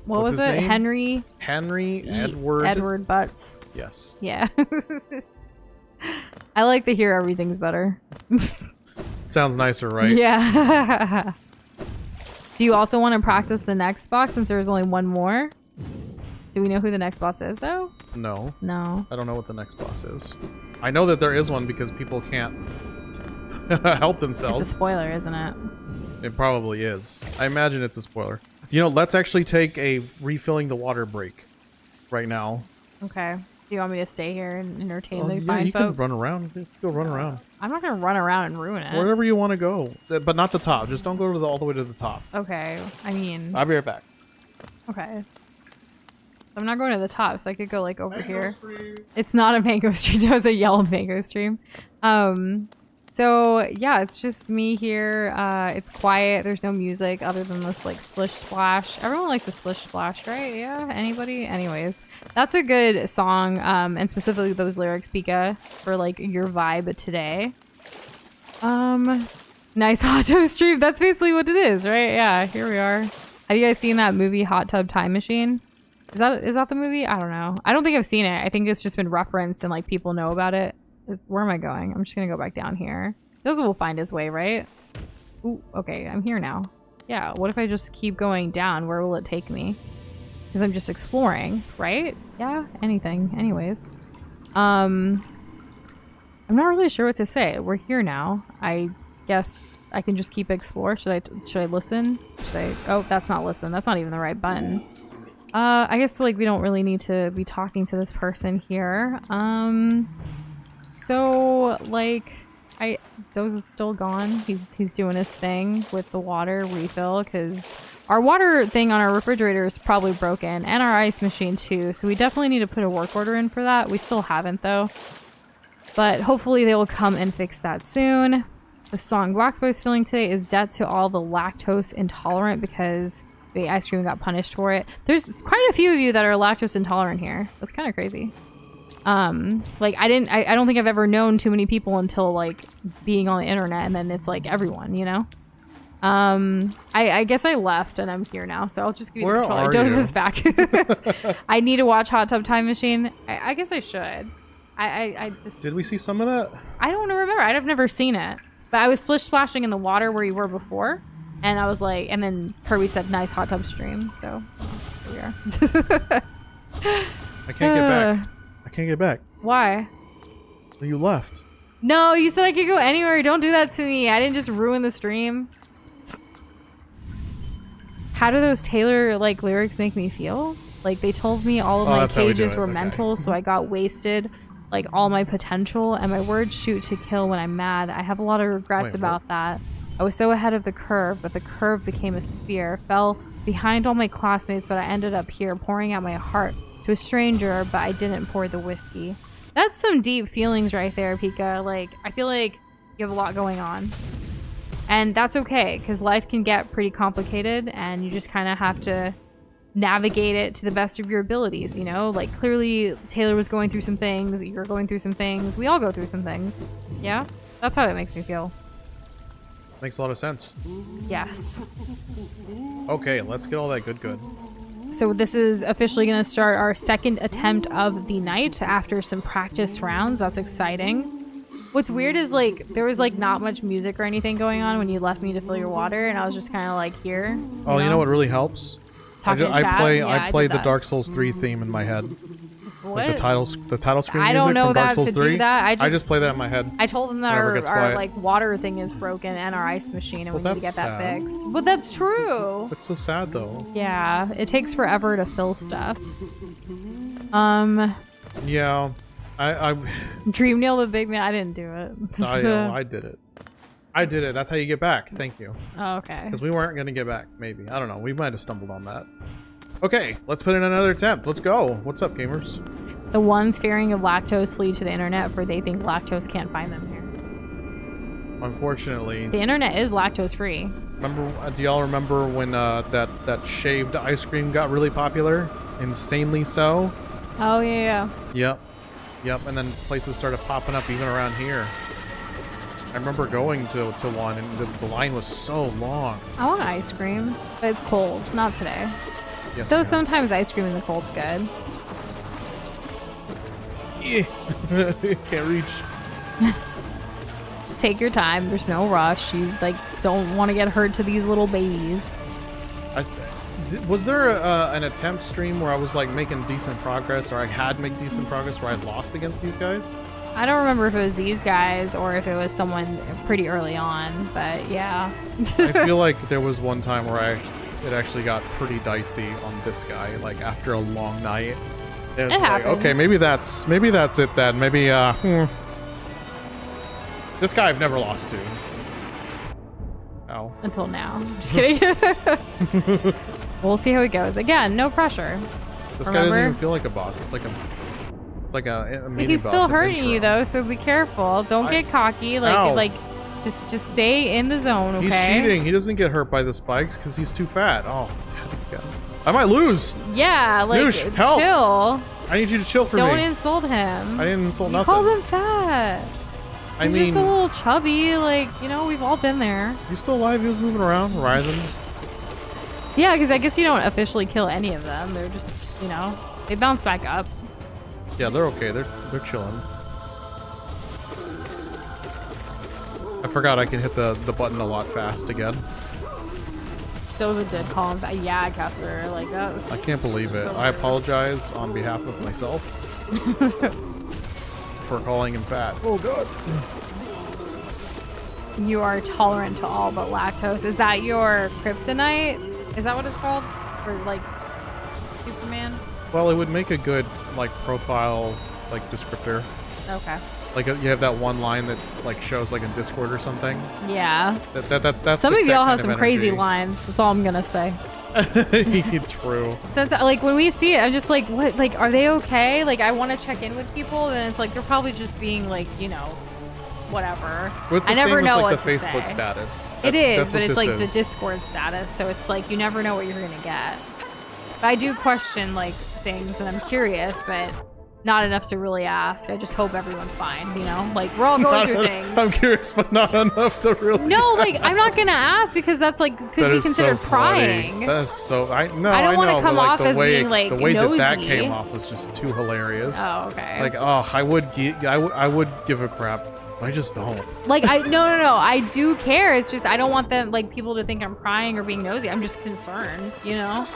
What What's was his it? name? Henry Edward. Edward Butts. Yes. Yeah. I like to hear everything's better. Sounds nicer, right? Yeah. Do you also want to practice the next boss since there's only one more? Do we know who the next boss is, though? No. No. I don't know what the next boss is. I know that there is one because people can't help themselves. It's a spoiler, isn't it? It probably is. I imagine it's a spoiler. You know, let's actually take a refilling the water break right now. Okay. Do you want me to stay here and entertain Oh, the yeah, fine you folks? can run around. You can go run around. I'm not going to run around and ruin it. Wherever you want to go. But not the top. Just don't go to all the way to the top. Okay. I mean... I'll be right back. Okay. I'm not going to the top, so I could go, like, over Mango here. stream. It's not a mango stream. It was a yellow mango stream. So, yeah, it's just me here. It's quiet. There's no music other than this, like, splish splash. Everyone likes a splish splash, right? Yeah? Anybody? Anyways, that's a good song, and specifically those lyrics, Pika, for, like, your vibe today. Nice hot tub stream. That's basically what it is, right? Yeah, here we are. Have you guys seen that movie Hot Tub Time Machine? Is that the movie? I don't know. I don't think I've seen it. I think it's just been referenced and, like, people know about it. Where am I going? I'm just gonna go back down here. Doza will find his way, right? Ooh, okay, I'm here now. Yeah, what if I just keep going down? Where will it take me? Because I'm just exploring, right? Yeah, anything. Anyways. I'm not really sure what to say. We're here now. I guess I can just keep explore. Should I listen? Oh, that's not listen. That's not even the right button. I guess, like, we don't really need to be talking to this person here. So, like, Doza's still gone. He's doing his thing with the water refill because our water thing on our refrigerator is probably broken, and our ice machine too. So we definitely need to put a work order in for that. We still haven't though, but hopefully they will come and fix that soon. The song Wax Boy's feeling today is debt to all the lactose intolerant because the ice cream got punished for it. There's quite a few of you that are lactose intolerant here. That's kind of crazy. Like I don't think I've ever known too many people until like being on the internet, and then it's like everyone, you know. I guess I left and I'm here now, so I'll just give you the controller. Doza's back. I need to watch Hot Tub Time Machine. I guess I should. I just Did we see some of that? I don't remember. I've never seen it, but I was splish splashing in the water where you were before, and I was like, and then Kirby said nice hot tub stream, so here we are. I can't get back. I can't get back. Why? You left. No, you said I could go anywhere. Don't do that to me. I didn't just ruin the stream. How do those Taylor like lyrics make me feel? Like they told me all of my cages were mental, so I got wasted, like all my potential, and my words shoot to kill when I'm mad. I have a lot of regrets about that. I was so ahead of the curve, but the curve became a sphere. Fell behind all my classmates, but I ended up here pouring out my heart to a stranger, but I didn't pour the whiskey. That's some deep feelings right there, Pika. Like, I feel like you have a lot going on. And that's okay, because life can get pretty complicated, and you just kind of have to navigate it to the best of your abilities, you know? Like, clearly, Taylor was going through some things, you're going through some things, we all go through some things. Yeah? That's how it makes me feel. Makes a lot of sense. Yes. Okay, let's get all that good. So this is officially going to start our second attempt of the night after some practice rounds. That's exciting. What's weird is like there was like not much music or anything going on when you left me to fill your water, and I was just kind of like here. Oh, you know what really helps? I play the Dark Souls 3 theme in my head. What? Like the title screen I music don't know from Dark that Souls to 3. do that. I just play that in my head. I told them that our like water thing is broken and our ice machine, and we need to get that fixed. But that's true. That's so sad though. Yeah, it takes forever to fill stuff. Yeah, I Dream Nail the Big Man. I didn't do it. I know, I did it. I did it. That's how you get back. Thank you. Oh, okay. Because we weren't gonna get back. Maybe, I don't know. We might have stumbled on that. Okay, let's put in another attempt. Let's go. What's up, gamers? The ones fearing of lactose flee to the internet, for they think lactose can't find them here. Unfortunately, the internet is lactose free. Remember? Do y'all remember when that shaved ice cream got really popular? Insanely so. Oh yeah. Yep. And then places started popping up even around here. I remember going to one, and the line was so long. I want ice cream, but it's cold. Not today. Yes, So we have. sometimes ice cream in the cold's good. Yeah. Can't reach. Just take your time. There's no rush. You like don't want to get hurt to these little babies. Was there an attempt stream where I was like making decent progress, or I had made decent progress where I lost against these guys? I don't remember if it was these guys or if it was someone pretty early on, but yeah. I feel like there was one time where it actually got pretty dicey on this guy, like after a long night. It was It like, happens. okay, maybe that's it then. Maybe this guy I've never lost to. Oh. Until now. Just kidding. We'll see how it goes. Again, no pressure. This guy doesn't even feel like a boss. It's like a mini He's boss. still an hurting intro. you though, so be careful. Don't get cocky. Ow. Just stay in the zone, okay? He's cheating. He doesn't get hurt by the spikes because he's too fat. Oh, God. I might lose. Yeah, like Nush, help. chill. I need you to chill for Don't me. insult him. I didn't insult You nothing. called him fat. I He's mean, just a little chubby. Like, you know, we've all been there. he's still alive. He was moving around, rising. Yeah, because I guess you don't officially kill any of them. They're just, you know, they bounce back up. Yeah, they're okay. They're chilling. I forgot I can hit the button a lot fast again. Doza did call him fat. Yeah, Kessler. Like that. I can't believe it. I apologize on behalf of myself for calling him fat. Oh God. You are tolerant to all but lactose. Is that your kryptonite? Is that what it's called? For like Superman? Well, it would make a good like profile like descriptor. Okay. Like you have that one line that like shows like in Discord or something. Yeah. That's Some like of that y'all kind have some of crazy energy. lines. That's all I'm gonna say. True. So it's, like when we see it, I'm just like, what? Like, are they okay? Like, I want to check in with people, and it's like they're probably just being like, you know, whatever. Well, it's the I never same know as like what the to Facebook say. status. It is, That's but what it's this like the is. Discord status, so it's like you never know what you're gonna get. But I do question like things, and I'm curious, but not enough to really ask. I just hope everyone's fine, you know? Like, we're all going through things. I'm curious, but not enough to really. No, like, I'm not gonna ask because that's like could That be is considered so prying. funny. That is so. I don't wanna know, come but, like, off the as way, being, like, the way that nosy. came off was just too hilarious. Oh, okay. Like, oh, I would give a crap. But I just don't. Like, no. I do care. It's just I don't want them, like, people to think I'm prying or being nosy. I'm just concerned, you know?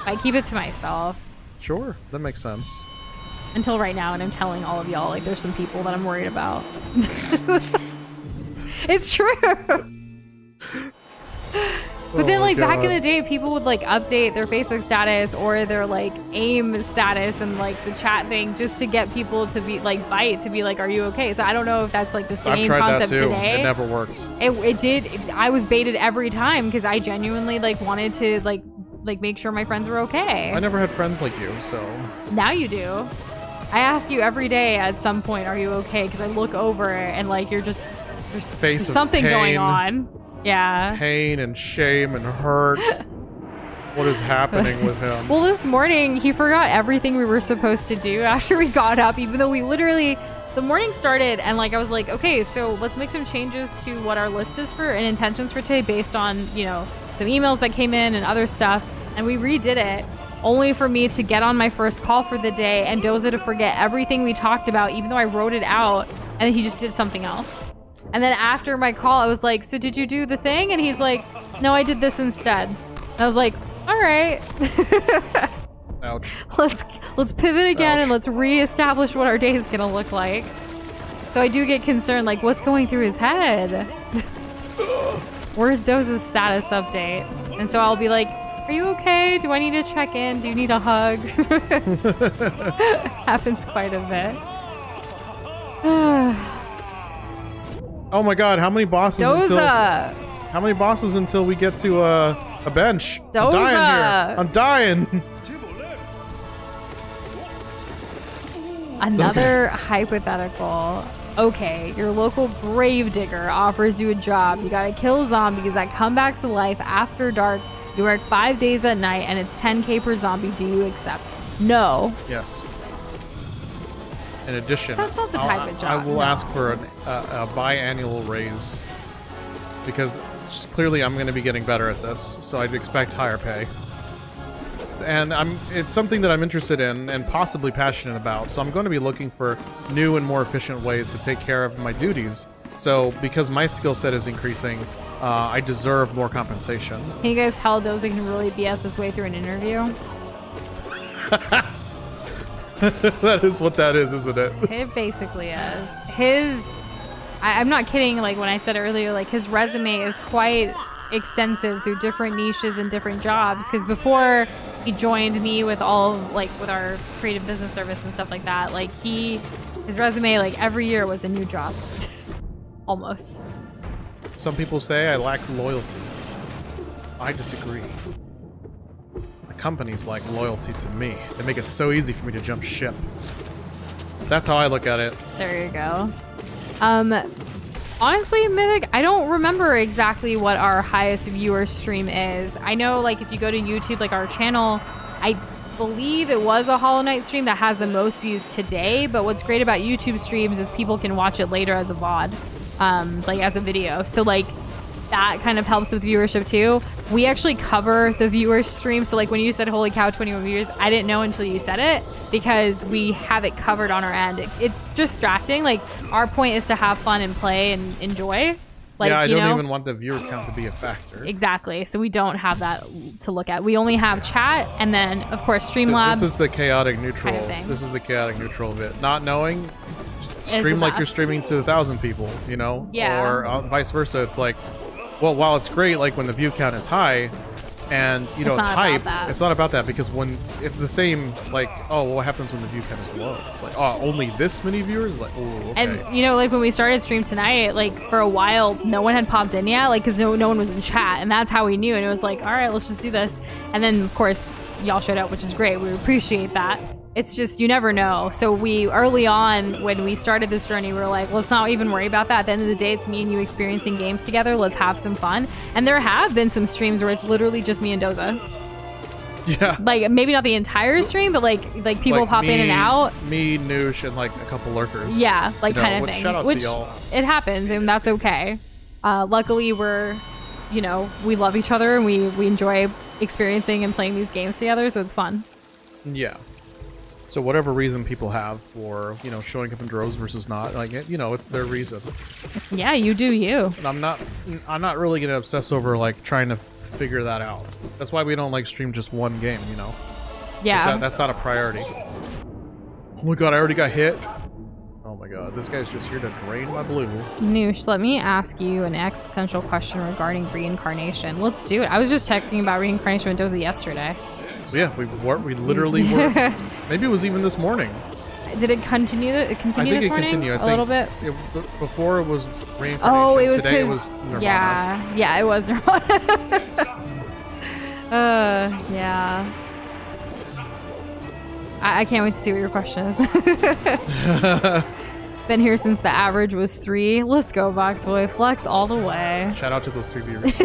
I keep it to myself Sure, that makes sense. until right now, and I'm telling all of y'all, like, there's some people that I'm worried about. It's true. But then, like, back in the day, people would, like, update their Facebook status or their, like, AIM status and, like, the chat thing just to get people to be, like, bite, to be like, are you okay? So I don't know if that's, like, the I've same tried that concept too. today. It never worked. It did. I was baited every time because I genuinely, like, wanted to, like make sure my friends were okay. I never had friends like you, so. Now you do. I ask you every day at some point, are you okay? Because I look over and, like, you're just, there's Face of something going pain. on. Yeah. Pain and shame and hurt. What is happening with him? Well, this morning, he forgot everything we were supposed to do after we got up, even though we literally, the morning started and, like, I was like, okay, so let's make some changes to what our list is for and intentions for today based on, you know, some emails that came in and other stuff. And we redid it only for me to get on my first call for the day and Doza to forget everything we talked about, even though I wrote it out, and then he just did something else. And then after my call, I was like, so did you do the thing? And he's like, no, I did this instead. And I was like, all right. Ouch. Let's pivot again Ouch. and let's reestablish what our day is gonna look like. So I do get concerned, like, what's going through his head? Where's Doza's status update? And so I'll be like, are you okay? Do I need to check in? Do you need a hug? Happens quite a bit. Oh my God! How many bosses Doza! How many bosses until we get to a bench? I'm Doza! dying here. I'm dying. Another hypothetical. Okay, your local grave digger offers you a job. You gotta kill zombies that come back to life after dark. You work 5 days at night and it's 10K per zombie. Do you accept? No. Yes. In addition, That's not the type of job, I will no. ask for a biannual raise because clearly I'm going to be getting better at this, so I'd expect higher pay. and it's something that I'm interested in and possibly passionate about. So I'm going to be looking for new and more efficient ways to take care of my duties. So because my skill set is increasing, I deserve more compensation. Can you guys tell Doza can really BS his way through an interview? That is what that is, isn't it? It basically is. I'm not kidding, like when I said earlier, like his resume is quite extensive through different niches and different jobs, because before he joined me with with our creative business service and stuff like that, like his resume, like every year was a new job. Almost. Some people say I lack loyalty. I disagree. The companies lack loyalty to me. They make it so easy for me to jump ship. That's how I look at it. There you go. Honestly, Mythic, I don't remember exactly what our highest viewer stream is. I know, like, if you go to YouTube, like our channel, I believe it was a Hollow Knight stream that has the most views today. But what's great about YouTube streams is people can watch it later as a VOD, like as a video. So like that kind of helps with viewership too. We actually cover the viewer stream. So like when you said holy cow 21 viewers, I didn't know until you said it, because we have it covered on our end. It's distracting. Like our point is to have fun and play and enjoy. Like, yeah, I don't even want the viewer count to be a factor. Exactly. So we don't have that to look at. We only have chat, and then of course Streamlabs. This is the chaotic neutral. Kind of thing. This is the chaotic neutral of it. Not knowing, stream like you're streaming to 1,000 people, you know? Yeah. Or vice versa. It's like, well, while it's great, like when the view count is high, and you know it's hype, it's not about that, because when it's the same, like, oh, well, what happens when the view count is low? It's like, oh, only this many viewers? Like, oh, okay. And you know, like when we started stream tonight, like for a while no one had popped in yet, like because no one was in chat, and that's how we knew. And it was like, all right, let's just do this. And then of course y'all showed up, which is great. We appreciate that. It's just, you never know. So we, early on when we started this journey, we were like, let's not even worry about that. At the end of the day, it's me and you experiencing games together. Let's have some fun. And there have been some streams where it's literally just me and Doza. Yeah. Like maybe not the entire stream, but like people like pop in and out. Me, Nush, and like a couple lurkers. Yeah, like you know, kind of thing. Shout out which to y'all. It happens, and that's okay. Luckily, we love each other, and we enjoy experiencing and playing these games together, so it's fun. Yeah. So whatever reason people have for, showing up in droves versus not, like, it's their reason. Yeah, you do you. And I'm not really gonna obsess over like trying to figure that out. That's why we don't like stream just one game, Yeah. That's not a priority. Oh my god, I already got hit. Oh my god, this guy's just here to drain my blue. Noosh, let me ask you an existential question regarding reincarnation. Let's do it. I was just talking about reincarnation with Doza yesterday. Yeah, we literally were. Maybe it was even this morning. Did it continue this morning? I think a little bit? Before it was reincarnation. Oh, it was today it was Nirvana. Yeah, it was Nirvana. Yeah. I can't wait to see what your question is. Been here since the average was 3. Let's go, Boxboy. Flex all the way. Shout out to those 3 viewers.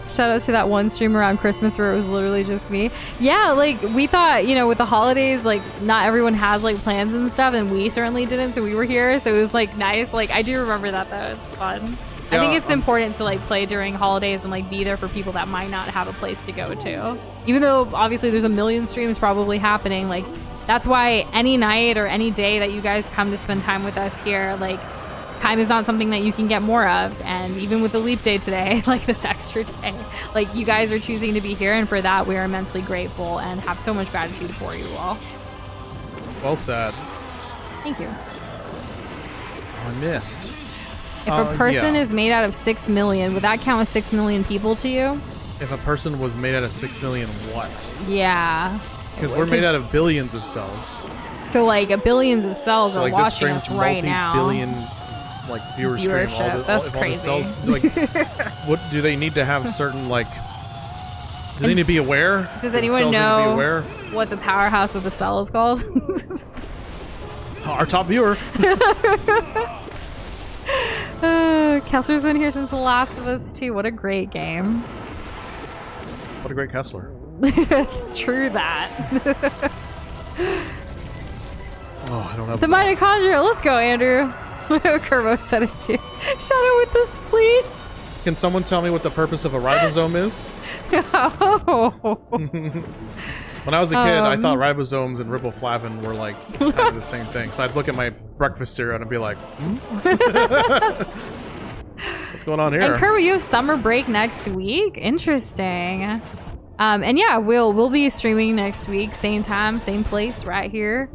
Shout out to that one stream around Christmas where it was literally just me. Yeah, like we thought, with the holidays, like not everyone has like plans and stuff, and we certainly didn't, so we were here, so it was like nice. Like I do remember that though. It's fun. Yeah, I think it's important to like play during holidays and like be there for people that might not have a place to go to. Even though obviously there's a million streams probably happening, like that's why any night or any day that you guys come to spend time with us here, like time is not something that you can get more of. And even with the leap day today, like this extra day, like you guys are choosing to be here, and for that we are immensely grateful and have so much gratitude for you all. Well said. Thank you. I missed. If a person is made out of 6 million, would that count as 6 million people to you? If a person was made out of 6 million what? Yeah. Because we're made out of billions of cells. So like billions of cells are like watching us right now. Multi-billion like viewership. That's crazy. All the cells, like, what do they need to have certain like? Do they need to be aware? Does anyone know what the powerhouse of the cell is called? Our top viewer. Kessler's been here since The Last of Us 2. What a great game. What a great Kessler. True that. Oh, I don't have the mitochondria. Let's go, Andrew. Curvo said it too. Shadow with the spleen. Can someone tell me what the purpose of a ribosome is? Oh. When I was a kid, I thought ribosomes and riboflavin were like kind of the same thing. So I'd look at my breakfast cereal and I'd be like, what's going on here? And Kirby, you have summer break next week? Interesting. And yeah, we'll be streaming next week, same time, same place, right here.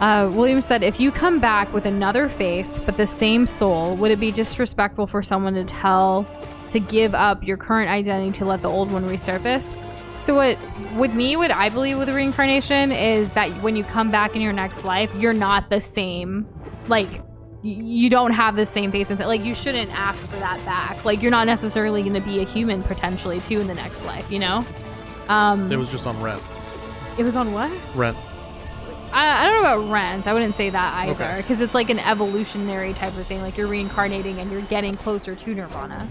William said, if you come back with another face but the same soul, would it be disrespectful for someone to give up your current identity to let the old one resurface? So what I believe with reincarnation is that when you come back in your next life, you're not the same. Like, you don't have the same face. Like, you shouldn't ask for that back. Like, you're not necessarily going to be a human potentially too in the next life, you know? It was just on Rent. It was on what? Rent. I don't know about Rent. I wouldn't say that either, because it's like an evolutionary type of thing. Like, you're reincarnating and you're getting closer to Nirvana.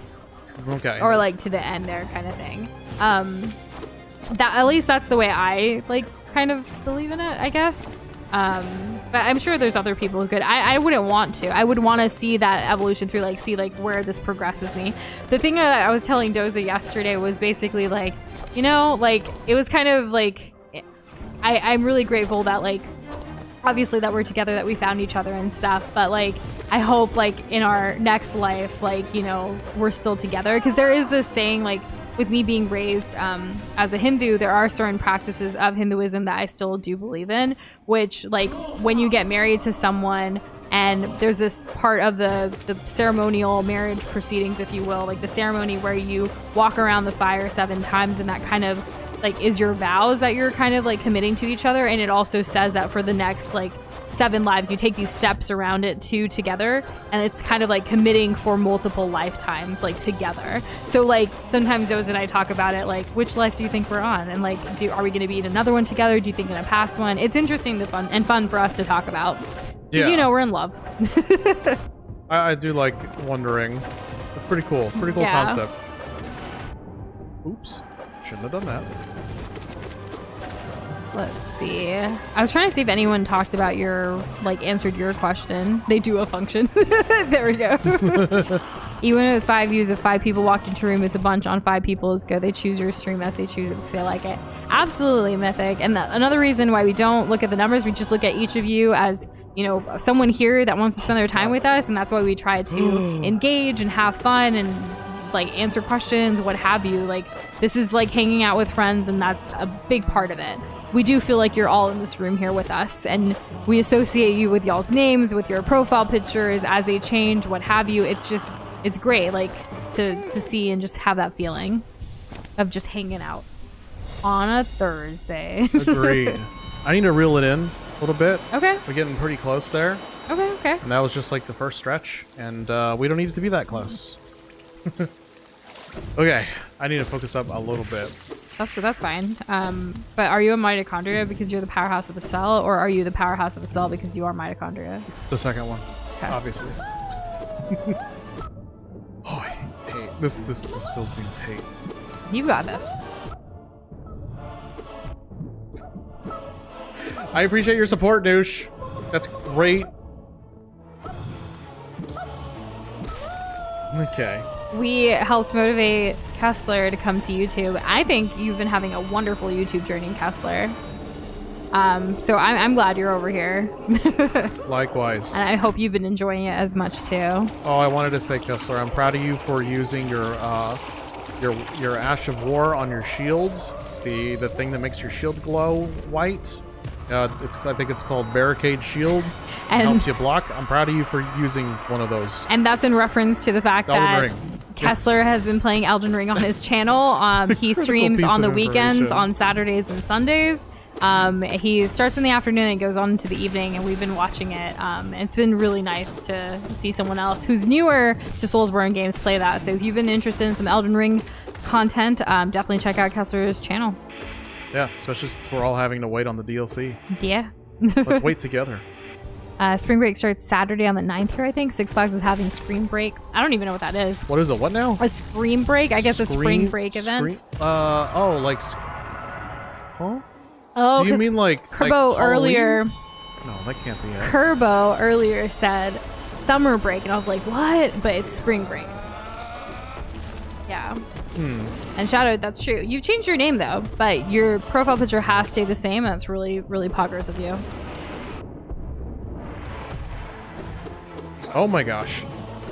Okay. Or like to the end there kind of thing. That, at least that's the way I like kind of believe in it, I guess. But I'm sure there's other people who could. I wouldn't want to. I would want to see that evolution through, like, see like where this progresses me. The thing that I was telling Doza yesterday was basically like, you know, like, it was kind of like, I'm really grateful that, like, obviously that we're together, that we found each other and stuff, but like, I hope like in our next life, like, you know, we're still together, because there is this saying, like, with me being raised as a Hindu, there are certain practices of Hinduism that I still do believe in, which, like, when you get married to someone and there's this part of the ceremonial marriage proceedings, if you will, like the ceremony where you walk around the fire 7 times, and that kind of like is your vows that you're kind of like committing to each other. And it also says that for the next like 7 lives, you take these steps around it together, and it's kind of like committing for multiple lifetimes, like, together. So like sometimes Doza and I talk about it, like, which life do you think we're on, and like, are we going to be in another one together? Do you think in a past one? It's interesting to fun for us to talk about, because you know, we're in love. I do like wondering. It's pretty cool. Pretty cool concept. Oops, shouldn't have done that. Let's see. I was trying to see if anyone talked about answered your question. They do a function. There we go. Even with 5 views, if 5 people walked into a room, it's a bunch on 5 people is good. They choose your stream as they choose it because they like it. Absolutely, Mythic. And another reason why we don't look at the numbers, we just look at each of you as, you know, someone here that wants to spend their time with us, and that's why we try to engage and have fun and like answer questions, what have you. Like, this is like hanging out with friends, and that's a big part of it. We do feel like you're all in this room here with us, and we associate you with y'all's names, with your profile pictures as they change, what have you. It's just, it's great, like, to see and just have that feeling of just hanging out on a Thursday. Agreed. I need to reel it in a little bit. Okay. We're getting pretty close there. Okay. And that was just like the first stretch, and we don't need it to be that close. Okay, I need to focus up a little bit. That's fine. But are you a mitochondria because you're the powerhouse of the cell, or are you the powerhouse of the cell because you are mitochondria? The second one, obviously. Oh, I hate this. This fills me with hate. You got this. I appreciate your support, Nush. That's great. Okay. We helped motivate Kessler to come to YouTube. I think you've been having a wonderful YouTube journey, Kessler. So I'm glad you're over here. Likewise. And I hope you've been enjoying it as much too. Oh, I wanted to say, Kessler, I'm proud of you for using your Ash of War on your shield, the thing that makes your shield glow white. I think it's called Barricade Shield. And helps you block. I'm proud of you for using one of those. And that's in reference to the fact that Kessler has been playing Elden Ring on his channel. He streams on the weekends, on Saturdays and Sundays. He starts in the afternoon and goes on into the evening, and we've been watching it. It's been really nice to see someone else who's newer to Soulsborne games play that. So if you've been interested in some Elden Ring content, definitely check out Kessler's channel. Yeah, especially since we're all having to wait on the DLC. Yeah. Let's wait together. Spring Break starts Saturday on the 9th here, I think. Six Flags is having Scream Break. I don't even know what that is. What is it? What now? A Scream Break? I guess a Spring Break event. Huh? Oh, do you mean like Kerbo like earlier? No, that can't be it. Kerbo earlier said Summer Break, and I was like, what? But it's Spring Break. Yeah. And Shadow, that's true. You've changed your name though, but your profile picture has stayed the same. That's really, really poggers of you. Oh my gosh.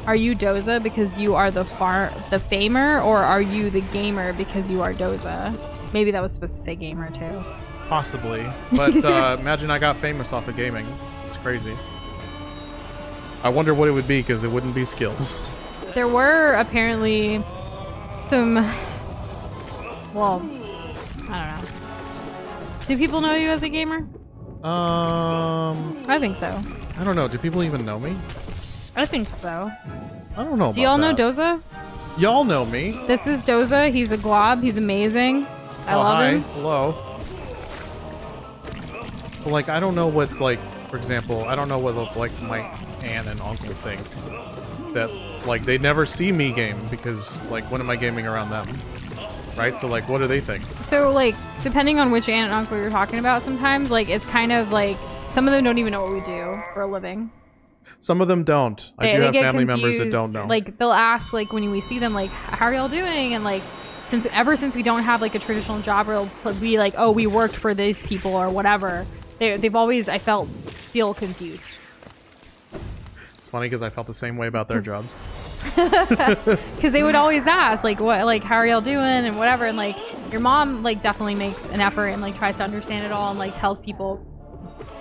Are you Doza because you are the famer, or are you the gamer because you are Doza? Maybe that was supposed to say gamer too. Possibly. But imagine I got famous off of gaming. It's crazy. I wonder what it would be, because it wouldn't be skills. There were apparently some... Well, I don't know. Do people know you as a gamer? I think so. I don't know. Do people even know me? I think so. I don't know. Do y'all know Doza? Y'all know me. This is Doza. He's a glob. He's amazing. I love hi. him. Hello. But, like, I don't know what, like, for example, I don't know what, like, my aunt and uncle think. That, like, they never see me game because, like, when am I gaming around them? Right? So, like, what do they think? So, like, depending on which aunt and uncle you're talking about sometimes, like, it's kind of like, some of them don't even know what we do for a living. Some of them don't. I do have family members that don't know. Like, they'll ask, like, when we see them, like, how are y'all doing? And, like, ever since we don't have, like, a traditional job, or we'll be like, oh, we worked for these people or whatever. They've always, I feel confused. It's funny because I felt the same way about their jobs. Because they would always ask, like, what, like, how are y'all doing and whatever. And, like, your mom, like, definitely makes an effort and, like, tries to understand it all and, like, tells people.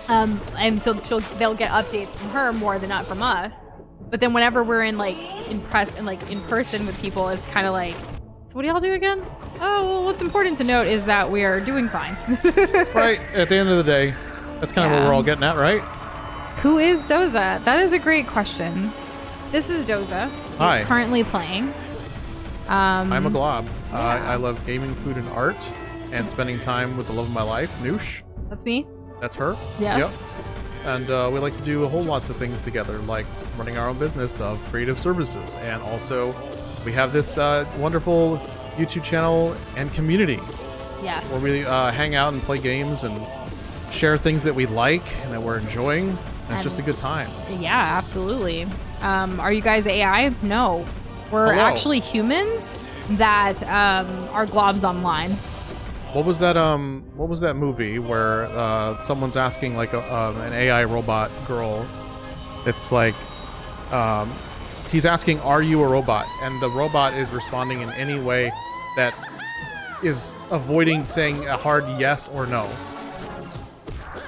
And so they'll get updates from her more than not from us. But then whenever we're in in person with people, it's kind of like, so what do y'all do again? Oh, well, what's important to note is that we are doing fine. Right. At the end of the day, that's kind of what we're all getting at, right? Who is Doza? That is a great question. This is Doza. Hi. He's currently playing. I'm a glob. Yeah. I love gaming, food, and art, and spending time with the love of my life, Nush. That's me. That's her. Yes. Yep. And we like to do a whole lots of things together, like running our own business of creative services. And also, we have this wonderful YouTube channel and community. Yes. Where we hang out and play games and share things that we like and that we're enjoying. And it's just a good time. Yeah, absolutely. Are you guys AI? No. We're actually humans that are globs online. What was that movie where someone's asking like an AI robot girl? It's like he's asking, "Are you a robot?" And the robot is responding in any way that is avoiding saying a hard yes or no.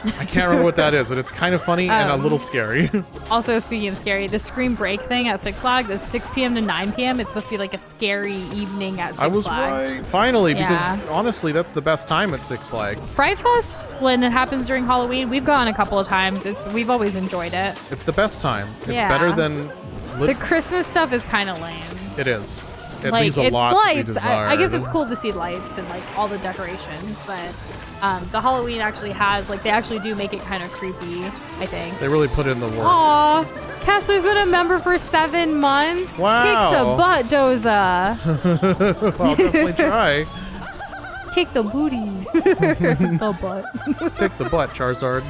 I can't remember what that is, but it's kind of funny and a little scary. Also, speaking of scary, the Scream Break thing at Six Flags is 6 p.m. to 9 p.m. It's supposed to be like a scary evening at Six Flags. I was right. Finally, because honestly, that's the best time at Six Flags. Fright Fest, when it happens during Halloween, we've gone a couple of times. We've always enjoyed it. It's the best time. It's better than... The Christmas stuff is kind of lame. It is. It like, leaves a lot to be desired. I guess it's cool to see lights and like all the decorations, but the Halloween actually has they actually do make it kind of creepy, I think. They really put in the work. Aw, Kessler's been a member for 7 months. Wow. Kick the butt, Doza. I'll definitely try. Kick the booty. The butt. Kick the butt, Charizard.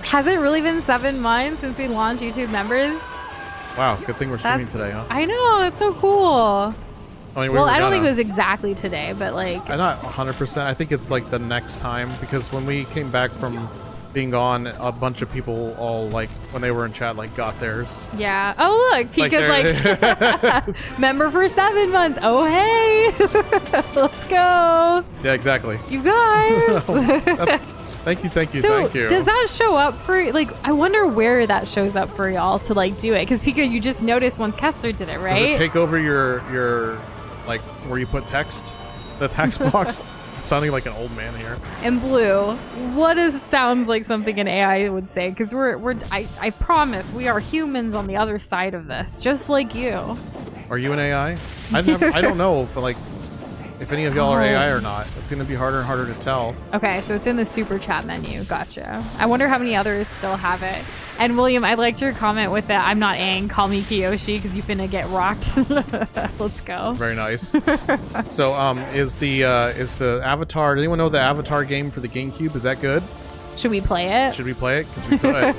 Has it really been 7 months since we launched YouTube members? Wow, good thing we're streaming today, huh? I know, that's so cool. I mean, I don't think it was exactly today, but like... I'm not 100%. I think it's like the next time, because when we came back from being gone, a bunch of people all like, when they were in chat, like got theirs. Yeah. Oh, look, Pika's like member for 7 months. Oh, hey. Let's go. Yeah, exactly. You guys. Thank you. So does that show up for, like, I wonder where that shows up for y'all to like do it? Because Pika, you just noticed once Kessler did it, right? Does it take over your like where you put text? The text box? Sounding like an old man here. And Blue, what sounds like something an AI would say? Because I promise we are humans on the other side of this, just like you. Are you an AI? I don't know if any of y'all are AI or not. It's going to be harder and harder to tell. Okay, so it's in the super chat menu. Gotcha. I wonder how many others still have it. And William, I liked your comment with that. I'm not Aang, call me Kiyoshi because you're finna get rocked. Let's go. Very nice. So, is the Avatar? Does anyone know the Avatar game for the GameCube? Is that good? Should we play it? Should we play it? Because we could.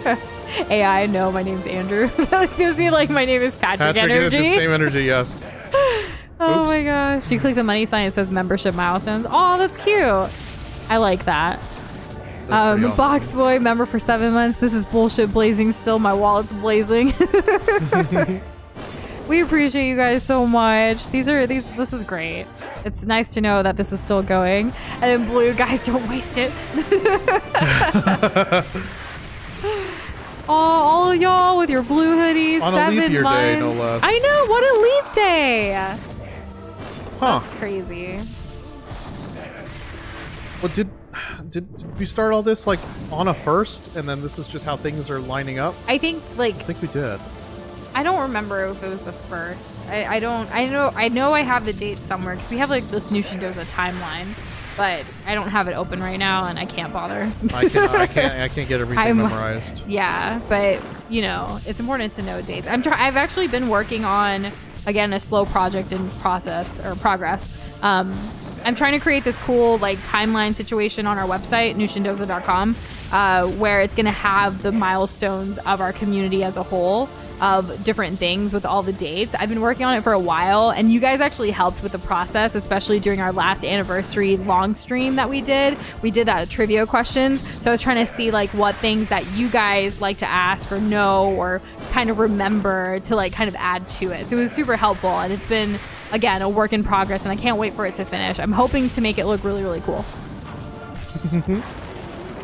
AI, no, my name's Andrew. That gives me like my name is Patrick energy. The same energy, yes. Oh my gosh. You click the money sign, it says membership milestones. Oh, that's cute. I like that. Awesome. Box Boy, member for 7 months. This is bullshit blazing still. My wallet's blazing. We appreciate you guys so much. This is great. It's nice to know that this is still going. And then Blue, guys, don't waste it. Oh, all of y'all with your blue hoodies. On 7 a leap year months. day, no less. I know, what a leap day. Huh. That's crazy. Well, did we start all this like on a first, and then this is just how things are lining up? I think I think we did. I don't remember if it was the first. I know I have the date somewhere because we have like this Nush and Doza timeline, but I don't have it open right now and I can't bother. I can't get everything memorized. Yeah, but you know, it's important to know dates. I've actually been working on, again, a slow project in progress. I'm trying to create this cool like timeline situation on our website, nushanddoza.com, where it's going to have the milestones of our community as a whole of different things with all the dates. I've been working on it for a while, and you guys actually helped with the process, especially during our last anniversary long stream that we did. We did that trivia questions. So I was trying to see like what things that you guys like to ask or know or kind of remember to like kind of add to it. So it was super helpful, and it's been, again, a work in progress, and I can't wait for it to finish. I'm hoping to make it look really, really cool.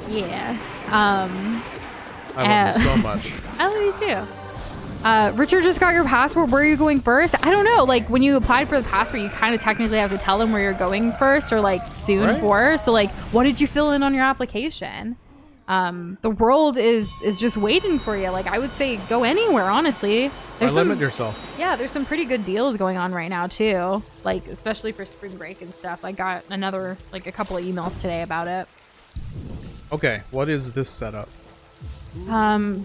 Yeah. I love you so much. I love you too. Richard just got your passport. Where are you going first? I don't know. Like when you applied for the passport, you kind of technically have to tell them where you're going first or like soon for. So like, what did you fill in on your application? The world is just waiting for you. Like I would say go anywhere, honestly. Limit yourself. Yeah, there's some pretty good deals going on right now too. Like especially for spring break and stuff. I got a couple of emails today about it. Okay, what is this setup?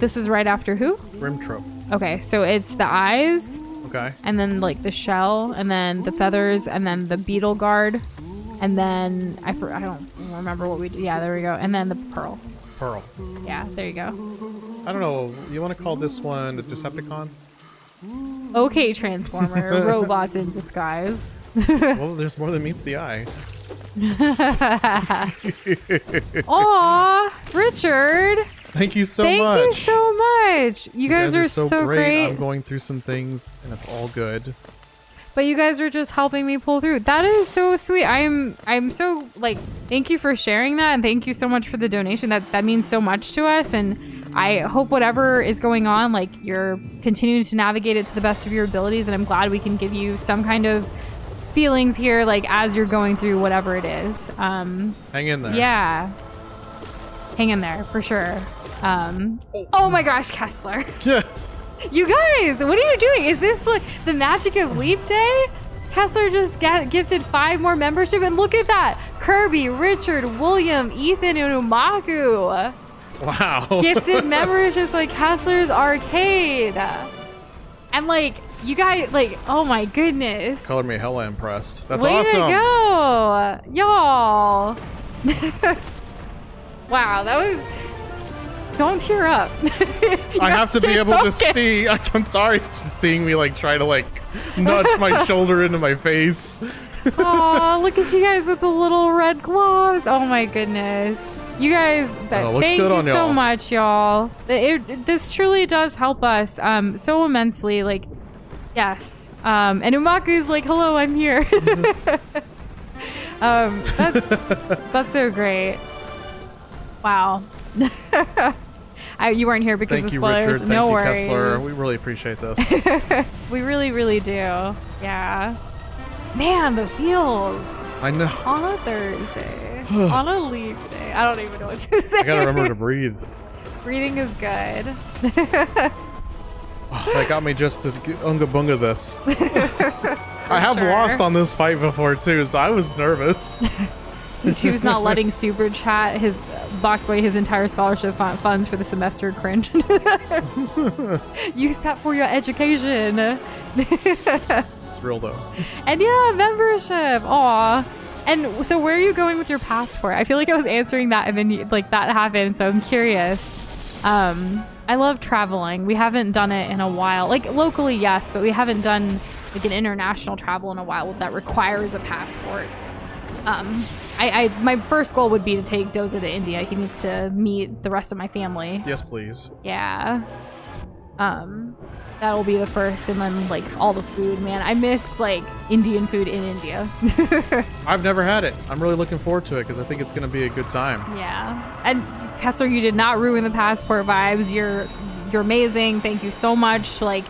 This is right after who? Rim Trope. Okay, so it's the eyes. Okay. And then like the shell, and then the feathers, and then the beetle guard, and then I don't remember what we did. Yeah, there we go. And then the pearl. Pearl. Yeah, there you go. I don't know. You want to call this one a Decepticon? Okay, Transformer. Robots in disguise. Well, there's more than meets the eye. Aw, Richard. Thank you so much. Thank you so much. You guys are so great. I'm going through some things, and it's all good. But you guys are just helping me pull through. That is so sweet. I'm so like, thank you for sharing that, and thank you so much for the donation. That means so much to us, and I hope whatever is going on, like you're continuing to navigate it to the best of your abilities, and I'm glad we can give you some kind of feelings here, like as you're going through whatever it is. Hang in there. Yeah. Hang in there for sure. Oh my gosh, Kessler. Yeah. You guys, what are you doing? Is this like the magic of Leap Day? Kessler just gifted 5 more membership, and look at that. Kirby, Richard, William, Ethan, and Umaku. Wow. Gifted memberships like Kessler's Arcade. And like, you guys, like, oh my goodness. Color me hella impressed. That's Way awesome. to go. Y'all. Wow, that was... Don't tear up. I have to be able to see. I'm sorry, seeing me like try to like nudge my shoulder into my face. Oh, look at you guys with the little red gloves. Oh my goodness. You guys, thank you so much, y'all. This truly does help us so immensely. Like, yes. And Umaku's like, hello, I'm here. That's so great. Wow. You weren't here because of spoilers. Richard. No Thank worries. you, Kessler. We really appreciate this. We really, really do. Yeah. Man, the feels. I know. On a Thursday. On a leap day. I don't even know what to say. I gotta remember to breathe. Breathing is good. That got me just to unga bunga this. I have lost on this fight before too, so I was nervous. He was not letting Super Chat his Box Boy his entire scholarship funds for the semester. Cringe. Use that for your education. It's real though. And yeah, membership. Aw. And so where are you going with your passport? I feel like I was answering that and then like that happened, so I'm curious. I love traveling. We haven't done it in a while. Like locally, yes, but we haven't done like an international travel in a while that requires a passport. My first goal would be to take Doza to India. He needs to meet the rest of my family. Yes, please. Yeah. That'll be the first, and then like all the food, man. I miss like Indian food in India. I've never had it. I'm really looking forward to it because I think it's gonna be a good time. Yeah. And Kessler, you did not ruin the passport vibes. You're amazing. Thank you so much. Like,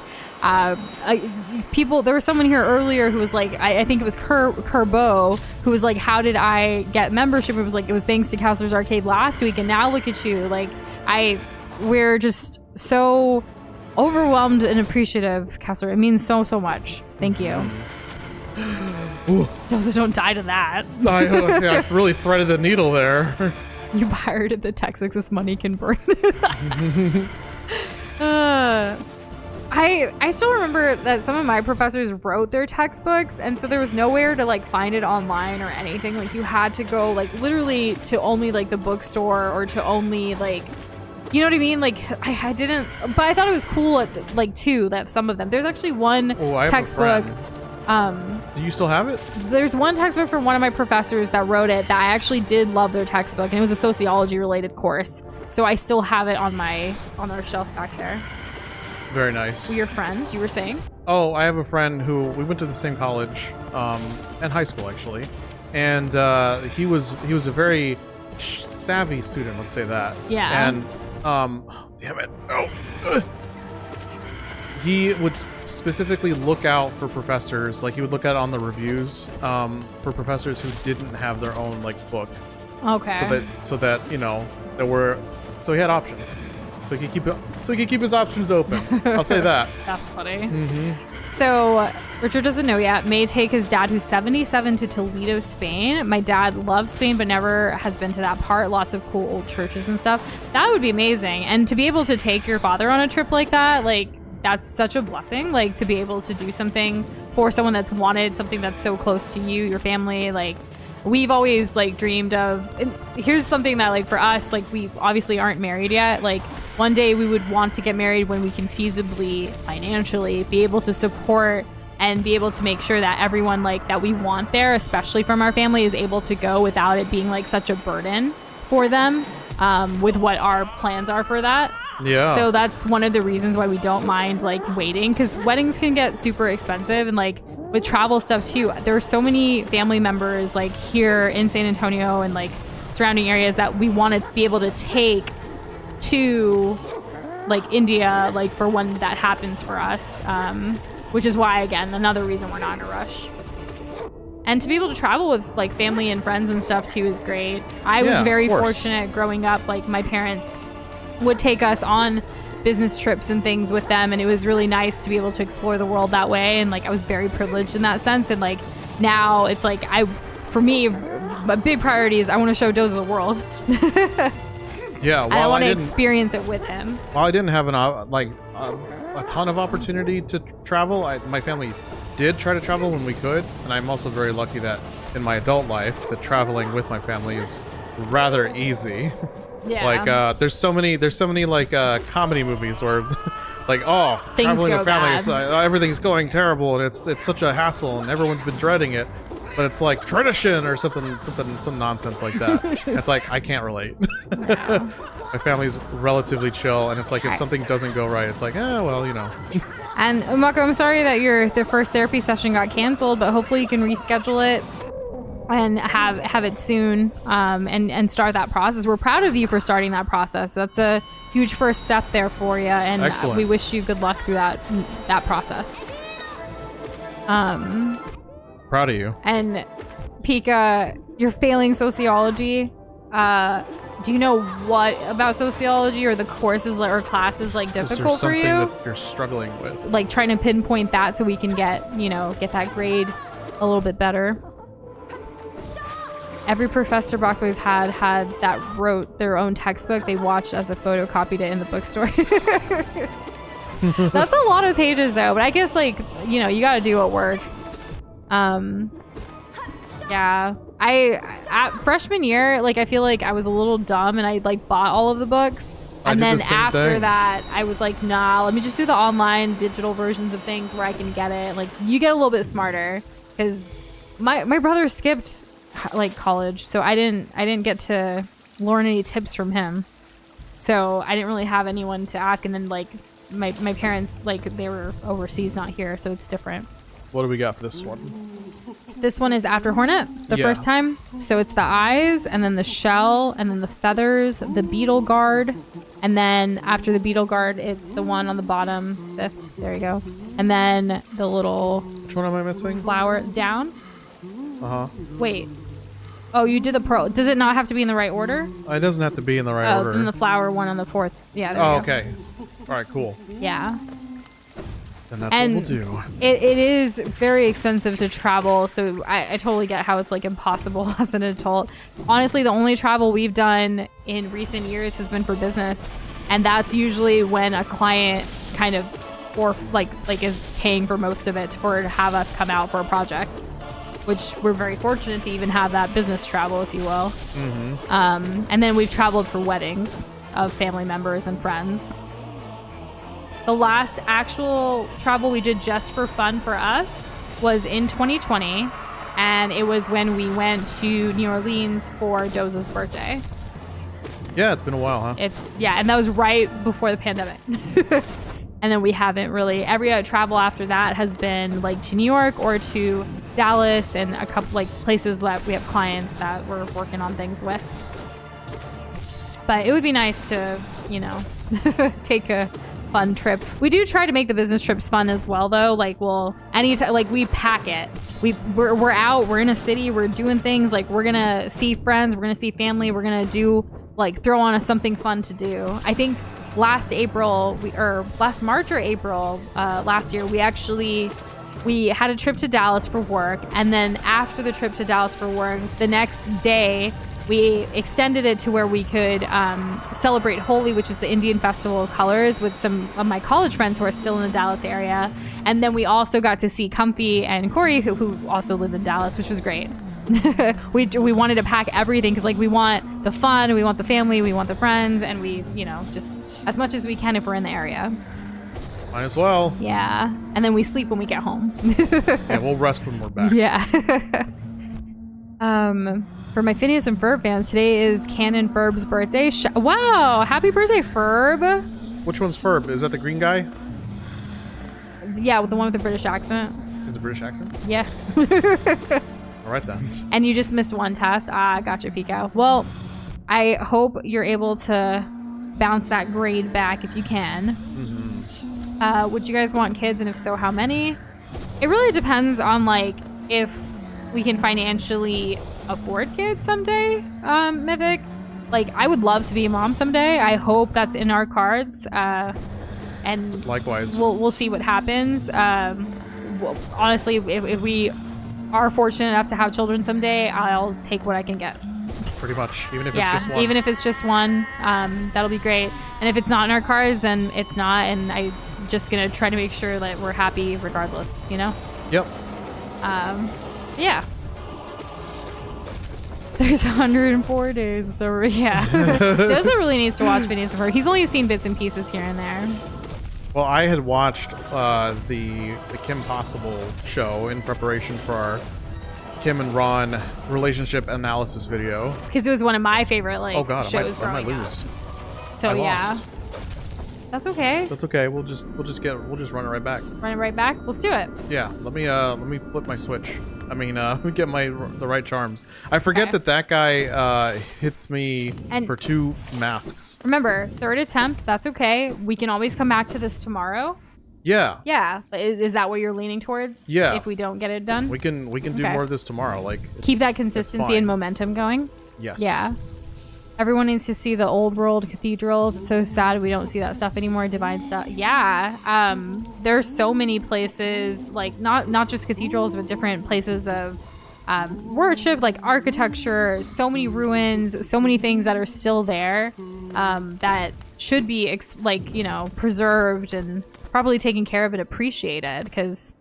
people, there was someone here earlier who was like, I think it was Kerbo, who was like, how did I get membership? It was like, it was thanks to Kessler's Arcade last week, and now look at you. Like, we're just so overwhelmed and appreciative, Kessler. It means so much. Thank you. Those don't die to that. I really threaded the needle there. You pirated the textbooks. This money can burn. I still remember that some of my professors wrote their textbooks, and so there was nowhere to like find it online or anything. Like you had to go like literally to only like the bookstore or to only like, you know what I mean? Like I didn't, but I thought it was cool like too that some of them. There's actually one textbook. Do you still have it? There's one textbook from one of my professors that wrote it that I actually did love their textbook, and it was a sociology related course. So I still have it on our shelf back there. Very nice. Your friend, you were saying? Oh, I have a friend who we went to the same college, and high school actually, and he was a very savvy student. Let's say that. Yeah. And damn it! Oh. He would specifically look out for professors. Like he would look out on the reviews for professors who didn't have their own like book. Okay. So that you know there were. So he had options. So he could keep his options open. I'll say that. That's funny. Mm-hmm. So Richard doesn't know yet. May take his dad, who's 77, to Toledo, Spain. My dad loves Spain, but never has been to that part. Lots of cool old churches and stuff. That would be amazing. And to be able to take your father on a trip like that, like that's such a blessing. Like to be able to do something for someone that's wanted something that's so close to you, your family, like. We've always like dreamed of, and here's something that like for us, like we obviously aren't married yet. Like one day we would want to get married when we can feasibly, financially be able to support and be able to make sure that everyone like that we want there, especially from our family, is able to go without it being like such a burden for them, with what our plans are for that. Yeah. So that's one of the reasons why we don't mind like waiting, because weddings can get super expensive, and like with travel stuff too, there are so many family members like here in San Antonio and like surrounding areas that we want to be able to take to like India, like for when that happens for us, which is why, again, another reason we're not in a rush. And to be able to travel with like family and friends and stuff too is great. I was very fortunate growing up. Like my parents would take us on business trips and things with them, and it was really nice to be able to explore the world that way, and like I was very privileged in that sense. And like now it's like for me a big priority is I want to show Doza the world. Yeah, I want to experience it with him. While I didn't have a ton of opportunity to travel, my family did try to travel when we could, and I'm also very lucky that in my adult life that traveling with my family is rather easy. Yeah. Like there's so many like comedy movies where like traveling with family is, everything's going terrible and it's such a hassle and everyone's been dreading it, but it's like tradition or some nonsense like that. It's like I can't relate. Yeah. My family's relatively chill, and it's like if something doesn't go right, it's like well, you know. And Mako, I'm sorry that the first therapy session got canceled, but hopefully you can reschedule it and have it soon, and start that process. We're proud of you for starting that process. That's a huge first step there for you, and we wish you good luck through that process. Proud of you. And Pika, you're failing sociology. Do you know what about sociology or the courses or classes like difficult for you? That you're struggling with? Like trying to pinpoint that so we can get that grade a little bit better. Every professor Boxboys had that wrote their own textbook. They watched as a photocopied it in the bookstore. That's a lot of pages though, but I guess like, you gotta do what works. Yeah. At freshman year, like I feel like I was a little dumb and I like bought all of the books. And then after that, I was like, nah, let me just do the online digital versions of things where I can get it. Like you get a little bit smarter because my brother skipped like college, so I didn't get to learn any tips from him. So I didn't really have anyone to ask. And then like my parents, like they were overseas, not here, so it's different. What do we got for this one? This one is after Hornet, the first time. So it's the eyes, and then the shell, and then the feathers, the beetle guard, and then after the beetle guard, it's the one on the bottom. There you go. And then the little... Which one am I missing? Flower down. Uh-huh. Wait. Oh, you did the pearl. Does it not have to be in the right order? It doesn't have to be in the right order. Oh, then the flower one on the fourth. Yeah, there you go. Okay. All right, cool. Yeah. And that's what we'll do. It is very expensive to travel, so I totally get how it's like impossible as an adult. Honestly, the only travel we've done in recent years has been for business, and that's usually when a client kind of or like is paying for most of it to have us come out for a project, which we're very fortunate to even have that business travel, if you will. Mm-hmm. And then we've traveled for weddings of family members and friends. The last actual travel we did just for fun for us was in 2020, and it was when we went to New Orleans for Doza's birthday. Yeah, it's been a while, huh? And that was right before the pandemic. And then we haven't really, every travel after that has been like to New York or to Dallas and a couple like places that we have clients that we're working on things with. But it would be nice to, take a fun trip. We do try to make the business trips fun as well, though. Like, anytime, like we pack it. We're out. We're in a city. We're doing things. Like we're gonna see friends. We're gonna see family. We're gonna do throw on something fun to do. I think last March or April last year, we had a trip to Dallas for work, and then after the trip to Dallas for work, the next day we extended it to where we could celebrate Holi, which is the Indian Festival of Colors, with some of my college friends who are still in the Dallas area. And then we also got to see Comfy and Corey, who also live in Dallas, which was great. we wanted to pack everything because we want the fun, we want the family, we want the friends, and we, just as much as we can if we're in the area. Might as well. Yeah. And then we sleep when we get home. Yeah, we'll rest when we're back. Yeah. For my Phineas and Ferb fans, today is Canon Ferb's birthday. Wow! Happy birthday, Ferb! Which one's Ferb? Is that the green guy? Yeah, the one with the British accent. Is it a British accent? Yeah. All right, then. And you just missed one test. Gotcha, Pico. Well, I hope you're able to bounce that grade back if you can. Mm-hmm. Would you guys want kids, and if so, how many? It really depends on, if we can financially afford kids someday, Mythic. I would love to be a mom someday. I hope that's in our cards. And likewise, we'll see what happens. Honestly, if we are fortunate enough to have children someday, I'll take what I can get. Pretty much, even if it's just one. Even if it's just one, that'll be great. And if it's not in our cards, then it's not. And I'm just gonna try to make sure that we're happy regardless. Yep. Yeah. There's 104 days, so yeah. Doza really needs to watch Phineas and Ferb. He's only seen bits and pieces here and there. Well, I had watched the Kim Possible show in preparation for our Kim and Ron relationship analysis video. Because it was one of my favorite shows I might growing lose. up. So yeah. That's okay. That's okay. We'll just run it right back. Run it right back? Let's do it. Yeah. Let me flip my switch. Let me get the right charms. I forget that guy hits me for 2 masks. Remember, 3rd attempt. That's okay. We can always come back to this tomorrow. Yeah. Yeah. Is that what you're leaning towards? Yeah. If we don't get it done, we can do more of this tomorrow. Keep that consistency and momentum going. Yes. Yeah. Everyone needs to see the old world cathedrals. It's so sad we don't see that stuff anymore. Divine stuff. Yeah. There's so many places, not just cathedrals, but different places of worship, architecture, so many ruins, so many things that are still there that should be preserved and probably taken care of and appreciated, because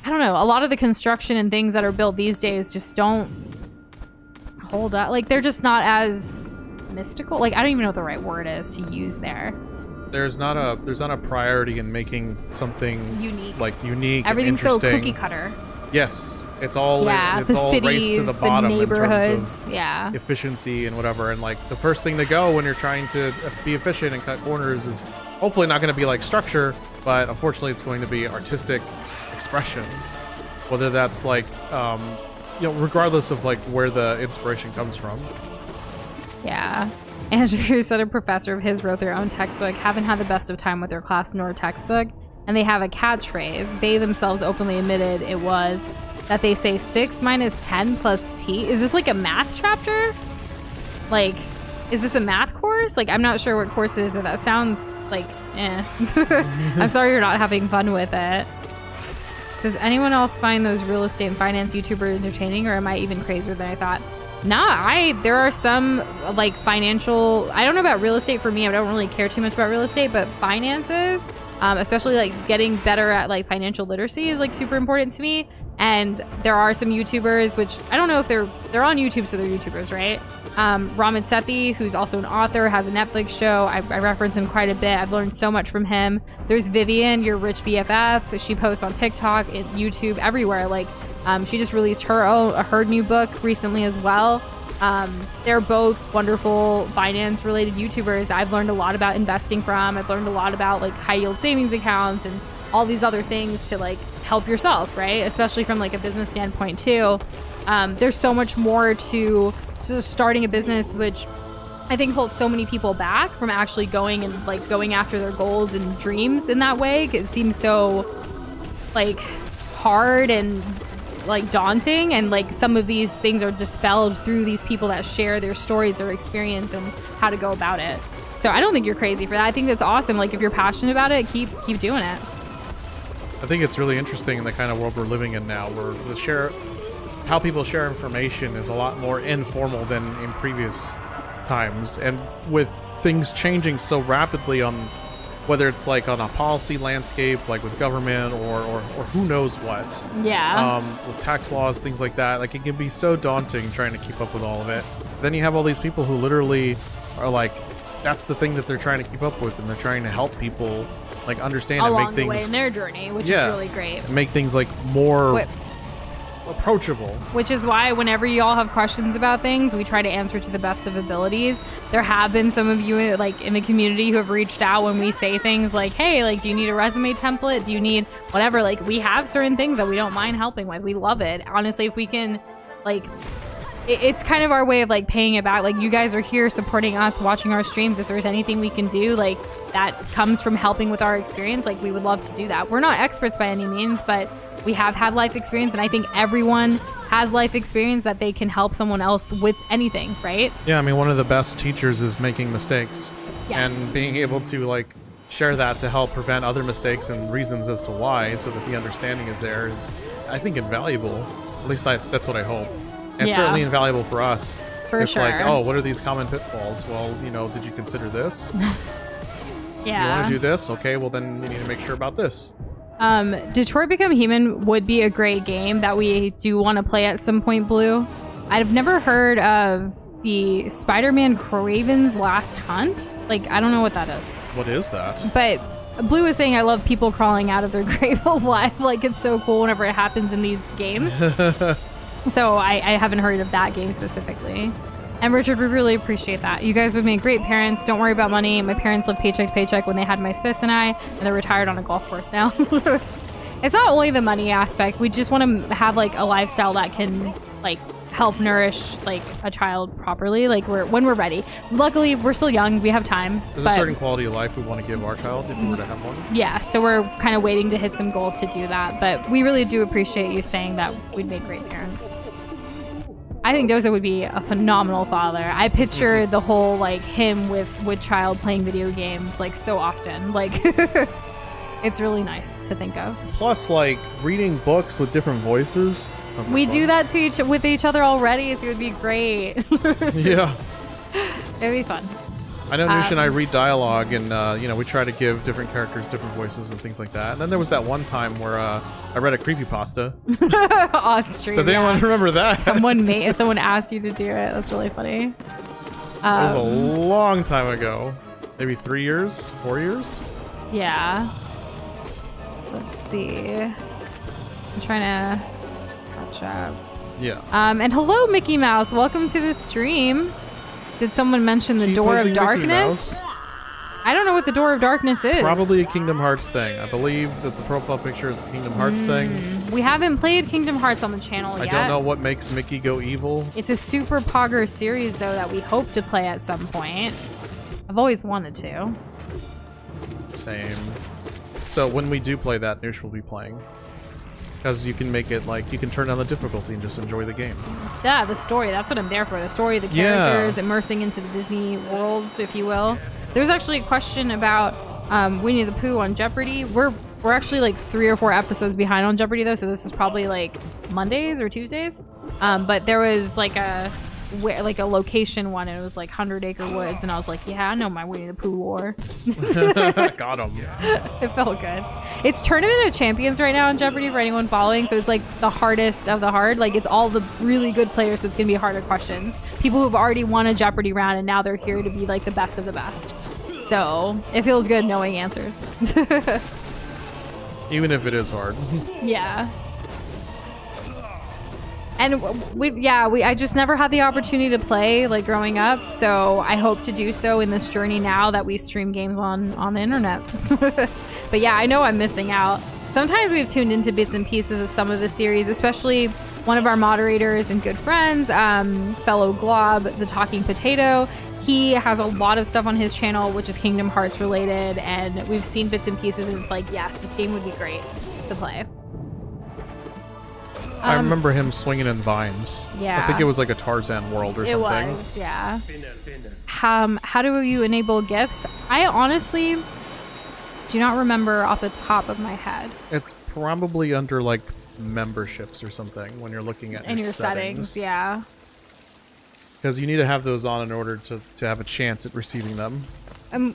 I don't know, a lot of the construction and things that are built these days just don't hold up. Like, they're just not as mystical. Like, I don't even know what the right word is to use there. There's not a priority in making something unique. Everything's and so interesting. cookie cutter. Yes, it's all the all cities, race to the bottom the neighborhoods, in terms of efficiency and whatever. And like the first thing to go when you're trying to be efficient and cut corners is hopefully not going to be like structure, but unfortunately it's going to be artistic expression. Whether that's like regardless of like where the inspiration comes from. Yeah. Andrew said a professor of his wrote their own textbook, haven't had the best of time with their class nor textbook, and they have a catchphrase. They themselves openly admitted it was that they say 6 minus 10 plus t. Is this like a math chapter? Like, is this a math course? Like, I'm not sure what course it is. That sounds like, eh. I'm sorry you're not having fun with it. Does anyone else find those real estate and finance YouTubers entertaining, or am I even crazier than I thought? Nah, there are some like financial, I don't know about real estate for me. I don't really care too much about real estate, but finances, especially like getting better at like financial literacy is like super important to me. And there are some YouTubers, which I don't know if they're on YouTube, so they're YouTubers, right? Ramit Sethi, who's also an author, has a Netflix show. I reference him quite a bit. I've learned so much from him. There's Vivian, your rich BFF. She posts on TikTok, YouTube, everywhere. Like, she just released her new book recently as well. They're both wonderful finance-related YouTubers that I've learned a lot about investing from. I've learned a lot about like high-yield savings accounts and all these other things to like help yourself, right? Especially from like a business standpoint too. There's so much more to starting a business, which I think holds so many people back from actually going after their goals and dreams in that way. It seems so like hard and like daunting, and like some of these things are dispelled through these people that share their stories, their experience, and how to go about it. So I don't think you're crazy for that. I think that's awesome. Like, if you're passionate about it, keep doing it. I think it's really interesting in the kind of world we're living in now, where how people share information is a lot more informal than in previous times, and with things changing so rapidly on whether it's like on a policy landscape, like with government or who knows what. Yeah. With tax laws, things like that. Like, it can be so daunting trying to keep up with all of it. Then you have all these people who literally are like, that's the thing that they're trying to keep up with, and they're trying to help people like understand along and make things the way in their journey, which is really great. Make things like more approachable. Which is why whenever you all have questions about things, we try to answer to the best of abilities. There have been some of you like in the community who have reached out when we say things like, hey, like, do you need a resume template? Do you need whatever? Like, we have certain things that we don't mind helping with. We love it. Honestly, if we can, like, it's kind of our way of like paying it back. Like, you guys are here supporting us, watching our streams. If there's anything we can do like that comes from helping with our experience, like, we would love to do that. We're not experts by any means, but we have had life experience, and I think everyone has life experience that they can help someone else with anything, right? Yeah, I mean, one of the best teachers is making mistakes. Yes. And being able to like share that to help prevent other mistakes and reasons as to why, so that the understanding is there, is, I think, invaluable. At least that's what I hope. And certainly invaluable for us. For sure. It's like, oh, what are these common pitfalls? Well, did you consider this? Yeah. You want to do this? Okay, well then you need to make sure about this. Detroit Become Human would be a great game that we do want to play at some point, Blue. I've never heard of the Spider-Man Craven's Last Hunt. Like, I don't know what that is. What is that? But Blue is saying I love people crawling out of their grave alive. Like, it's so cool whenever it happens in these games. So I haven't heard of that game specifically. And Richard, we really appreciate that. You guys would make great parents. Don't worry about money. My parents lived paycheck to paycheck when they had my sis and I, and they're retired on a golf course now. It's not only the money aspect. We just want to have like a lifestyle that can like help nourish like a child properly, like when we're ready. Luckily, we're still young. We have time. There's a certain quality of life we want to give our child if we were to have one. Yeah, so we're kind of waiting to hit some goals to do that. But we really do appreciate you saying that we'd make great parents. I think Doza would be a phenomenal father. I picture the whole like him with child playing video games like so often. Like it's really nice to think of. Plus, like reading books with different voices. Sounds like we fun. do that with each other already, so it would be great. Yeah. It'd be fun. I know Nush and I read dialogue, and we try to give different characters different voices and things like that. And then there was that one time where I read a creepypasta on stream. Does anyone remember that? Someone asked you to do it. That's really funny. It was a long time ago, maybe 3 years, 4 years. Yeah. Let's see. I'm trying to catch up. Yeah. And hello, Mickey Mouse. Welcome to the stream. Did someone mention the Door of Darkness? I don't know what the Door of Darkness is. Probably a Kingdom Hearts thing. I believe that the profile picture is a Kingdom Hearts thing. We haven't played Kingdom Hearts on the channel yet. I don't know what makes Mickey go evil. It's a super pogger series, though, that we hope to play at some point. I've always wanted to. Same. So when we do play that, Nush will be playing. Because you can make it like, you can turn down the difficulty and just enjoy the game. Yeah, the story. That's what I'm there for. The story, the characters, immersing into the Disney worlds, if you will. There's actually a question about Winnie the Pooh on Jeopardy. We're actually like 3 or 4 episodes behind on Jeopardy, though, so this is probably like Mondays or Tuesdays. But there was like a location one, and it was like 100 Acre Woods, and I was like, yeah, I know my Winnie the Pooh lore. Got him. It felt good. It's Tournament of Champions right now on Jeopardy for anyone following, so it's like the hardest of the hard. Like, it's all the really good players, so it's gonna be harder questions. People who've already won a Jeopardy round, and now they're here to be like the best of the best. So it feels good knowing answers. Even if it is hard. Yeah. And I just never had the opportunity to play like growing up, so I hope to do so in this journey now that we stream games on the internet. But yeah, I know I'm missing out. Sometimes we've tuned into bits and pieces of some of the series, especially one of our moderators and good friends, fellow Glob, the Talking Potato. He has a lot of stuff on his channel, which is Kingdom Hearts related, and we've seen bits and pieces, and it's like, yes, this game would be great to play. I remember him swinging in vines. Yeah. I think it was like a Tarzan world or something. It was, yeah. How do you enable gifts? I honestly do not remember off the top of my head. It's probably under like memberships or something when you're looking at your settings. Yeah. Because you need to have those on in order to have a chance at receiving them.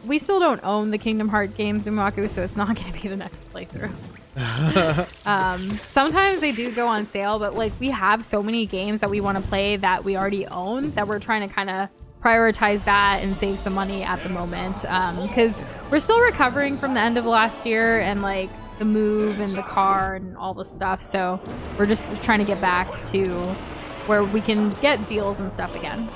We still don't own the Kingdom Hearts games in Waku, so it's not going to be the next playthrough. Sometimes they do go on sale, but like we have so many games that we want to play that we already own that we're trying to kind of prioritize that and save some money at the moment, because we're still recovering from the end of last year and like the move and the car and all the stuff, so we're just trying to get back to where we can get deals and stuff again.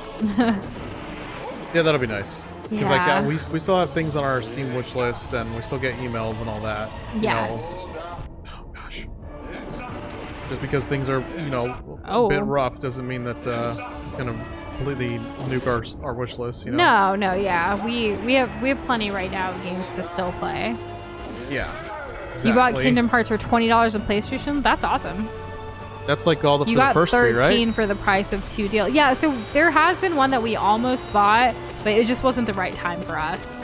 Yeah, that'll be nice. Because Yeah. like we still have things on our Steam wish list, and we still get emails and all that. Yes. Oh gosh. Just because things are a bit rough doesn't mean that gonna completely nuke our wish list. No, yeah. We have plenty right now of games to still play. Yeah. Exactly. You bought Kingdom Hearts for $20 on PlayStation? That's awesome. That's like all the You for got the first 3, right? 13 for the price of 2 deals. Yeah, so there has been one that we almost bought, but it just wasn't the right time for us.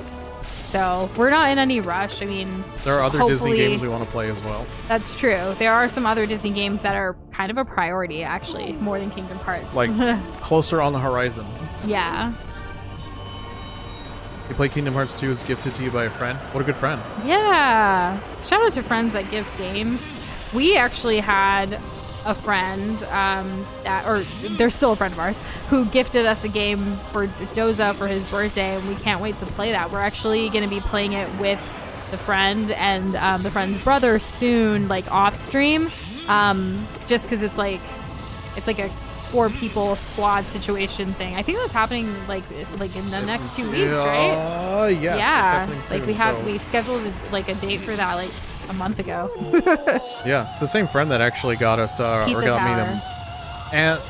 So we're not in any rush. I mean, there are other Disney games we want to play as well. That's true. There are some other Disney games that are kind of a priority, actually, more than Kingdom Hearts. Like closer on the horizon. Yeah. You play Kingdom Hearts 2 is gifted to you by a friend. What a good friend. Yeah. Shout out to friends that gift games. We actually had a friend, or they're still a friend of ours, who gifted us a game for Doza for his birthday, and we can't wait to play that. We're actually going to be playing it with the friend and the friend's brother soon, like off stream, just because it's like a 4-people squad situation thing. I think that's happening like in the next 2 weeks, right? Yes, yeah, it's soon, like we scheduled like a date for that like a month ago. Yeah, it's the same friend that actually got us or Pizza got Tower. me them. And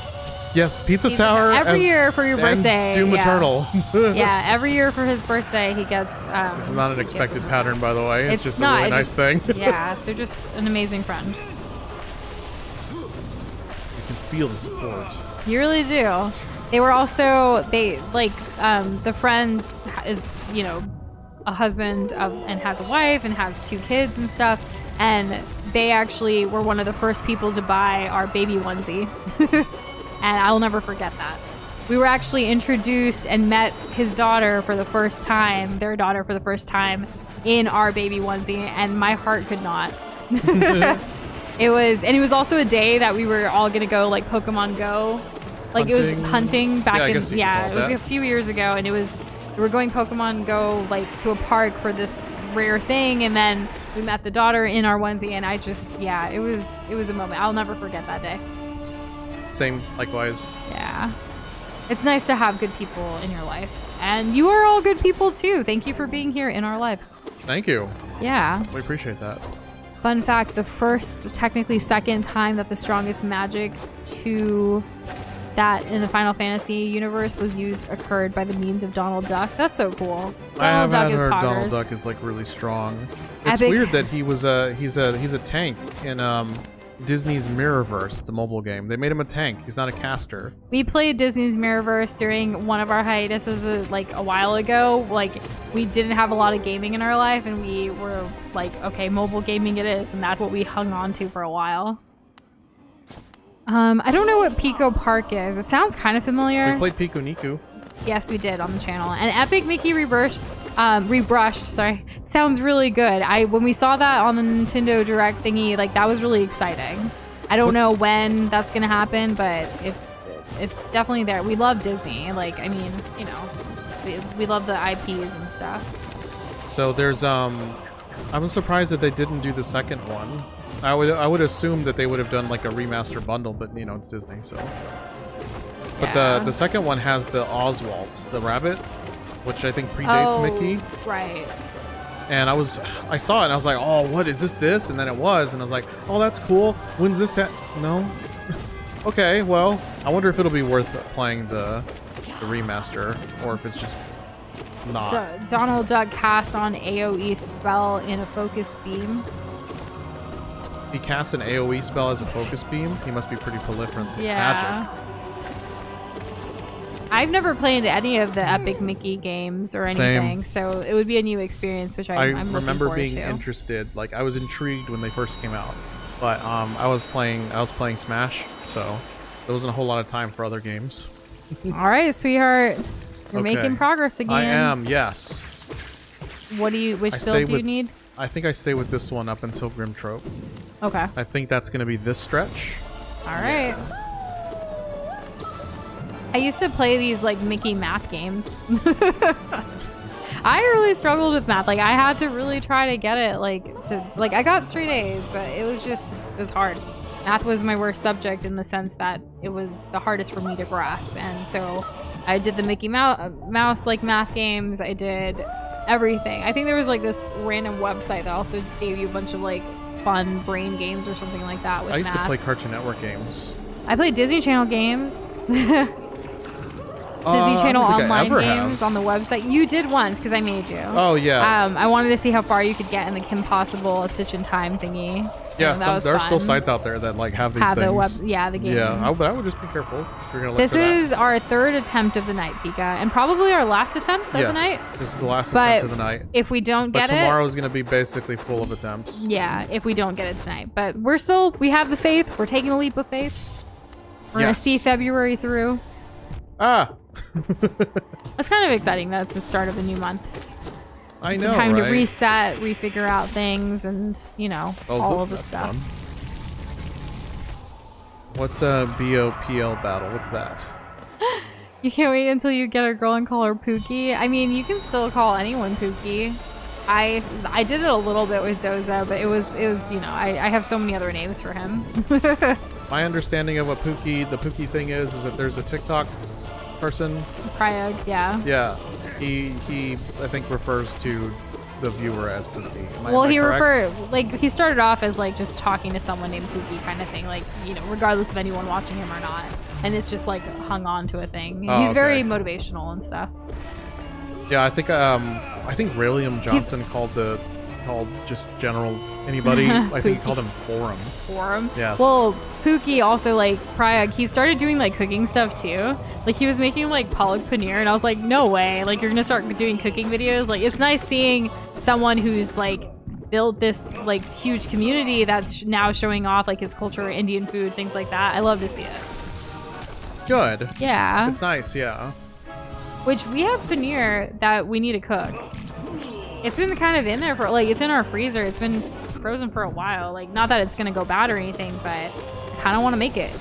yeah, Pizza Tower every year for your birthday. Doom yeah. Eternal. Yeah, every year for his birthday he gets. This is not an expected pattern, by the way. It's just not, a really nice thing. Yeah, they're just an amazing friend. You can feel the support. You really do. They were also the friend is a husband and has a wife and has 2 kids and stuff, and they actually were one of the first people to buy our baby onesie. And I'll never forget that. we were actually introduced and met his daughter for the first time, their daughter for the first time in our baby onesie, and my heart could not. It was also a day that we were all gonna go like Pokemon Go, like hunting. It was hunting back it was a few years ago, and we were going Pokemon Go like to a park for this rare thing, and then we met the daughter in our onesie, and it was a moment. I'll never forget that day. Same, likewise. Yeah. It's nice to have good people in your life. And you are all good people too. Thank you for being here in our lives. Thank you. Yeah. We appreciate that. Fun fact, the first, technically second time that the strongest magic to that in the Final Fantasy universe was used occurred by the means of Donald Duck. That's so cool. I haven't heard Donald Duck is like really strong. It's weird that he's a tank in Disney's Mirrorverse. It's a mobile game. They made him a tank. He's not a caster. We played Disney's Mirrorverse during one of our hiatuses like a while ago. Like we didn't have a lot of gaming in our life, and we were like, okay, mobile gaming it is, and that's what we hung on to for a while. I don't know what Pico Park is. It sounds kind of familiar. We played Pico Niku. Yes, we did on the channel. And Epic Mickey Rebrushed, sounds really good. When we saw that on the Nintendo Direct thingy, like that was really exciting. I don't know when that's gonna happen, but it's definitely there. We love Disney. Like, I mean, you know, we love the IPs and stuff. So there's I'm surprised that they didn't do the second one. I would assume that they would have done like a remaster bundle, but you know, it's Disney, so. But the second one has the Oswald, the rabbit, which I think predates Mickey. Right. And I saw it and I was like, oh, what is this? And then it was, and I was like, oh, that's cool. When's this at? No. Okay, well, I wonder if it'll be worth playing the remaster, or if it's just not. Donald Duck cast on AoE spell in a focus beam. He casts an AoE spell as a focus beam. He must be pretty prolific with magic. I've never played any of the Epic Mickey games or anything, so it would be a new experience, which I'm looking remember being to. interested. Like I was intrigued when they first came out, but I was playing Smash, so there wasn't a whole lot of time for other games. All right, sweetheart, you're making progress again. I am, yes. Which build do you need? I think I stay with this one up until Grimtrope. Okay. I think that's gonna be this stretch. All right. I used to play these like Mickey math games. I really struggled with math. Like I had to really try to get it I got straight A's, but it was hard. Math was my worst subject in the sense that it was the hardest for me to grasp. And so I did the Mickey Mouse like math games. I did everything. I think there was like this random website that also gave you a bunch of like fun brain games or something like that with I used math. to play Cartoon Network games. I played Disney Channel games. Disney Channel online games on the website. You did once because I made you. Oh yeah. I wanted to see how far you could get in the Kim Possible a Stitch in Time thingy. Yeah, there are still sites out there that like have these things. The games. Yeah, but I would just be careful if you're gonna look This for that. is our third attempt of the night, Pika, and probably our last attempt of the night. This is the last attempt of the night. If we don't get it, tomorrow is gonna be basically full of attempts. Yeah, if we don't get it tonight, but we have the faith. We're taking a leap of faith. We're gonna see February through. Ah. It's kind of exciting that it's the start of a new month. I know, it's time right? to reset, refigure out things, and all of the stuff. Fun. What's a BOPL battle? What's that? You can't wait until you get a girl and call her Pookie. I mean, you can still call anyone Pookie. I did it a little bit with Doza, but it was I have so many other names for him. My understanding of what the Pookie thing is that there's a TikTok person. Priag, yeah. Yeah, he I think refers to the viewer as Pookie. He started off as like just talking to someone named Pookie kind of thing, like regardless of anyone watching him or not, and it's just like hung on to a thing. He's very motivational and stuff. Yeah, I think Rayliam Johnson called just general anybody. I think he called him Forum. Yeah. Well, Pookie also like Priag. He started doing like cooking stuff too. Like he was making like palak paneer, and I was like, no way! Like you're gonna start doing cooking videos? Like it's nice seeing someone who's like built this like huge community that's now showing off like his culture, Indian food, things like that. I love to see it. good. Yeah. It's nice, yeah. Which we have paneer that we need to cook. It's been kind of in there for, like, it's in our freezer. It's been frozen for a while. Like, not that it's going to go bad or anything, but I kind of want to make it.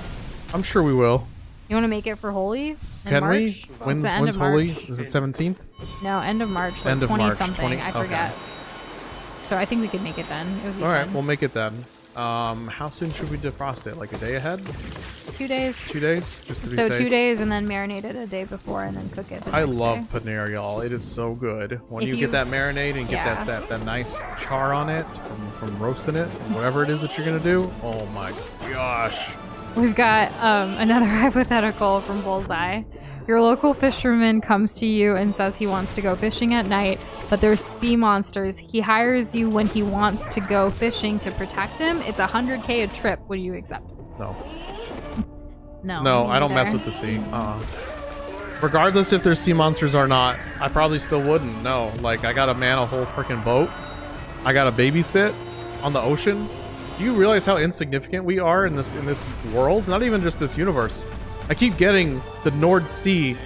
I'm sure we will. You want to make it for Holy? Can March? we? When's Holy? Is it 17th? No, end of March. Like End of 20 March. something. 20, I forget. okay. So I think we could make it then. It would be All right, fun. we'll make it then. How soon should we defrost it? Like a day ahead? 2 days. 2 days, just to be So safe. 2 days and then marinate it a day before and then cook it. The I next love day. paneer, y'all. It is so good. When If you you- get that marinade and get yeah. that nice char on it from roasting it, whatever it is that you're gonna do. Oh my gosh. We've got another hypothetical from Bullseye. Your local fisherman comes to you and says he wants to go fishing at night, but there's sea monsters. He hires you when he wants to go fishing to protect him. It's $100K a trip. Would you accept? No. No. No, me I don't mess neither. with the sea. Regardless if there's sea monsters or not, I probably still wouldn't. No. Like, I gotta man a whole freaking boat. I gotta babysit on the ocean. Do you realize how insignificant we are in this world? Not even just this universe. I keep getting the Nord Sea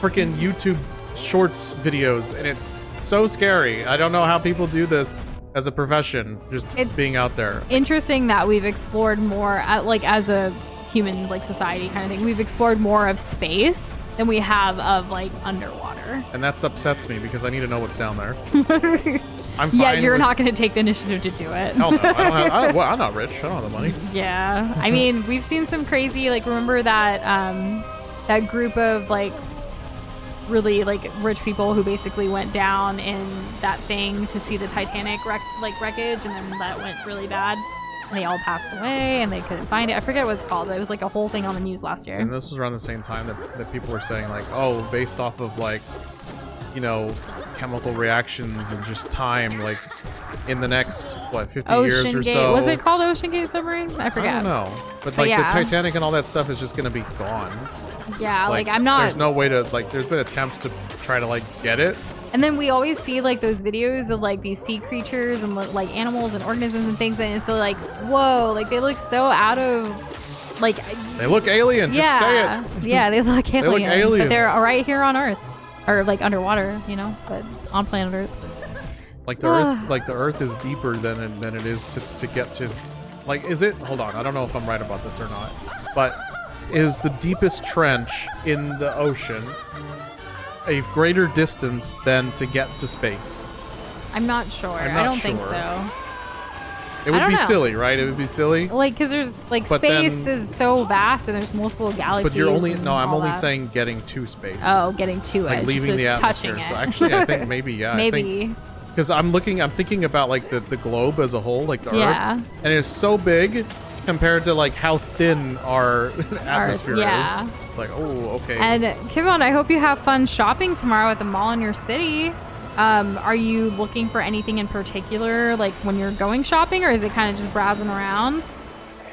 freaking YouTube shorts videos, and it's so scary. I don't know how people do this as a profession, just It's being out there. Interesting that we've explored more, like as a human like society kind of thing. We've explored more of space than we have of like underwater. And that upsets me because I need to know what's down there. I'm fine Yeah, you're with- not going to take the initiative to do it. Hell no. I'm not rich. I don't have the money. Yeah, I mean, we've seen some crazy, like, remember that that group of like really like rich people who basically went down in that thing to see the Titanic wreckage, and then that went really bad. And they all passed away, and they couldn't find it. I forget what it's called, but it was like a whole thing on the news last year. And this was around the same time that people were saying, like, oh, based off of, like, you know, chemical reactions and just time, like, in the next, what, 50 years Ocean or Gate. so. Was it called Ocean Gate Submarine? I I forget. don't know. But, like, yeah. the Titanic and all that stuff is just going to be gone. Yeah, like I'm not. There's no way to, like, there's been attempts to try to, like, get it. And then we always see like those videos of like these sea creatures and like animals and organisms and things, and it's like, whoa, like they look so out of, like. They look alien. Just say it. Yeah, they look alien. look alien. But they're right here on Earth, or like underwater, you know, but on planet Earth. Like the Earth is deeper than it is to get to. Like, is it? Hold on, I don't know if I'm right about this or not. But is the deepest trench in the ocean a greater distance than to get to space? I'm not sure. I'm I not don't think sure. so. It would don't be know. silly, right? It would be silly. Like, because there's like But space then- is so vast, and there's multiple galaxies. But you're only and no. I'm all only that. saying getting to space. Oh, getting to like it, leaving just the touching atmosphere. it. So actually, I think maybe yeah. Maybe. Because I'm thinking about like the globe as a whole, like the Yeah. Earth, and it's so big compared to like how thin our atmosphere yeah. is. It's like, oh, okay. And Kivon, I hope you have fun shopping tomorrow at the mall in your city. Are you looking for anything in particular, like when you're going shopping, or is it kind of just browsing around?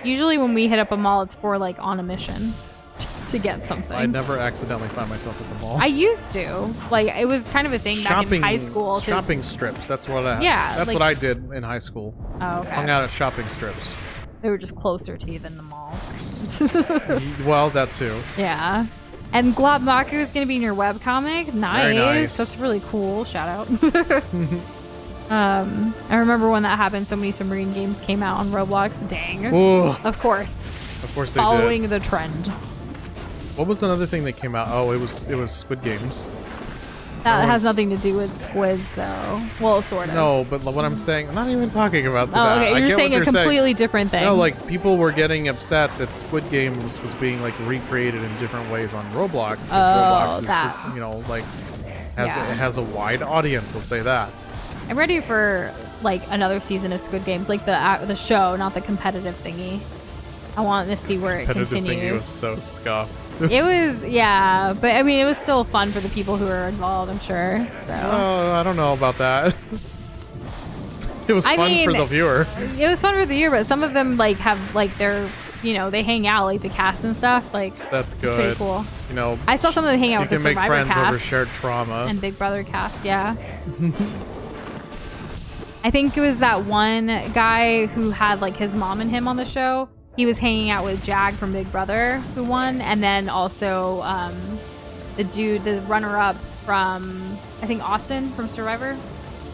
Usually when we hit up a mall, it's for like on a mission to get something. I never accidentally find myself at the mall. I used to. Like, it was kind of a thing back in high school. to- Shopping strips. That's what I. Yeah, That's like- what I did in high school. Oh, okay. Hung out at shopping strips. They were just closer to you than the mall. Well, that too. Yeah. And Globmaku is going to be in your webcomic. Nice. Very nice. That's really cool. Shout out. I remember when that happened, so many submarine games came out on Roblox. Dang. Ooh, Of course. of course they Following did. the trend. What was another thing that came out? Oh, it was Squid Games. That has Everyone's- nothing to do with squids, though. Well, sort of. No, but what I'm saying, I'm not even talking about Oh, that. okay. I You're get saying what a completely different thing. No, like people were getting upset that Squid Games was being like recreated in different ways on Roblox. 'Cause Roblox is, that. you know, like has Yeah. it has a wide audience. I'll say that. I'm ready for like another season of Squid Games, like the show, not the competitive thingy. I want to see where it Competitive continues. thingy was so scuffed. It was, yeah, but I mean, it was still fun for the people who were involved, I'm sure. So Oh, I don't know about that. It was I fun for mean, the viewer. it was fun for the year, but some of them like have like their, you know, they hang out like the cast and stuff. Like That's it's good. pretty cool. You know, I saw some of them hang out you with can the make Survivor friends cast over shared trauma. and Big Brother cast. Yeah. I think it was that one guy who had like his mom and him on the show. he was hanging out with Jag from Big Brother, who won, and then also the runner-up from, I think, Austin from Survivor.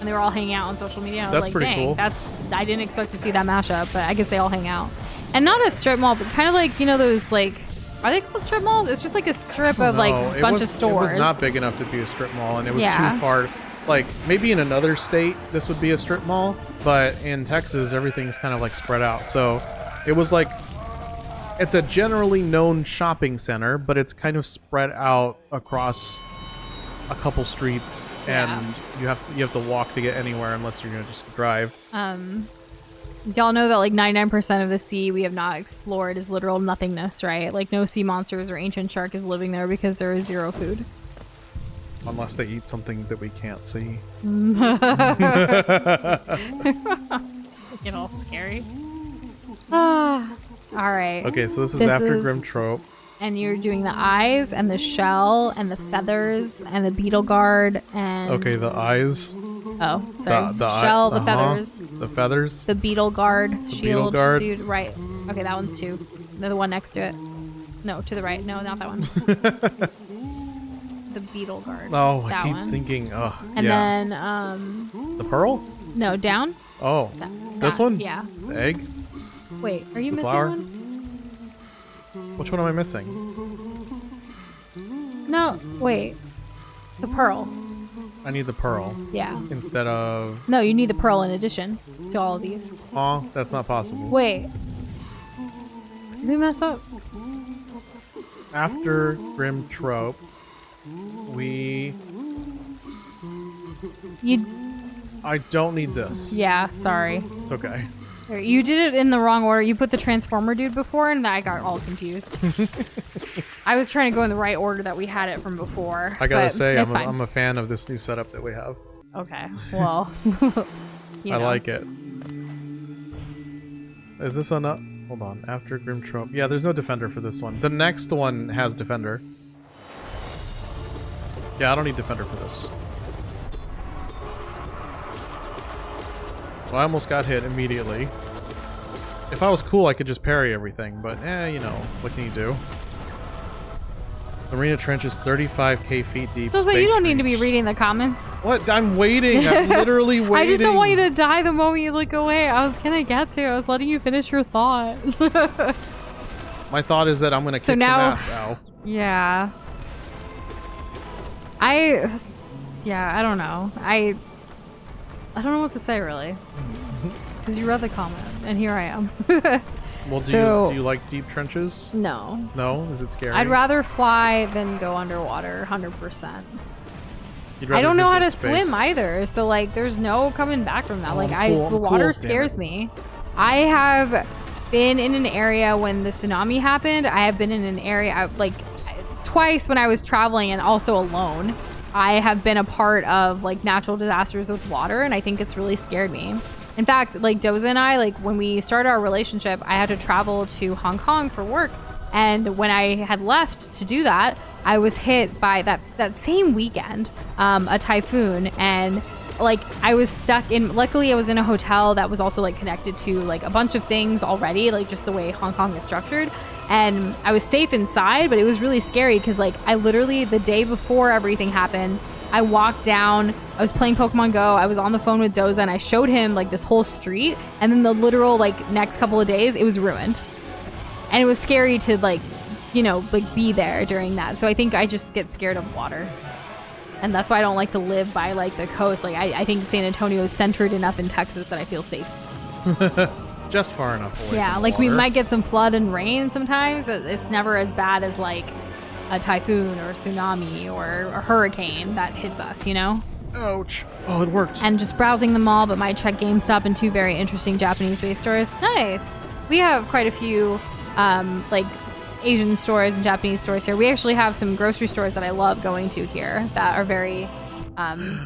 And they were all hanging out on social media. And I was That's like, pretty dang, cool. I didn't expect to see that mashup, but I guess they all hang out. And not a strip mall, but kind of like, those, like, are they called strip malls? It's just like a strip of, like, a bunch of stores. It was not big enough to be a strip mall, and it was Yeah. too far. Like, maybe in another state, this would be a strip mall, but in Texas, everything's kind of, like, spread out. So it was like, it's a generally known shopping center, but it's kind of spread out across a couple streets, and you have to walk to get anywhere unless you're gonna just drive. Y'all know that like 99% of the sea we have not explored is literal nothingness, right? Like no sea monsters or ancient shark is living there because there is zero food. Unless they eat something that we can't see. Get all scary. All right. Okay, so this is This after is- Grim Trope. And you're doing the eyes and the shell and the feathers and the beetle guard and Okay, the eyes. oh sorry The shell, the uh-huh, feathers, The feathers. the beetle guard, shield, beetle guard. dude. Right. Okay, that one's two. The one next to it. No, to the right. No, not that one. The beetle guard. Oh, I that keep one. thinking. Oh, And yeah. then The pearl? no, down. Oh, this That- one? Yeah. The egg? Wait, are you The missing flower? one? Which one am I missing? No, wait. The pearl. I need the pearl Yeah. instead of. No, you need the pearl in addition to all of these. Oh, that's not possible. Wait. Did we mess up? After Grim Trope, we. You. I don't need this. Yeah, sorry. It's okay. You did it in the wrong order. You put the Transformer dude before, and I got all confused. I was trying to go in the right order that we had it from before. I gotta but say, it's I'm fine. a fan of this new setup that we have. Okay, well. I like it. Is this enough? Hold on. After Grim Trope. Yeah, there's no defender for this one. The next one has defender. Yeah, I don't need defender for this. Well, I almost got hit immediately. If I was cool, I could just parry everything, but you know, what can you do? Arena Trench is 35k feet deep. So space you don't need to be reach. reading the comments. What? I'm waiting. I'm literally waiting. I just don't want you to die the moment you look away. I was gonna get to. I was letting you finish your thought. My thought is that I'm gonna So kick now- some ass. Ow. Yeah. I don't know. I don't know what to say really. Because you read the comment, and here I am. Well, So- do you like deep trenches? No. No? Is it scary? I'd rather fly than go underwater, 100%. You'd I rather don't know how to visit space? swim either, so like there's no coming back from that. Oh, Like I'm cool, the I'm water cool, damn scares it. me. I have been in an area when the tsunami happened. I have been in an area like twice when I was traveling and also alone. I have been a part of like natural disasters with water, and I think it's really scared me. In fact, like Doza and I, like when we started our relationship, I had to travel to Hong Kong for work. And when I had left to do that, I was hit by that same weekend, a typhoon. And like I was stuck in, luckily I was in a hotel that was also like connected to like a bunch of things already, like just the way Hong Kong is structured. And I was safe inside, but it was really scary because like I literally, the day before everything happened, I walked down, I was playing Pokemon Go, I was on the phone with Doza, and I showed him like this whole street, and then the literal like next couple of days it was ruined. And it was scary to like, you know, like be there during that. So I think I just get scared of water. And that's why I don't like to live by like the coast. Like I think San Antonio is centered enough in Texas that I feel safe. Just far enough away. Yeah, from the like we water. might get some flood and rain sometimes. But it's never as bad as like a typhoon or a tsunami or a hurricane that hits us, you know? Ouch. Oh, it worked. And just browsing the mall, but might check GameStop and two very interesting Japanese-based stores. Nice. We have quite a few like Asian stores and Japanese stores here. We actually have some grocery stores that I love going to here that are very,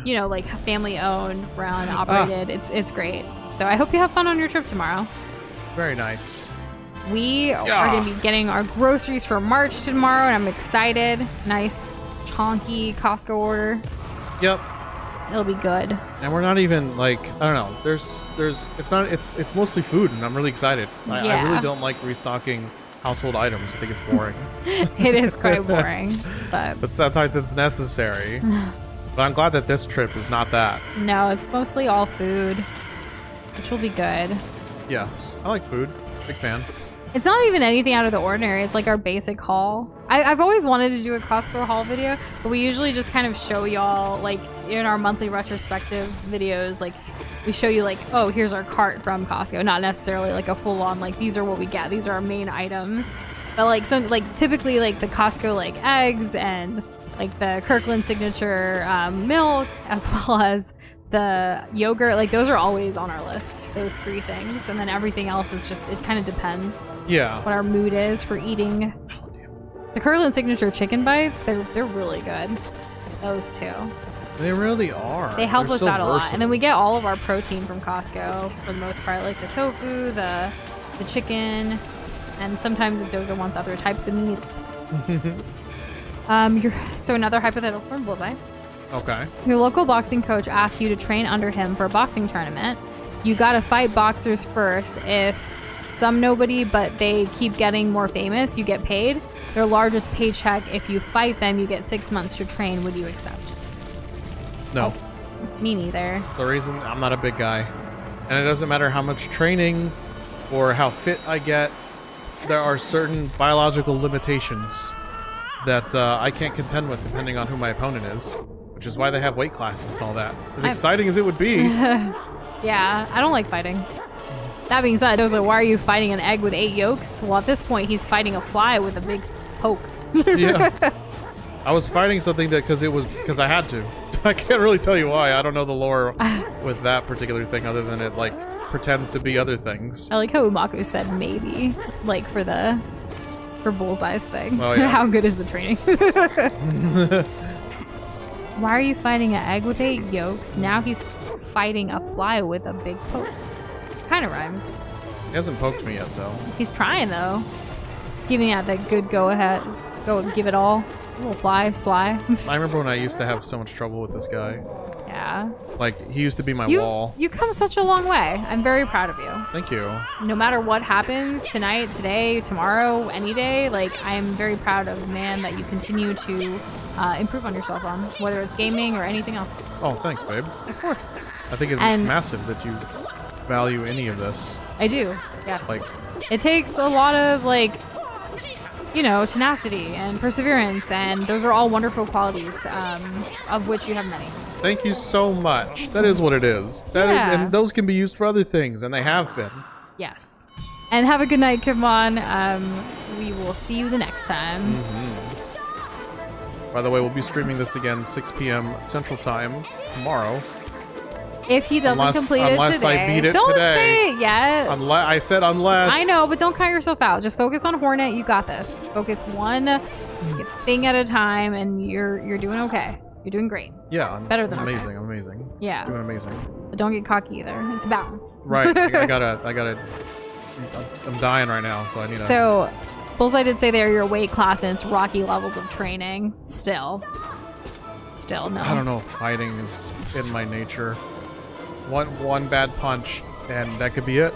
you know, like family-owned, run, operated. It's great. So I hope you have fun on your trip tomorrow. Very nice. We are going to be getting our groceries for March tomorrow, and I'm excited. Nice, chonky Costco order. Yep. It'll be good. And we're not even like, I don't know. It's mostly food, and I'm really excited. I really don't like restocking household items. I think it's boring. It is quite boring, but sometimes it's necessary. But I'm glad that this trip is not that. No, it's mostly all food, which will be good. Yes, I like food. Big fan. It's not even anything out of the ordinary. It's like our basic haul. I've always wanted to do a Costco haul video, but we usually just kind of show y'all, like, in our monthly retrospective videos, like, we show you, like, oh, here's our cart from Costco. Not necessarily, like, a full-on, like, these are what we get. These are our main items. But, like, typically, like, the Costco, like, eggs and, like, the Kirkland signature milk, as well as the yogurt, like, those are always on our list, those 3 things. And then everything else is just, it kind of depends what our mood is for eating. The Kirkland signature chicken bites, they're really good. Those 2. They really are. They help us out a lot. And then we get all of our protein from Costco for the most part, like the tofu, the chicken, and sometimes if Doza wants other types of meats. So another hypothetical from Bullseye. Okay. Your local boxing coach asks you to train under him for a boxing tournament. You gotta fight boxers first. If some nobody, but they keep getting more famous, you get paid. Their largest paycheck, if you fight them, you get 6 months to train. Would you accept? No. Oh, me neither. The reason I'm not a big guy. And it doesn't matter how much training or how fit I get. There are certain biological limitations that I can't contend with depending on who my opponent is. Which is why they have weight classes and all that. As exciting as it would be. Yeah, I don't like fighting. That being said, Doza, why are you fighting an egg with 8 yolks? Well, at this point, he's fighting a fly with a big poke. Yeah. I was fighting something because I had to. I can't really tell you why. I don't know the lore with that particular thing other than it, like, pretends to be other things. I like how Umaku said maybe, like, for Bullseye's thing. Oh, yeah. How good is the training? Why are you fighting an egg with 8 yolks? Now he's fighting a fly with a big poke. Kind of rhymes. He hasn't poked me yet, though. He's trying, though. He's giving out that good go ahead. Go give it all. A little fly, sly. I remember when I used to have so much trouble with this guy. Yeah. Like, he used to be my wall. You come such a long way. I'm very proud of you. Thank you. No matter what happens tonight, today, tomorrow, any day, like, I am very proud of the man that you continue to improve on yourself on, whether it's gaming or anything else. Oh, thanks, babe. Of course. I think it's massive that you value any of this. I do, yes. Like, it takes a lot of, like, you know, tenacity and perseverance, and those are all wonderful qualities, of which you have many. Thank you so much. That is what it is. And those can be used for other things, and they have been. Yes. And have a good night, Kivon. We will see you the next time. By the way, we'll be streaming this again 6 p.m. Central Time tomorrow. If he doesn't complete it unless today. I beat it don't today. say it yet. I said unless. I know, but don't count yourself out. Just focus on Hornet. You got this. Focus one thing at a time, and you're doing okay. You're doing great. Yeah, better than amazing. okay. I'm amazing. Yeah, doing amazing. But don't get cocky either. It's balance. Right. I gotta. I'm dying right now, so I need to. So, Bullseye did say they're your weight class, and it's rocky levels of training. Still no. I don't know if fighting is in my nature. One bad punch, and that could be it.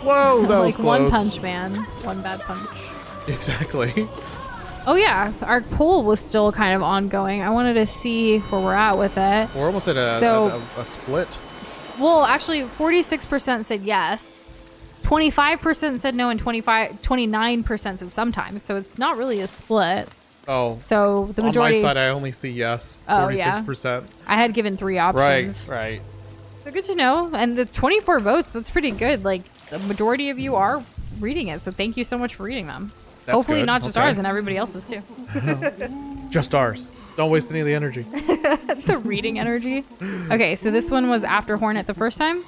Whoa, that was close. Like One Punch Man. One bad punch. Exactly. Oh yeah, our poll was still kind of ongoing. I wanted to see where we're at with it. We're almost at a split. Well, actually, 46% said yes. 25% said no, and 29% said sometimes. So it's not really a split. Oh. So the majority. On my side, I only see yes. 46%. Yeah. I had given 3 options. Right. So good to know. And the 24 votes, that's pretty good. Like, the majority of you are reading it. So thank you so much for reading them. That's Hopefully good. not just ours and everybody else's too. Just ours. Don't waste any of the energy. The reading energy. Okay, so this one was after Hornet the first time?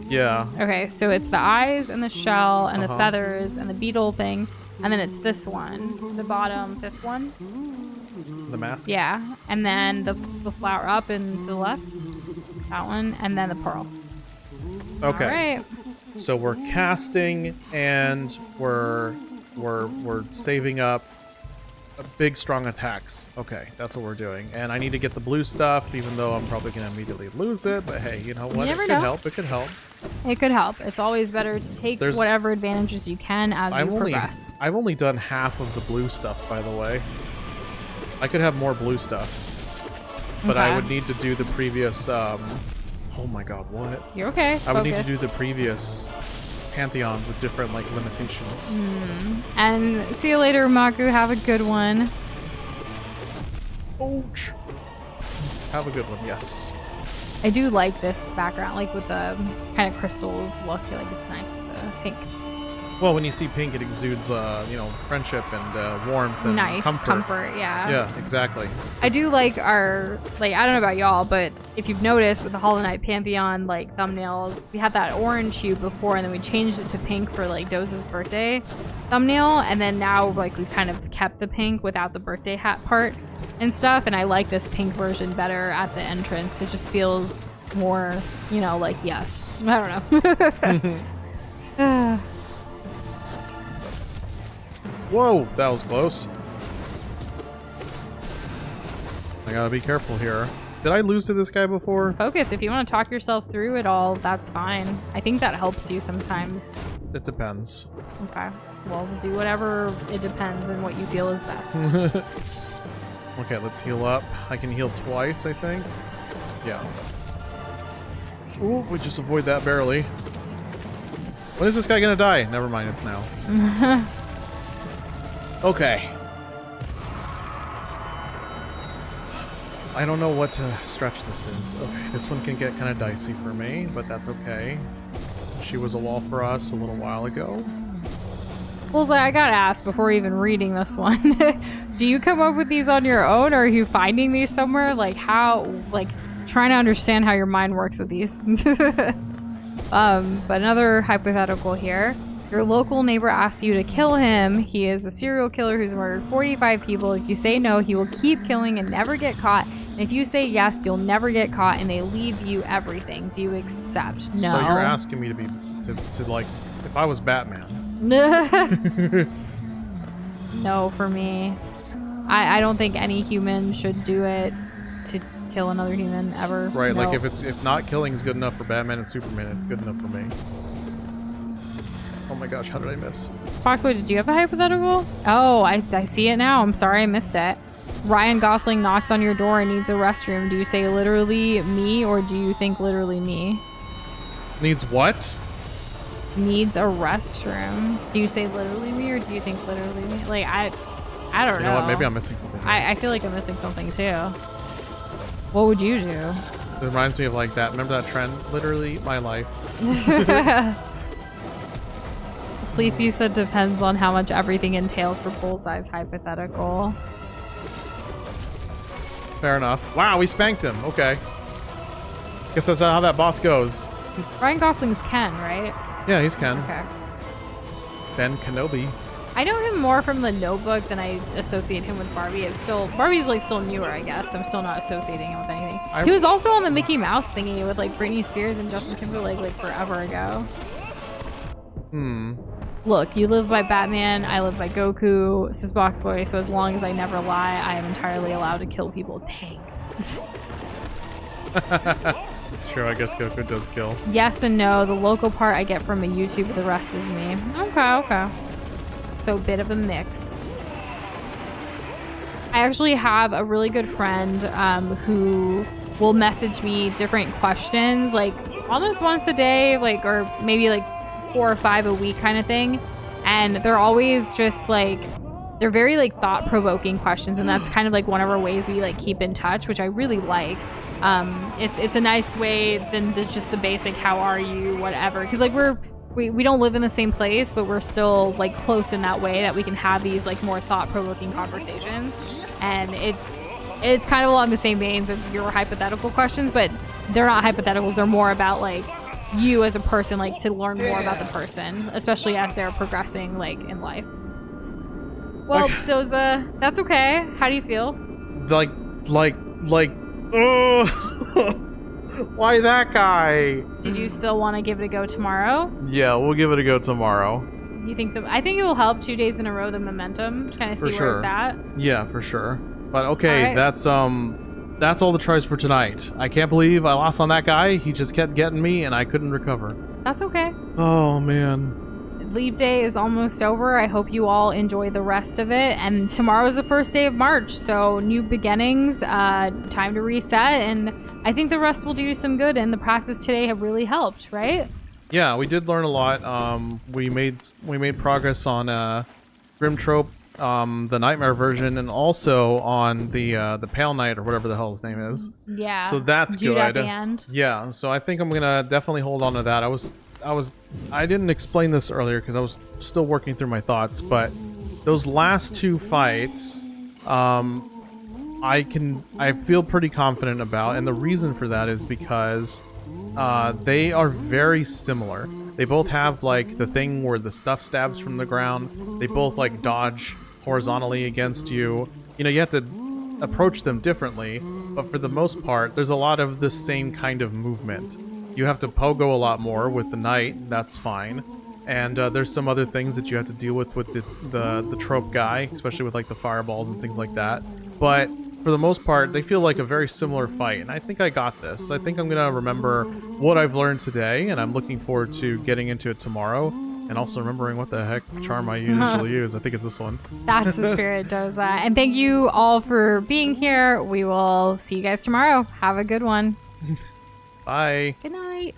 Yeah. Okay, so it's the eyes and the shell and the feathers and the beetle thing. And then it's this one, the bottom 5th one. The mask? Yeah, and then the flower up and to the left. That one, and then the pearl. Okay. All right. So we're casting and we're saving up big strong attacks. Okay, that's what we're doing. And I need to get the blue stuff, even though I'm probably gonna immediately lose it. But hey, you know what? never It know. could help. It could help. It could help. It's always better to take whatever advantages you can as you progress. I've only done half of the blue stuff, by the way. I could have more blue stuff, but I would need to do the previous. Oh my god, what? You're okay. I would need to do the previous Pantheons with different like limitations. And see you later, Maku. Have a good one. Ouch. Have a good one. Yes. I do like this background, like with the kind of crystals look. I feel like it's nice. The pink. Well, when you see pink, it exudes, friendship and warmth and Nice comfort. Yeah. Yeah, exactly. I do like our, like, I don't know about y'all, but if you've noticed with the Hollow Knight Pantheon, like, thumbnails, we had that orange hue before, and then we changed it to pink for, like, Doza's birthday thumbnail, and then now, like, we've kind of kept the pink without the birthday hat part and stuff, and I like this pink version better at the entrance. It just feels more, like, yes. I don't know. Whoa, that was close. I gotta be careful here. Did I lose to this guy before? Focus. If you want to talk yourself through it all, that's fine. I think that helps you sometimes. It depends. Okay. Well, do whatever it depends and what you feel is best. Okay, let's heal up. I can heal twice, I think. Yeah. Ooh, we just avoid that barely. When is this guy gonna die? Never mind, it's now. Okay. I don't know what stretch this is. Okay, this one can get kind of dicey for me, but that's okay. She was a wall for us a little while ago. Well, I gotta ask before even reading this one. Do you come up with these on your own, or are you finding these somewhere? Like how, trying to understand how your mind works with these. But another hypothetical here. Your local neighbor asks you to kill him. He is a serial killer who's murdered 45 people. If you say no, he will keep killing and never get caught. And if you say yes, you'll never get caught, and they leave you everything. Do you accept? No. So you're asking me to be, if I was Batman. No, for me. I don't think any human should do it to kill another human ever. Right, no. like if not killing is good enough for Batman and Superman, it's good enough for me. Oh my gosh, how did I miss? Foxboy, did you have a hypothetical? Oh, I see it now. I'm sorry I missed it. Ryan Gosling knocks on your door and needs a restroom. Do you say literally me, or do you think literally me? Needs what? Needs a restroom. Do you say literally me, or do you think literally me? Like, I don't know. You know what? Maybe I'm missing something. I feel like I'm missing something too. What would you do? It reminds me of like that. Remember that trend? Literally my life. Sleepy said depends on how much everything entails for Bullseye's hypothetical. Fair enough. Wow, we spanked him. Okay. Guess that's how that boss goes. Ryan Gosling's Ken, right? Yeah, he's Ken. Okay. Ben Kenobi. I know him more from The Notebook than I associate him with Barbie. Barbie's still newer, I guess. I'm still not associating him with anything. He was also on the Mickey Mouse thingy with Britney Spears and Justin Timberlake forever ago. Look, you live by Batman, I live by Goku, says Boxboy, so as long as I never lie, I am entirely allowed to kill people. Dang. It's true, I guess Goku does kill. Yes and no. The local part I get from a YouTube, the rest is me. Okay. So a bit of a mix. I actually have a really good friend who will message me different questions, almost once a day, or maybe 4 or 5 a week kind of thing. And they're always just they're very thought-provoking questions, and that's kind of one of our ways we keep in touch, which I really like. It's a nice way than just the basic how are you, whatever, because we don't live in the same place, but we're still close in that way that we can have these more thought-provoking conversations. And it's kind of along the same veins of your hypothetical questions, but they're not hypotheticals. They're more about you as a person, to learn more about the person, especially as they're progressing in life. Well, Doza, that's okay. How do you feel? Why that guy? Did you still want to give it a go tomorrow? Yeah, we'll give it a go tomorrow. You think I think it will help 2 days in a row, the momentum, kind of see where it's at. Yeah, for sure. But okay, All right. that's all the tries for tonight. I can't believe I lost on that guy. He just kept getting me, and I couldn't recover. That's okay. Oh man. Leave day is almost over. I hope you all enjoy the rest of it. And tomorrow is the first day of March, so new beginnings, time to reset. And I think the rest will do you some good. And the practice today have really helped, right? Yeah, we did learn a lot. We made progress on Grim Trope, the Nightmare version, and also on the Pale Knight or whatever the hell his name is. Yeah. So that's Jude good. at the end. Yeah. So I think I'm gonna definitely hold on to that. I didn't explain this earlier because I was still working through my thoughts, but those last two fights, I feel pretty confident about, and the reason for that is because they are very similar. They both have like the thing where the stuff stabs from the ground. They both like dodge horizontally against you. You know, you have to approach them differently, but for the most part, there's a lot of the same kind of movement. You have to pogo a lot more with the knight, that's fine. And there's some other things that you have to deal with the trope guy, especially with like the fireballs and things like that. But for the most part, they feel like a very similar fight, and I think I got this. I think I'm gonna remember what I've learned today, and I'm looking forward to getting into it tomorrow, and also remembering what the heck charm I usually use. I think it's this one. That's the spirit, Doza. And thank you all for being here. We will see you guys tomorrow. Have a good one. Bye. Good night.